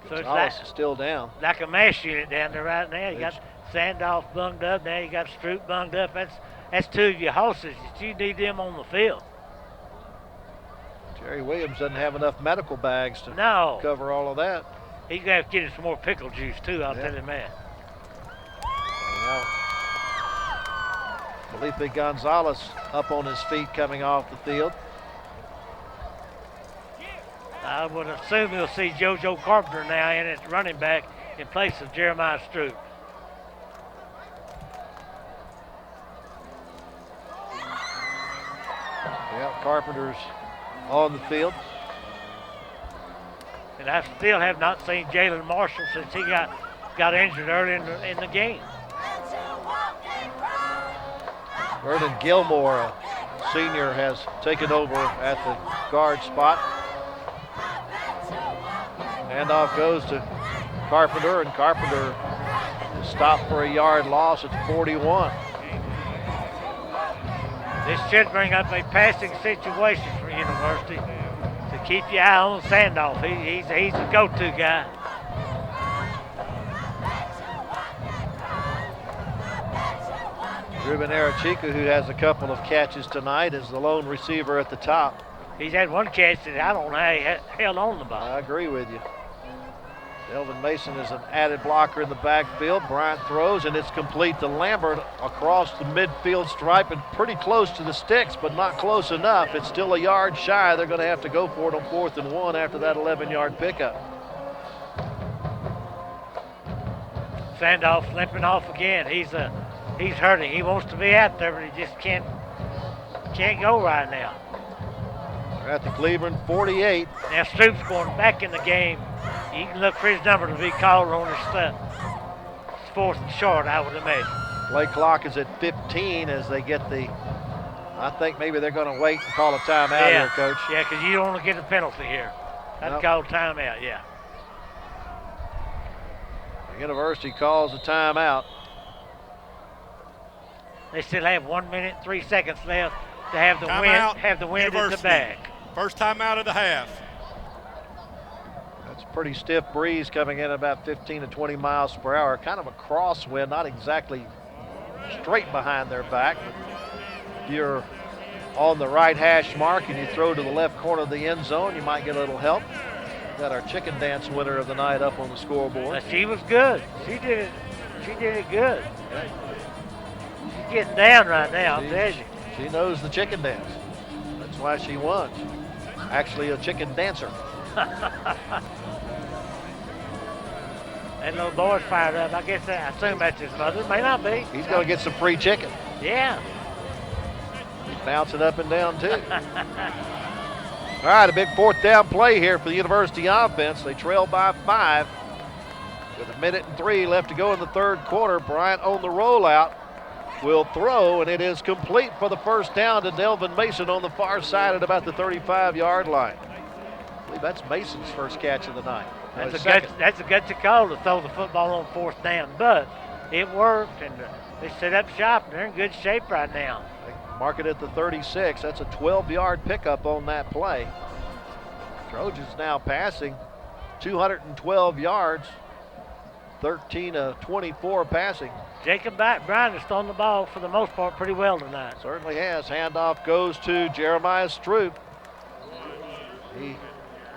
So Gonzalez is still down. Like a mash unit down there right now. You got Sandoff bunged up. Now you got Stroupe bunged up. That's 2 of your horses. You need them on the field. Jerry Williams doesn't have enough medical bags to cover all of that. He's going to have to get him some more pickle juice, too, I'll tell him that. Felipe Gonzalez up on his feet coming off the field. I would assume you'll see JoJo Carpenter now in at running back in place of Jeremiah Stroupe. Yeah, Carpenter's on the field. And I still have not seen Jalen Marshall since he got injured early in the game. Vernon Gilmore, a senior, has taken over at the guard spot. Handoff goes to Carpenter, and Carpenter is stopped for a yard loss at 41. This should bring up a passing situation for University to keep your eye on Sandoff. He's the go-to guy. Ruben Arachica, who has a couple of catches tonight, is the lone receiver at the top. He's had one catch that I don't know how he held on the ball. I agree with you. Delvin Mason is an added blocker in the backfield. Bryant throws, and it's complete to Lambert across the midfield stripe and pretty close to the sticks, but not close enough. It's still a yard shy. They're going to have to go for it on 4th and 1 after that 11-yard pickup. Sandoff limping off again. He's hurting. He wants to be out there, but he just can't go right now. They're at the Cleburne 48. Now Stroupe's going back in the game. You can look for his number to be called on his stuff. It's 4th and short, I would imagine. Play clock is at 15 as they get I think maybe they're going to wait and call a timeout here, Coach. Yeah, because you don't want to get a penalty here. I'd call timeout, yeah. The University calls a timeout. They still have 1 minute, 3 seconds left to have the wind at the back. First timeout of the half. That's a pretty stiff breeze coming in about 15 to 20 miles per hour. Kind of a crosswind, not exactly straight behind their back. But if you're on the right hash mark and you throw to the left corner of the end zone, you might get a little help. Got our chicken dance winner of the night up on the scoreboard. She was good. She did it good. She's getting down right now, I'll tell you. She knows the chicken dance. That's why she won. Actually a chicken dancer. That little boy's fired up. I assume that's his mother. May not be. He's going to get some free chicken. Yeah. He's bouncing up and down, too. All right, a big 4th down play here for the University offense. They trail by 5 with 1 minute and 3 left to go in the 3rd quarter. Bryant on the rollout will throw, and it is complete for the first down to Delvin Mason on the far side at about the 35-yard line. I believe that's Mason's first catch of the night. That's a gutsy call to throw the football on 4th down, but it worked, and they set up shop, and they're in good shape right now. They mark it at the 36. That's a 12-yard pickup on that play. Trojans now passing 212 yards, 13 of 24 passing. Jacob Bryan has thrown the ball for the most part pretty well tonight. Certainly has. Handoff goes to Jeremiah Stroupe. He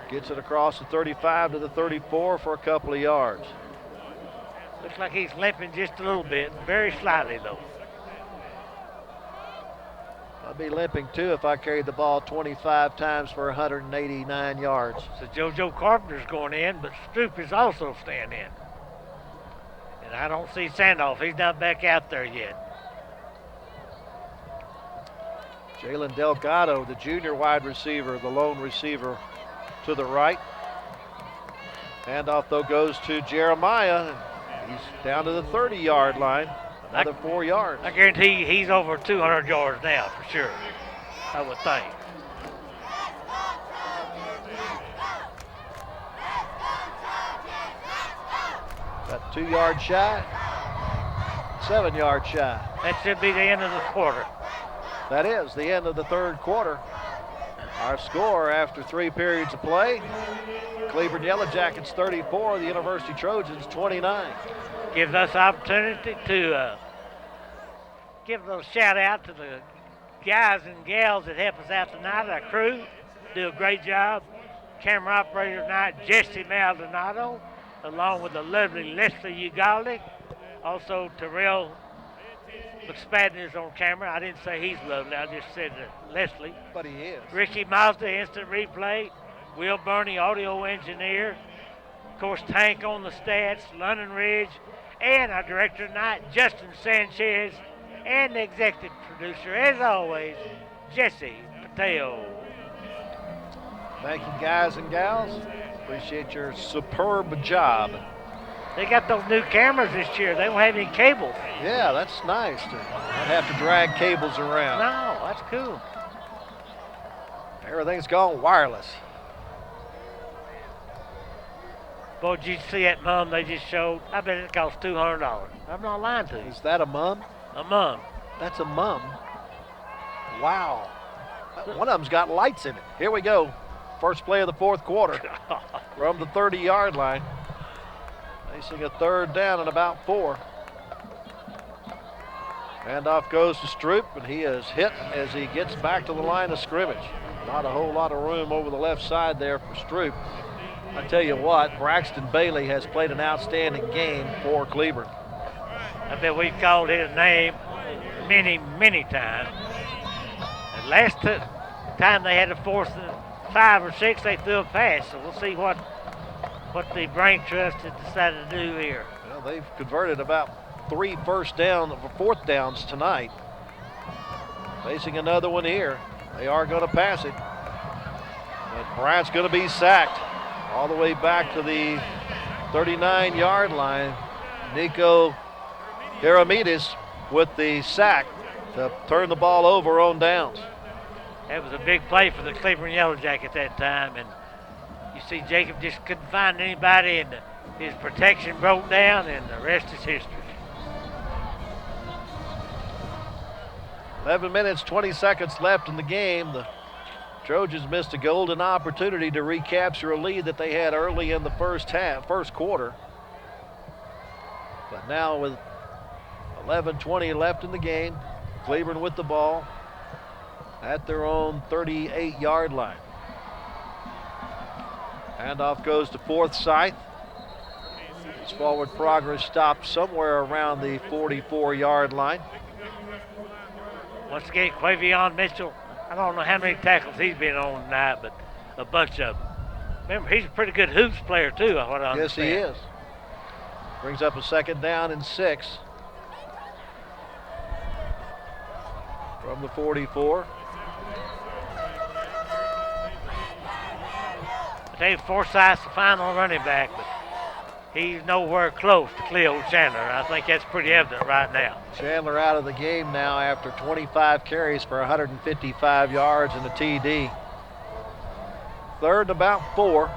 gets it across the 35 to the 34 for a couple of yards. Looks like he's limping just a little bit, very slightly though. I'd be limping too if I carried the ball 25 times for 189 yards. So JoJo Carpenter's going in, but Stroupe is also staying in. And I don't see Sandoff. He's not back out there yet. Jalen Delgado, the junior wide receiver, the lone receiver to the right. Handoff, though, goes to Jeremiah. He's down to the 30-yard line. Another 4 yards. I guarantee he's over 200 yards now for sure, I would think. About 2 yards shy, 7 yards shy. That should be the end of the quarter. That is the end of the 3rd quarter. Our score after 3 periods of play, Cleburne Yellowjackets 34, the University Trojans 29. Gives us opportunity to give a little shout out to the guys and gals that help us out tonight, our crew. do a great job. Camera operator tonight, Jesse Maldonado, along with the lovely Leslie Ugaldi. Also, Terrell McSpadden is on camera. I didn't say he's lovely. I just said Leslie. But he is. Ricky Mazda, instant replay. Will Burney, audio engineer. Of course, Tank on the stats, London Ridge, and our director tonight, Justin Sanchez, and the executive producer, as always, Jesse Patel. Thank you, guys and gals. Appreciate your superb job. They got those new cameras this year. They don't have any cable. Yeah, that's nice to not have to drag cables around. No, that's cool. Everything's gone wireless. Boy, did you see that mum they just showed? I bet it cost $200. I'm not lying to you. Is that a mum? A mum. That's a mum. Wow. One of them's got lights in it. Here we go. First play of the fourth quarter from the 30-yard line. Facing a third down and about 4. Handoff goes to Stroupe, and he is hit as he gets back to the line of scrimmage. Not a whole lot of room over the left side there for Stroupe. I tell you what, Braxton Bailey has played an outstanding game for Cleburne. I bet we've called his name many, many times. And last time they had a 4th and 5 or 6, they threw a pass. So we'll see what the brain trust has decided to do here. Well, they've converted about 3 fourth downs tonight. Facing another one here. They are going to pass it. But Bryant's going to be sacked all the way back to the 39-yard line. Nico Heramides with the sack to turn the ball over on downs. That was a big play for the Cleburne Yellowjackets that time, and you see Jacob just couldn't find anybody, and his protection broke down, and the rest is history. 11 minutes, 20 seconds left in the game. The Trojans missed a golden opportunity to recapture a lead that they had early in the first quarter. But now with 11:20 left in the game, Cleburne with the ball at their own 38-yard line. Handoff goes to Forsythe. His forward progress stopped somewhere around the 44-yard line. Once again, Quavion Mitchell, I don't know how many tackles he's been on tonight, but a bunch of them. Remember, he's a pretty good hoops player, too, what I understand. Yes, he is. Brings up a 2nd down and 6. From the 44. Dave Forsythe's the final running back, but he's nowhere close to Cleo Chandler. I think that's pretty evident right now. Chandler out of the game now after 25 carries for 155 yards and a TD. 3rd and about 4.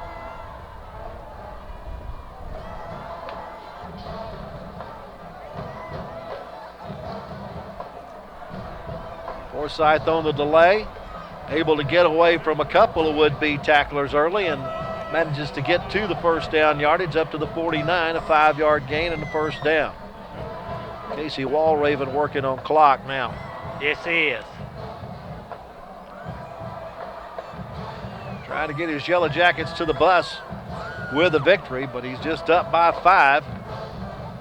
Forsythe on the delay, able to get away from a couple of would-be tacklers early and manages to get to the first down yardage up to the 49, a 5-yard gain and the first down. Casey Walraven working on clock now. Yes, he is. Trying to get his Yellow Jackets to the bus with a victory, but he's just up by 5.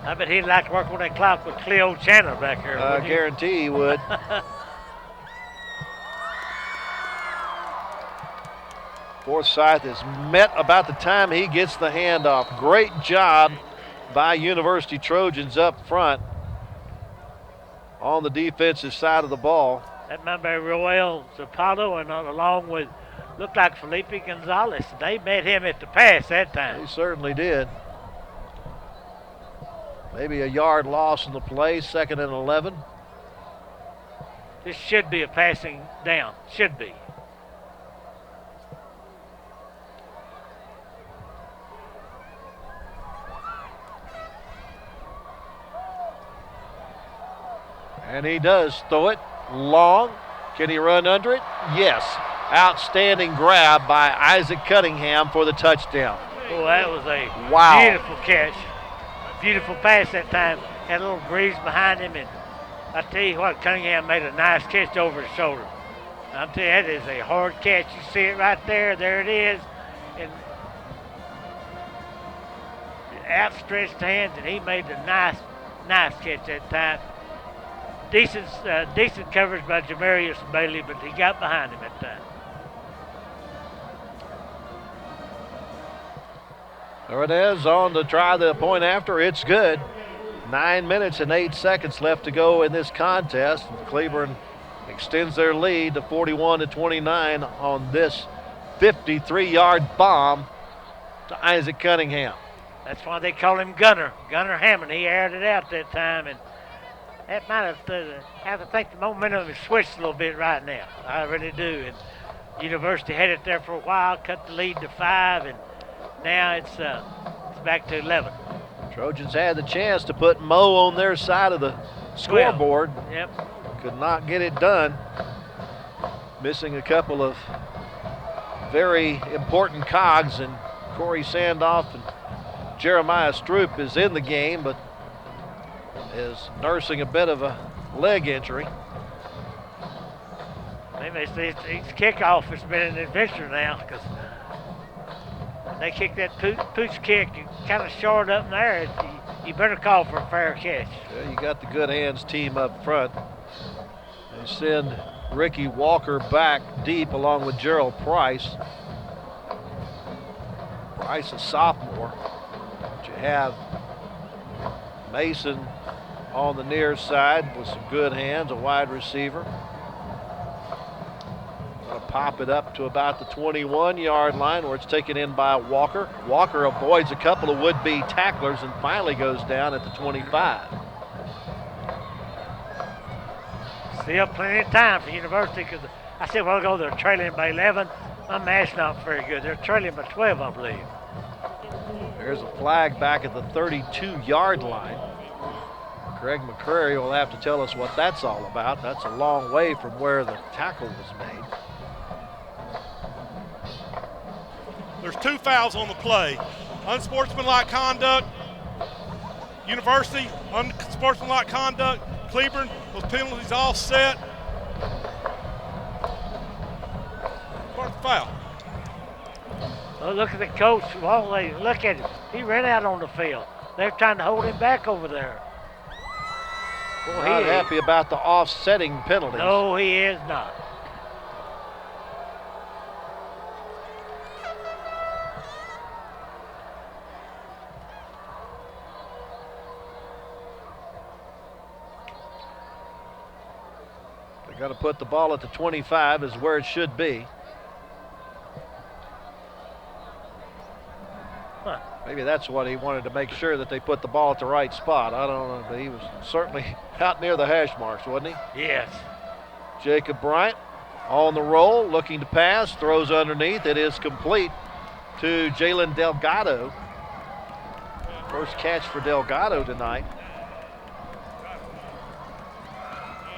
I bet he'd like to work on that clock with Cleo Chandler back here. I guarantee he would. Forsythe is met about the time he gets the handoff. Great job by University Trojans up front on the defensive side of the ball. That might be Roel Zapata, and along with, looked like Felipe Gonzalez. They met him at the pass that time. They certainly did. Maybe a yard loss in the play, 2nd and 11. This should be a passing down, should be. And he does throw it long. Can he run under it? Yes. Outstanding grab by Isaac Cunningham for the touchdown. Oh, that was a beautiful catch. Beautiful pass that time. Had a little breeze behind him, and I tell you what, Cunningham made a nice catch over his shoulder. I'll tell you, that is a hard catch. You see it right there. There it is. And outstretched hands, and he made a nice catch that time. Decent coverage by Jamarius Bailey, but he got behind him that time. There it is, on to try the point after. It's good. 9 minutes and 8 seconds left to go in this contest. Cleburne extends their lead to 41-29 on this 53-yard bomb to Isaac Cunningham. That's why they call him Gunner Hammond. He aired it out that time, and that might have to think the momentum has switched a little bit right now. I really do. And University had it there for a while, cut the lead to 5, and now it's back to 11. Trojans had the chance to put Mo on their side of the scoreboard. Yep. Could not get it done. Missing a couple of very important cogs, and Corey Sandoff and Jeremiah Stroupe is in the game, but is nursing a bit of a leg injury. Maybe each kickoff has been an adventure now, because when they kick that pooch kick, you kind of short up in there. You better call for a fair catch. Yeah, you got the good hands team up front. They send Ricky Walker back deep along with Gerald Price. Price a sophomore. But you have Mason on the near side with some good hands, a wide receiver. Gonna pop it up to about the 21-yard line where it's taken in by Walker. Walker avoids a couple of would-be tacklers and finally goes down at the 25. Still plenty of time for University, because I said a while ago they're trailing by 11. My math's not very good. They're trailing by 12, I believe. There's a flag back at the 32-yard line. Greg McCrary will have to tell us what that's all about. That's a long way from where the tackle was made. There's 2 fouls on the play. Unsportsmanlike conduct, University, unsportsmanlike conduct, Cleburne, those penalties all set. Fourth foul. Oh, look at the coach. Well, look at him. He ran out on the field. They're trying to hold him back over there. Boy, Not happy about the offsetting penalties. No, he is not. They got to put the ball at the 25 is where it should be. Huh. Maybe that's what he wanted, to make sure that they put the ball at the right spot. I don't know, but he was certainly out near the hash marks, wasn't he? Yes. Jacob Bryant on the roll, looking to pass, throws underneath. It is complete to Jalen Delgado. First catch for Delgado tonight.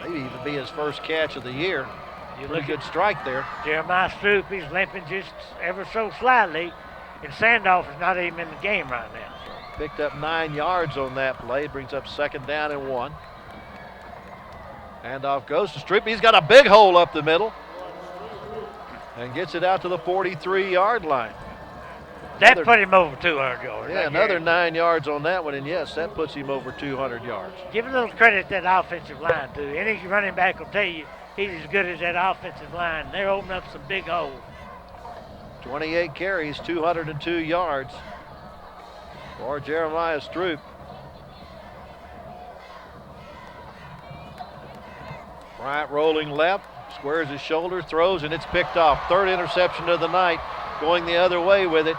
Maybe even be his first catch of the year. Pretty good strike there. Jeremiah Stroupe, he's limping just ever so slightly, and Sandoff is not even in the game right now. Picked up 9 yards on that play, brings up 2nd down and 1. Handoff goes to Stroupe. He's got a big hole up the middle and gets it out to the 43-yard line. That put him over 200 yards. Yeah, another 9 yards on that one, and yes, that puts him over 200 yards. Give a little credit to that offensive line, too. Any running back will tell you he's as good as that offensive line. They're opening up some big holes. 28 carries, 202 yards for Jeremiah Stroupe. Bryant rolling left, squares his shoulder, throws, and it's picked off. 3rd interception of the night. Going the other way with it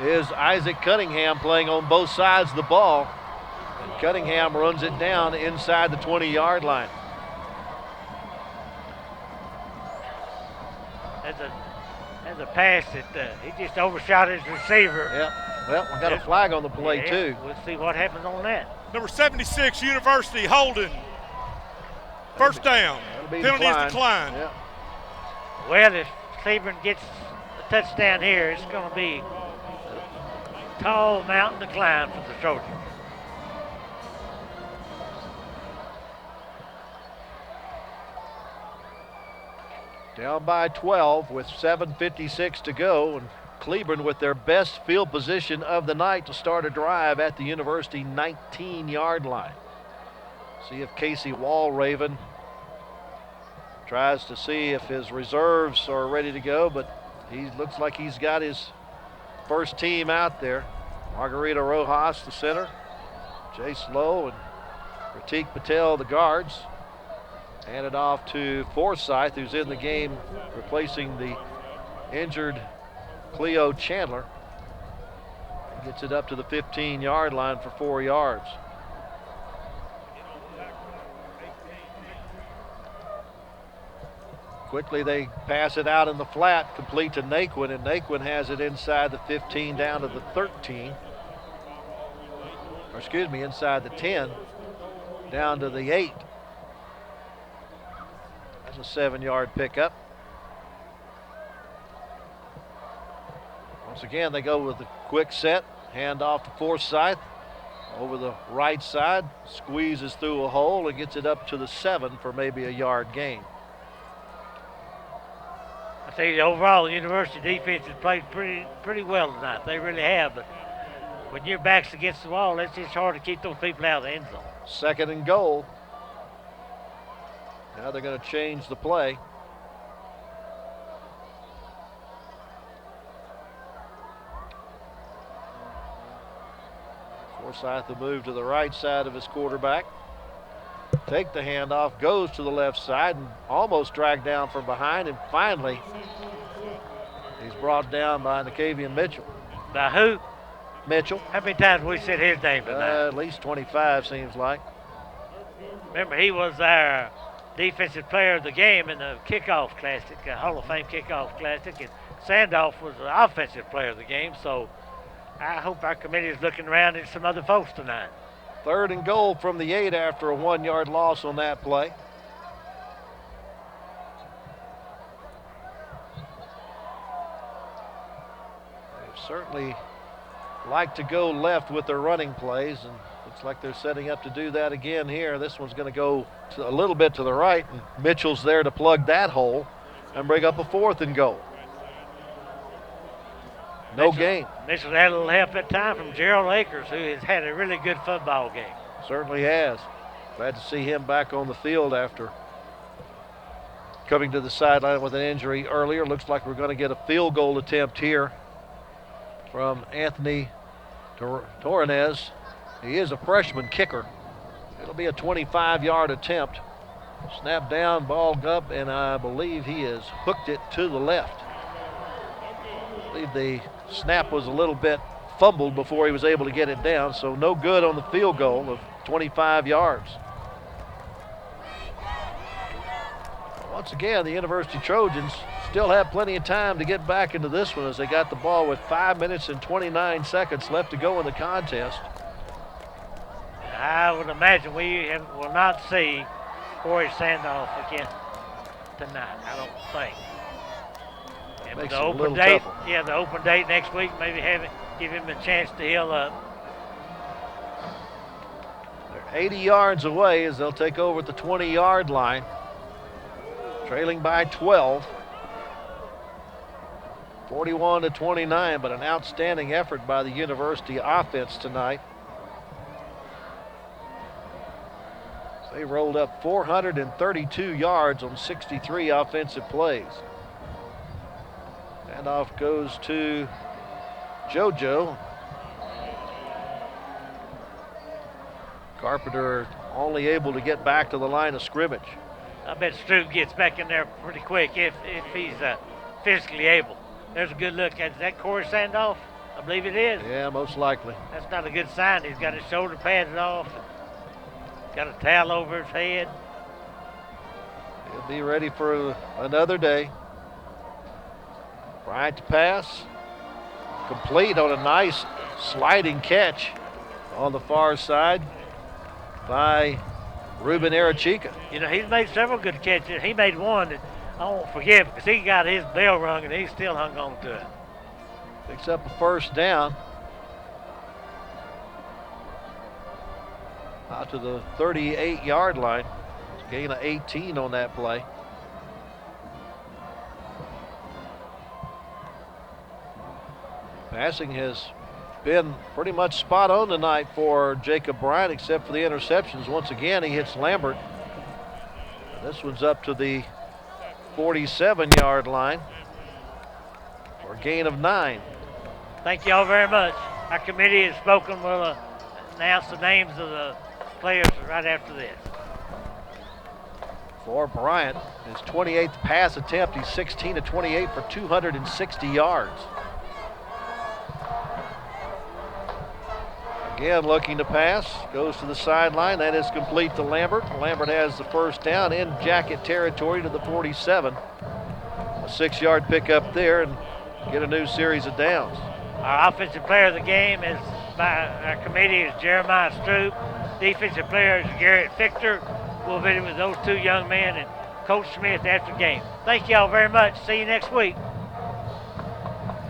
is Isaac Cunningham, playing on both sides of the ball. And Cunningham runs it down inside the 20-yard line. That's a pass that he just overshot his receiver. Yep. Well, we got a flag on the play, too. We'll see what happens on that. Number 76, University, holding. First down. Penalty is declined. Yep. Well, if Cleburne gets a touchdown here, it's going to be a tall mountain to climb for the Trojans. Down by 12 with 7:56 to go, and Cleburne with their best field position of the night to start a drive at the University 19-yard line. See if Casey Walraven tries to see if his reserves are ready to go, but he looks like he's got his first team out there. Margarita Rojas, the center, Jace Lowe and Pratik Patel, the guards. Handed off to Forsyth, who's in the game, replacing the injured Cleo Chandler. Gets it up to the 15-yard line for 4 yards. Quickly they pass it out in the flat, complete to Naquin, and Naquin has it inside the 15 down to the 13. Or excuse me, inside the 10 down to the 8. That's a 7-yard pickup. Once again, they go with the quick set, hand off to Forsyth over the right side, squeezes through a hole and gets it up to the 7 for maybe a yard gain. I think overall the University defense has played pretty well tonight. They really have, but when your back's against the wall, it's just hard to keep those people out of the end zone. 2nd and goal. Now they're going to change the play. Forsyth will move to the right side of his quarterback. Take the handoff, goes to the left side and almost dragged down from behind, and finally he's brought down by Nakavian Mitchell. By who? Mitchell. How many times have we said his name tonight? At least 25 seems like. Remember, he was our defensive player of the game in the kickoff classic, Hall of Fame kickoff classic, and Sandoff was the offensive player of the game, so I hope our committee is looking around at some other folks tonight. 3rd and goal from the 8 after a 1-yard loss on that play. They've certainly like to go left with their running plays, and looks like they're setting up to do that again here. This one's going to go a little bit to the right, and Mitchell's there to plug that hole and bring up a 4th and goal. No gain. Mitchell had a little help at time from Gerald Akers, who has had a really good football game. Certainly has. Glad to see him back on the field after coming to the sideline with an injury earlier. Looks like we're going to get a field goal attempt here from Anthony Torres. He is a freshman kicker. It'll be a 25-yard attempt. Snap down, ball up, and I believe he has hooked it to the left. I believe the snap was a little bit fumbled before he was able to get it down, so no good on the field goal of 25 yards. Once again, the University Trojans still have plenty of time to get back into this one as they got the ball with 5 minutes and 29 seconds left to go in the contest. I would imagine we will not see Corey Sandoff again tonight, I don't think. And Makes the it a open little date, tougher. yeah, the open date next week, maybe give him a chance to heal up. They're 80 yards away as they'll take over at the 20-yard line, trailing by 12. 41-29, but an outstanding effort by the University offense tonight. They rolled up 432 yards on 63 offensive plays. Handoff goes to JoJo. Carpenter only able to get back to the line of scrimmage. I bet Stroupe gets back in there pretty quick if he's physically able. There's a good look. Is that Corey Sandoff? I believe it is. Yeah, most likely. That's not a good sign. He's got his shoulder pads off. Got a towel over his head. He'll be ready for another day. Bryant to pass. Complete on a nice sliding catch on the far side by Ruben Arachica. You know, he's made several good catches. He made one that I won't forget because he got his bell rung and he still hung on to it. Picks up a first down. Out to the 38-yard line. Gain of 18 on that play. Passing has been pretty much spot on tonight for Jacob Bryant, except for the interceptions. Once again, he hits Lambert. This one's up to the 47-yard line for a gain of 9. Thank you all very much. Our committee has spoken. We'll announce the names of the players right after this. For Bryant, his 28th pass attempt, he's 16 of 28 for 260 yards. Again, looking to pass, goes to the sideline. That is complete to Lambert. Lambert has the first down in Jacket territory to the 47. A 6-yard pickup there and get a new series of downs. Our offensive player of the game is by our committee is Jeremiah Stroupe. Defensive player is Garrett Fichter. We'll visit with those two young men and Coach Smith after the game. Thank you all very much. See you next week.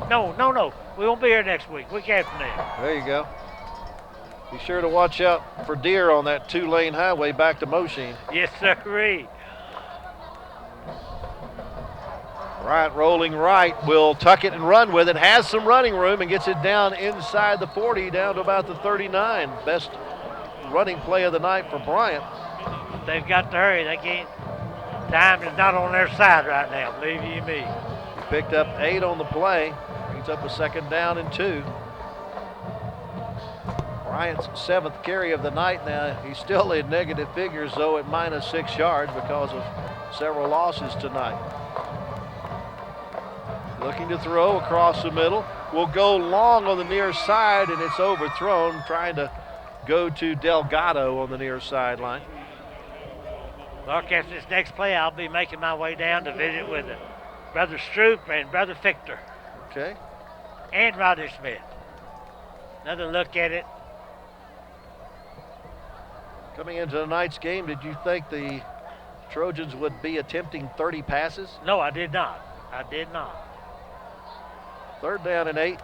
No. We won't be here next week. Week after next. There you go. Be sure to watch out for deer on that 2-lane highway back to Mosheim. Yes, sirree. Bryant rolling right, will tuck it and run with it. Has some running room and gets it down inside the 40, down to about the 39. Best running play of the night for Bryant. They've got to hurry. They can't. Time is not on their side right now, believe you me. He picked up 8 on the play. Brings up a 2nd down and 2. Bryant's 7th carry of the night now. He's still in negative figures, though, at minus 6 yards because of several losses tonight. Looking to throw across the middle. Will go long on the near side, and it's overthrown. Trying to go to Delgado on the near sideline. Look, after this next play, I'll be making my way down to visit with Brother Stroupe and Brother Fichter. Okay. And Rodney Smith. Another look at it. Coming into tonight's game, did you think the Trojans would be attempting 30 passes? No, I did not. 3rd down and 8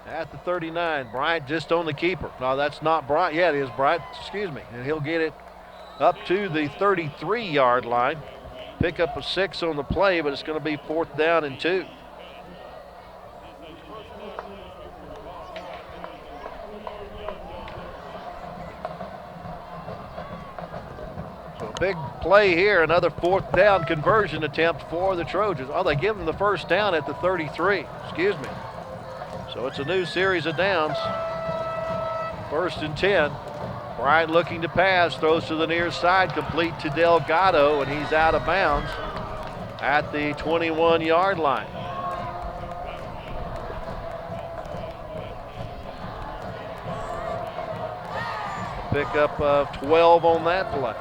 at the 39. Bryant just on the keeper. No, that's not Bryant. Yeah, it is Bryant. Excuse me. And he'll get it up to the 33-yard line. Pick up a 6 on the play, but it's going to be 4th down and 2. So a big play here, another 4th down conversion attempt for the Trojans. Oh, they give them the first down at the 33. Excuse me. So it's a new series of downs. 1st and 10. Bryant looking to pass, throws to the near side, complete to Delgado, and he's out of bounds at the 21-yard line. A pickup of 12 on that play.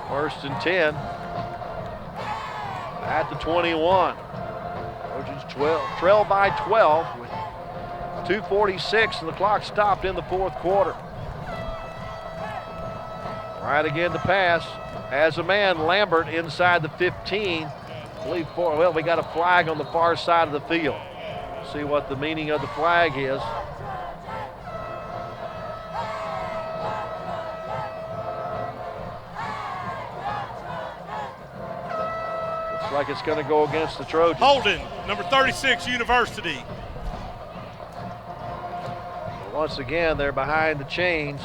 1st and 10 at the 21. Trojans trail by 12 with 2:46 and the clock stopped in the 4th quarter. Right again to pass. Has a man, Lambert, inside the 15. I believe we got a flag on the far side of the field. See what the meaning of the flag is. Looks like it's going to go against the Trojans. Holding, number 36, University. Once again, they're behind the chains.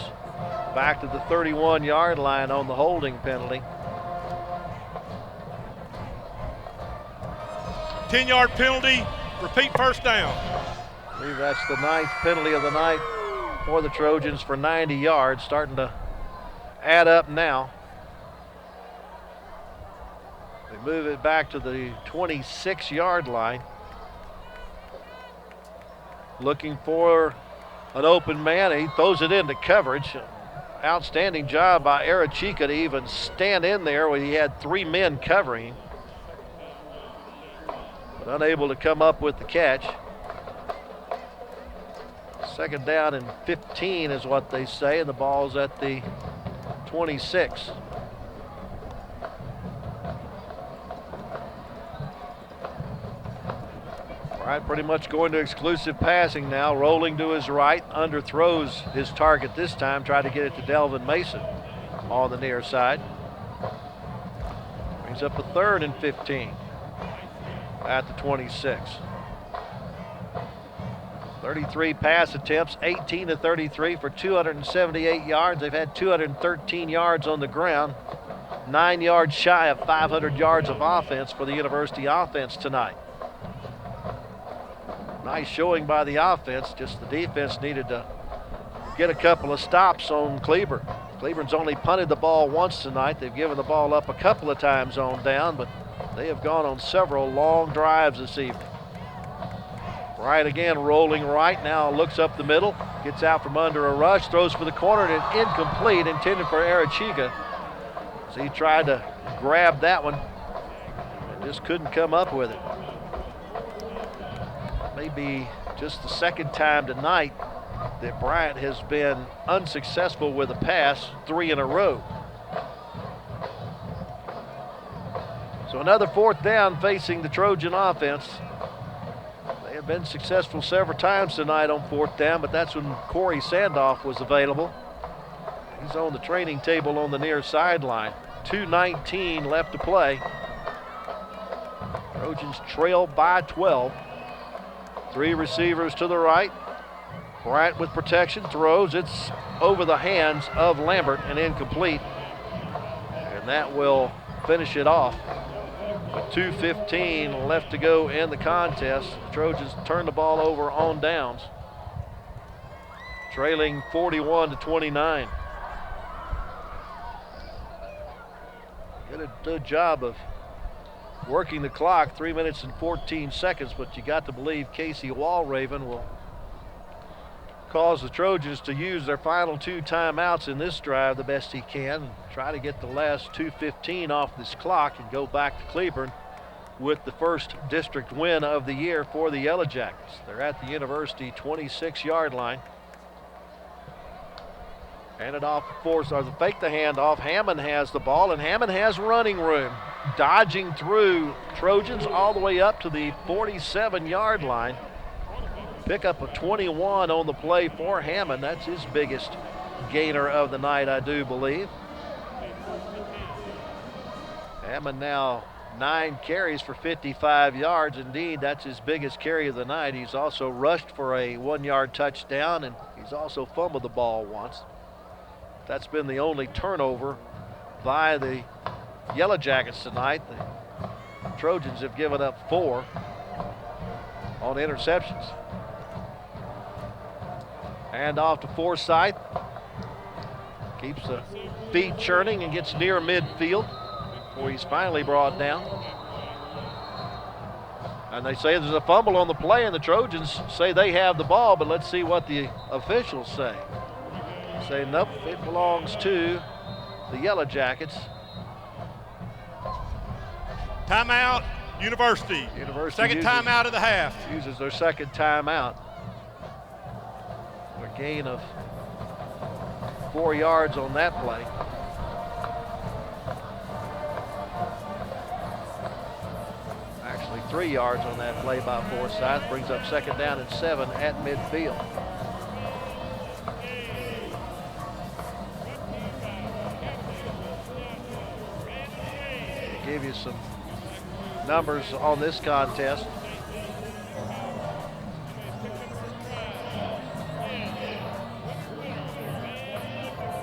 Back to the 31-yard line on the holding penalty. 10-yard penalty, repeat first down. I believe that's the 9th penalty of the night for the Trojans for 90 yards. Starting to add up now. They move it back to the 26-yard line. Looking for an open man. He throws it into coverage. Outstanding job by Arachica to even stand in there when he had 3 men covering him. But unable to come up with the catch. 2nd down and 15 is what they say, and the ball's at the 26. Bryant pretty much going to exclusive passing now, rolling to his right, underthrows his target this time, tried to get it to Delvin Mason on the near side. Brings up a 3rd and 15 at the 26. 33 pass attempts, 18 to 33 for 278 yards. They've had 213 yards on the ground, 9 yards shy of 500 yards of offense for the University offense tonight. Nice showing by the offense, just the defense needed to get a couple of stops on Cleburne. Cleburne's only punted the ball once tonight. They've given the ball up a couple of times on down, but they have gone on several long drives this evening. Bryant again rolling right, now looks up the middle, gets out from under a rush, throws for the corner, and incomplete, intended for Arachiga. So he tried to grab that one and just couldn't come up with it. Maybe just the second time tonight that Bryant has been unsuccessful with a pass, 3 in a row. So another 4th down facing the Trojan offense. They have been successful several times tonight on 4th down, but that's when Corey Sandoff was available. He's on the training table on the near sideline. 2:19 left to play. Trojans trail by 12. 3 receivers to the right. Bryant with protection, throws. It's over the hands of Lambert and incomplete. And that will finish it off. With 2:15 left to go in the contest, the Trojans turn the ball over on downs, trailing 41-29. Did a good job of working the clock, 3 minutes and 14 seconds, but you got to believe Casey Walraven will cause the Trojans to use their final 2 timeouts in this drive the best he can, and try to get the last 2:15 off this clock and go back to Cleburne with the first district win of the year for the Yellowjackets. They're at the University 26-yard line. Hand it off or fake the handoff. Hammond has the ball, and Hammond has running room, dodging through Trojans all the way up to the 47-yard line. Pick up a 21 on the play for Hammond. That's his biggest gainer of the night, I do believe. Hammond now 9 carries for 55 yards. Indeed, that's his biggest carry of the night. He's also rushed for a 1-yard touchdown, and he's also fumbled the ball once. That's been the only turnover by the Yellowjackets tonight. The Trojans have given up 4 on interceptions. Hand off to Forsythe. Keeps the feet churning and gets near midfield before he's finally brought down. And they say there's a fumble on the play, and the Trojans say they have the ball, but let's see what the officials say. They say, nope, it belongs to the Yellowjackets. Timeout, University. Second timeout of the half. Uses their second timeout. A gain of 4 yards on that play. Actually 3 yards on that play by Forsythe. Brings up second down and 7 at midfield. I'll give you some numbers on this contest.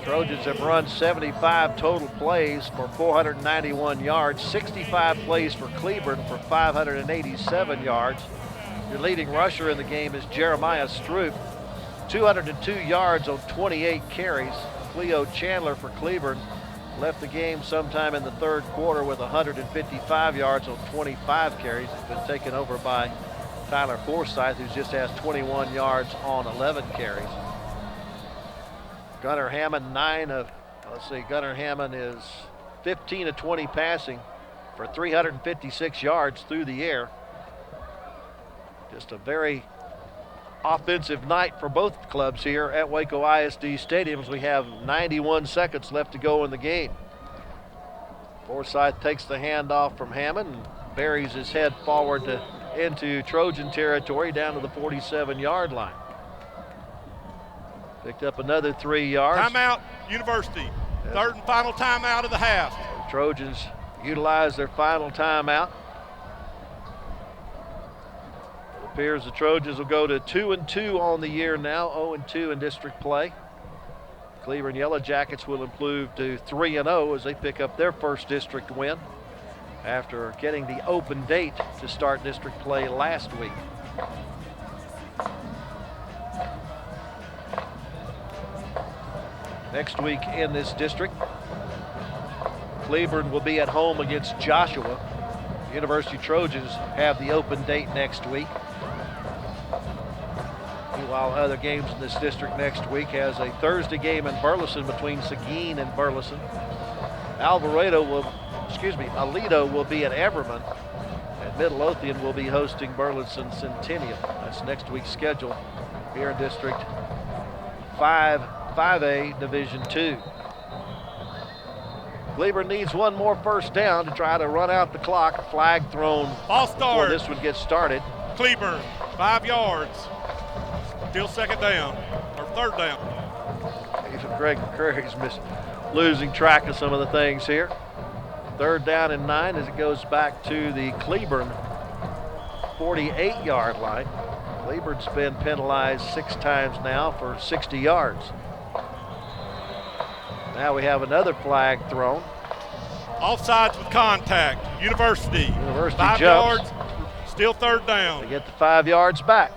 Trojans have run 75 total plays for 491 yards, 65 plays for Cleburne for 587 yards. Your leading rusher in the game is Jeremiah Stroupe, 202 yards on 28 carries. Cleo Chandler for Cleburne left the game sometime in the third quarter with 155 yards on 25 carries. It's been taken over by Tyler Forsythe, who just has 21 yards on 11 carries. Gunnar Hammond, Gunnar Hammond is 15 of 20 passing for 356 yards through the air. Just a very offensive night for both clubs here at Waco ISD Stadium. We have 91 seconds left to go in the game. Forsythe takes the handoff from Hammond and buries his head forward into Trojan territory down to the 47-yard line. Picked up another 3 yards. Timeout, University. Third and final timeout of the half. The Trojans utilize their final timeout. appears the Trojans will go to 2-2 on the year now, 0-2 in district play. Cleburne Yellowjackets will improve to 3-0 as they pick up their first district win after getting the open date to start district play last week. Next week in this district, Cleburne will be at home against Joshua. The University Trojans have the open date next week. Meanwhile, other games in this district next week has a Thursday game in Burleson between Seguin and Burleson. Aledo will be at Everman, and Midlothian will be hosting Burleson Centennial. That's next week's schedule here in District 5A Division 2. Cleburne needs one more first down to try to run out the clock. Flag thrown False start. before this one gets started. Cleburne, 5 yards. Still second down, or third down. Even Greg McCurry's losing track of some of the things here. Third down and 9 as it goes back to the Cleburne 48-yard line. Cleburne's been penalized 6 times now for 60 yards. Now we have another flag thrown. Offsides with contact. University 5 jumps. yards, still third down. They get the 5 yards back.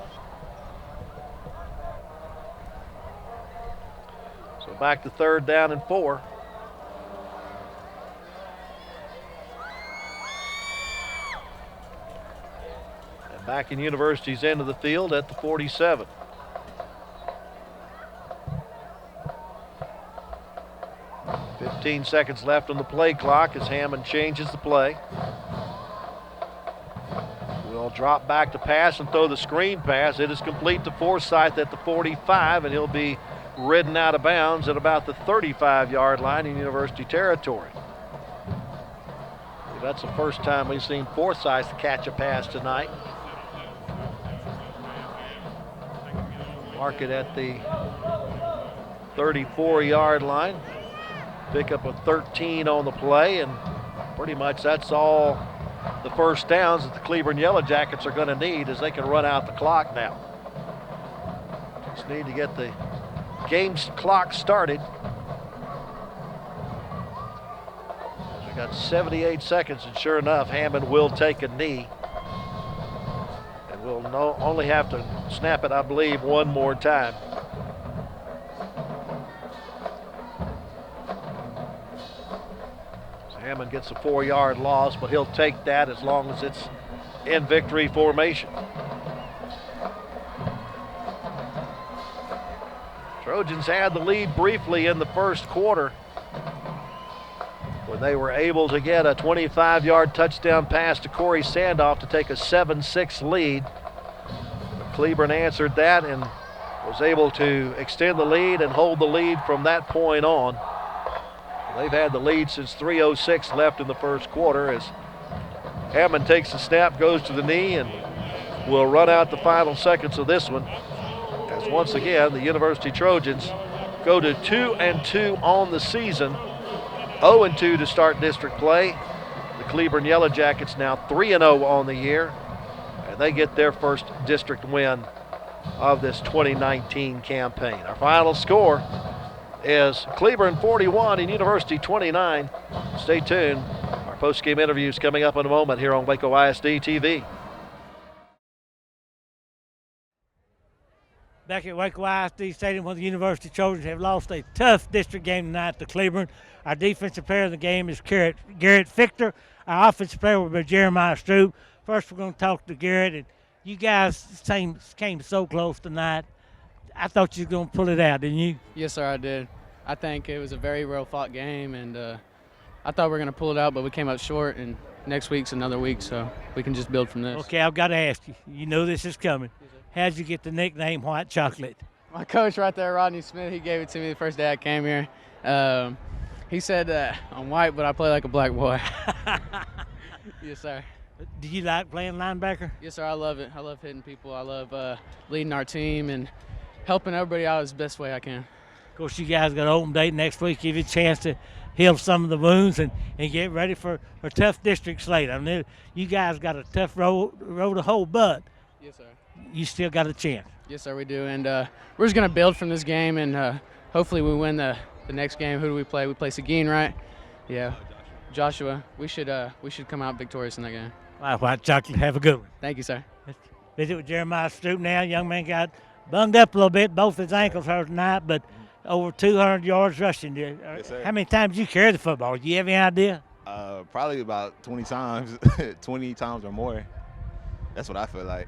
So back to third down and 4. And back in University's end of the field at the 47. "15 seconds left on the play clock as Hammond changes the play. Will drop back to pass and throw the screen pass. It is complete to Forsyth at the 45, and he'll be ridden out of bounds at about the 35-yard line in University territory. That's the first time we've seen Forsyth catch a pass tonight. Mark it at the 34-yard line. Pick up a 13 on the play, and pretty much that's all the first downs that the Cleburne Yellowjackets are going to need as they can run out the clock now. Just need to get the game clock started. We got 78 seconds, and sure enough, Hammond will take a knee. And we'll only have to snap it, I believe, one more time. Hammond gets a 4-yard loss, but he'll take that as long as it's in victory formation. Trojans had the lead briefly in the first quarter when they were able to get a 25-yard touchdown pass to Corey Sandoff to take a 7-6 lead. But Cleburne answered that and was able to extend the lead and hold the lead from that point on. They've had the lead since 3:06 left in the first quarter as Hammond takes the snap, goes to the knee, and will run out the final seconds of this one. As once again, the University Trojans go to 2-2 on the season, 0-2 to start district play. The Cleburne Yellowjackets now 3-0 on the year, and they get their first district win of this 2019 campaign. Our final score is Cleburne 41 and University 29. Stay tuned. Our post-game interviews coming up in a moment here on Waco ISD TV. Back at Waco ISD Stadium, where the University Trojans have lost a tough district game tonight to Cleburne. Our defensive player of the game is Garrett Fichter. Our offensive player will be Jeremiah Stroupe. First, we're going to talk to Garrett. And you guys came so close tonight. I thought you were going to pull it out, didn't you? Yes, sir, I did. I think it was a very well-fought game, and I thought we were going to pull it out, but we came up short, and next week's another week, so we can just build from this. Okay, I've got to ask you. You know this is coming. How'd you get the nickname White Chocolate? My coach right there, Rodney Smith, he gave it to me the first day I came here. He said I'm white, but I play like a black boy. Yes, sir. Do you like playing linebacker? Yes, sir, I love it. I love hitting people. I love leading our team and helping everybody out as the best way I can. Of course, you guys got an open date next week. Give you a chance to heal some of the wounds and get ready for a tough district slate. I mean, you guys got a tough road to hoe, but yes, sir. you still got a chance. Yes, sir, we do. And we're just going to build from this game, and hopefully we win the next game. Who do we play? We play Seguin, right? Yeah. Joshua. We should come out victorious in that game. All right, White Chocolate, have a good one. Thank you, sir. Let's visit with Jeremiah Stroupe now. Young man got bunged up a little bit. Both his ankles hurt tonight, but over 200 yards rushing. Yes, sir. How many times you carry the football? Do you have any idea? Probably about 20 times, 20 times or more. That's what I feel like.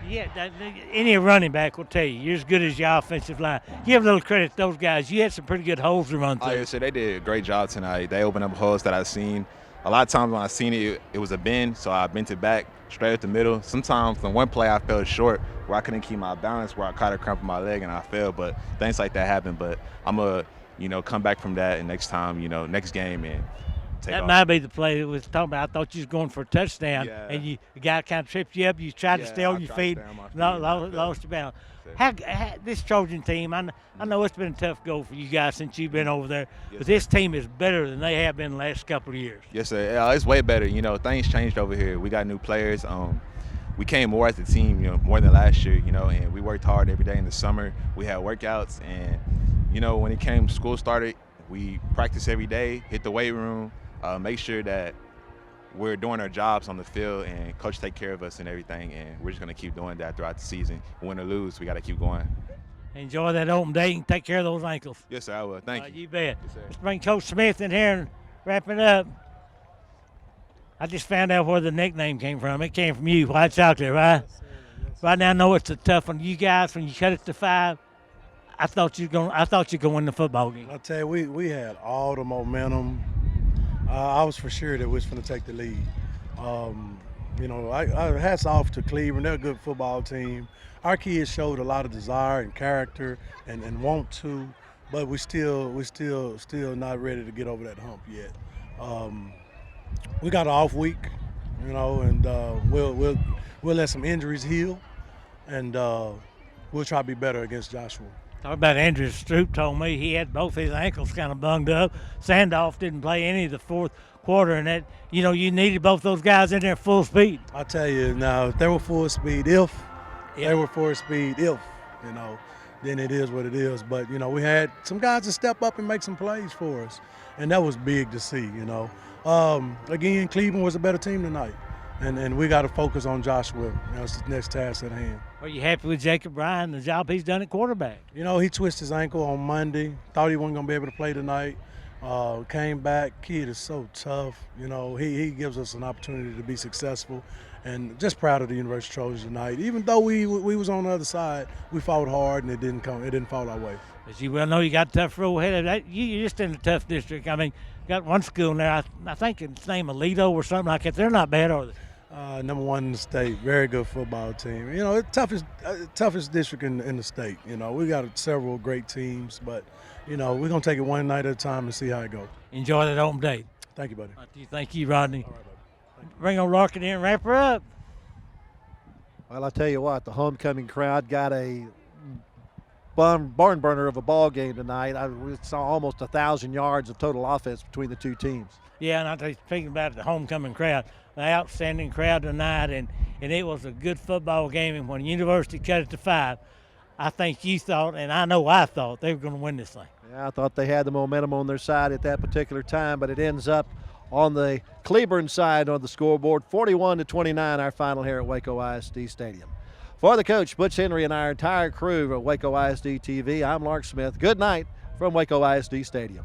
Yeah, any running back will tell you, you're as good as your offensive line. Give a little credit to those guys. You had some pretty good holes to run through. Oh, yeah, so they did a great job tonight. They opened up holes that I've seen. A lot of times when I seen it, it was a bend, so I bent it back straight up the middle. Sometimes on one play I fell short where I couldn't keep my balance, where I caught a cramp in my leg and I fell, but things like that happen. But I'm going to, come back from that and next time, next game and take that off. might be the play that was talking about. I thought you was going for a touchdown, and the guy kind of tripped you up. You tried to stay on your feet, lost your balance. How this Trojan team, I know it's been a tough go for you guys since you've been over there, but this team is better than they have been the last couple of years. Yes, sir. Yeah, it's way better. Things changed over here. We got new players. We came more as a team, more than last year, and we worked hard every day in the summer. We had workouts, and, when it came, school started, we practiced every day, hit the weight room, make sure that we're doing our jobs on the field and coach take care of us and everything, and we're just going to keep doing that throughout the season. Win or lose, we got to keep going. Enjoy that open day and take care of those ankles. Yes, sir, I will. Thank you. You bet. Yes, sir. Let's bring Coach Smith in here and wrap it up. I just found out where the nickname came from. It came from you, White Chocolate, right? Yes, sir. Yes, sir. Right now I know it's a tough one. You guys, when you cut it to 5, I thought you could win the football game. I tell you, we had all the momentum. I was for sure that we was going to take the lead. I hats off to Cleburne. They're a good football team. Our kids showed a lot of desire and character and want to, but we still not ready to get over that hump yet. We got an off week, and we'll let some injuries heal, and we'll try to be better against Joshua. Talk about Andrew Stroupe told me he had both his ankles kind of bunged up. Sandoff didn't play any of the fourth quarter, and that you needed both those guys in there full speed. I tell you now, if they were full speed, then it is what it is. But we had some guys to step up and make some plays for us, and that was big to see. Again, Cleburne was a better team tonight. And we got to focus on Joshua. That's the next task at hand. Are you happy with Jacob Bryan, the job he's done at quarterback? He twisted his ankle on Monday. Thought he wasn't going to be able to play tonight. Came back. Kid is so tough. He gives us an opportunity to be successful. And just proud of the University Trojans tonight. Even though we was on the other side, we fought hard and it didn't fall our way. As you well know, you got a tough road ahead of that. You're just in a tough district. I mean, got one school in there. I think it's named Alito or something like that. They're not bad, are they? Number 1 in the state, very good football team. Toughest district in the state. We got several great teams, but we're gonna take it one night at a time and see how it goes. Enjoy that open day. Thank you, buddy. Thank you, Rodney. All right, buddy. Bring on Larkin in and wrap her up. Well, I tell you what, the homecoming crowd got a barn burner of a ball game tonight. We saw almost 1,000 yards of total offense between the two teams. Yeah, and I was thinking about the homecoming crowd, the outstanding crowd tonight, and it was a good football game. And when University cut it to 5, I think you thought, and I know I thought, they were going to win this thing. Yeah, I thought they had the momentum on their side at that particular time, but it ends up on the Cleburne side on the scoreboard, 41-29, our final here at Waco ISD Stadium. For the coach, Butch Henry, and our entire crew at Waco ISD TV, I'm Lark Smith. Good night from Waco ISD Stadium.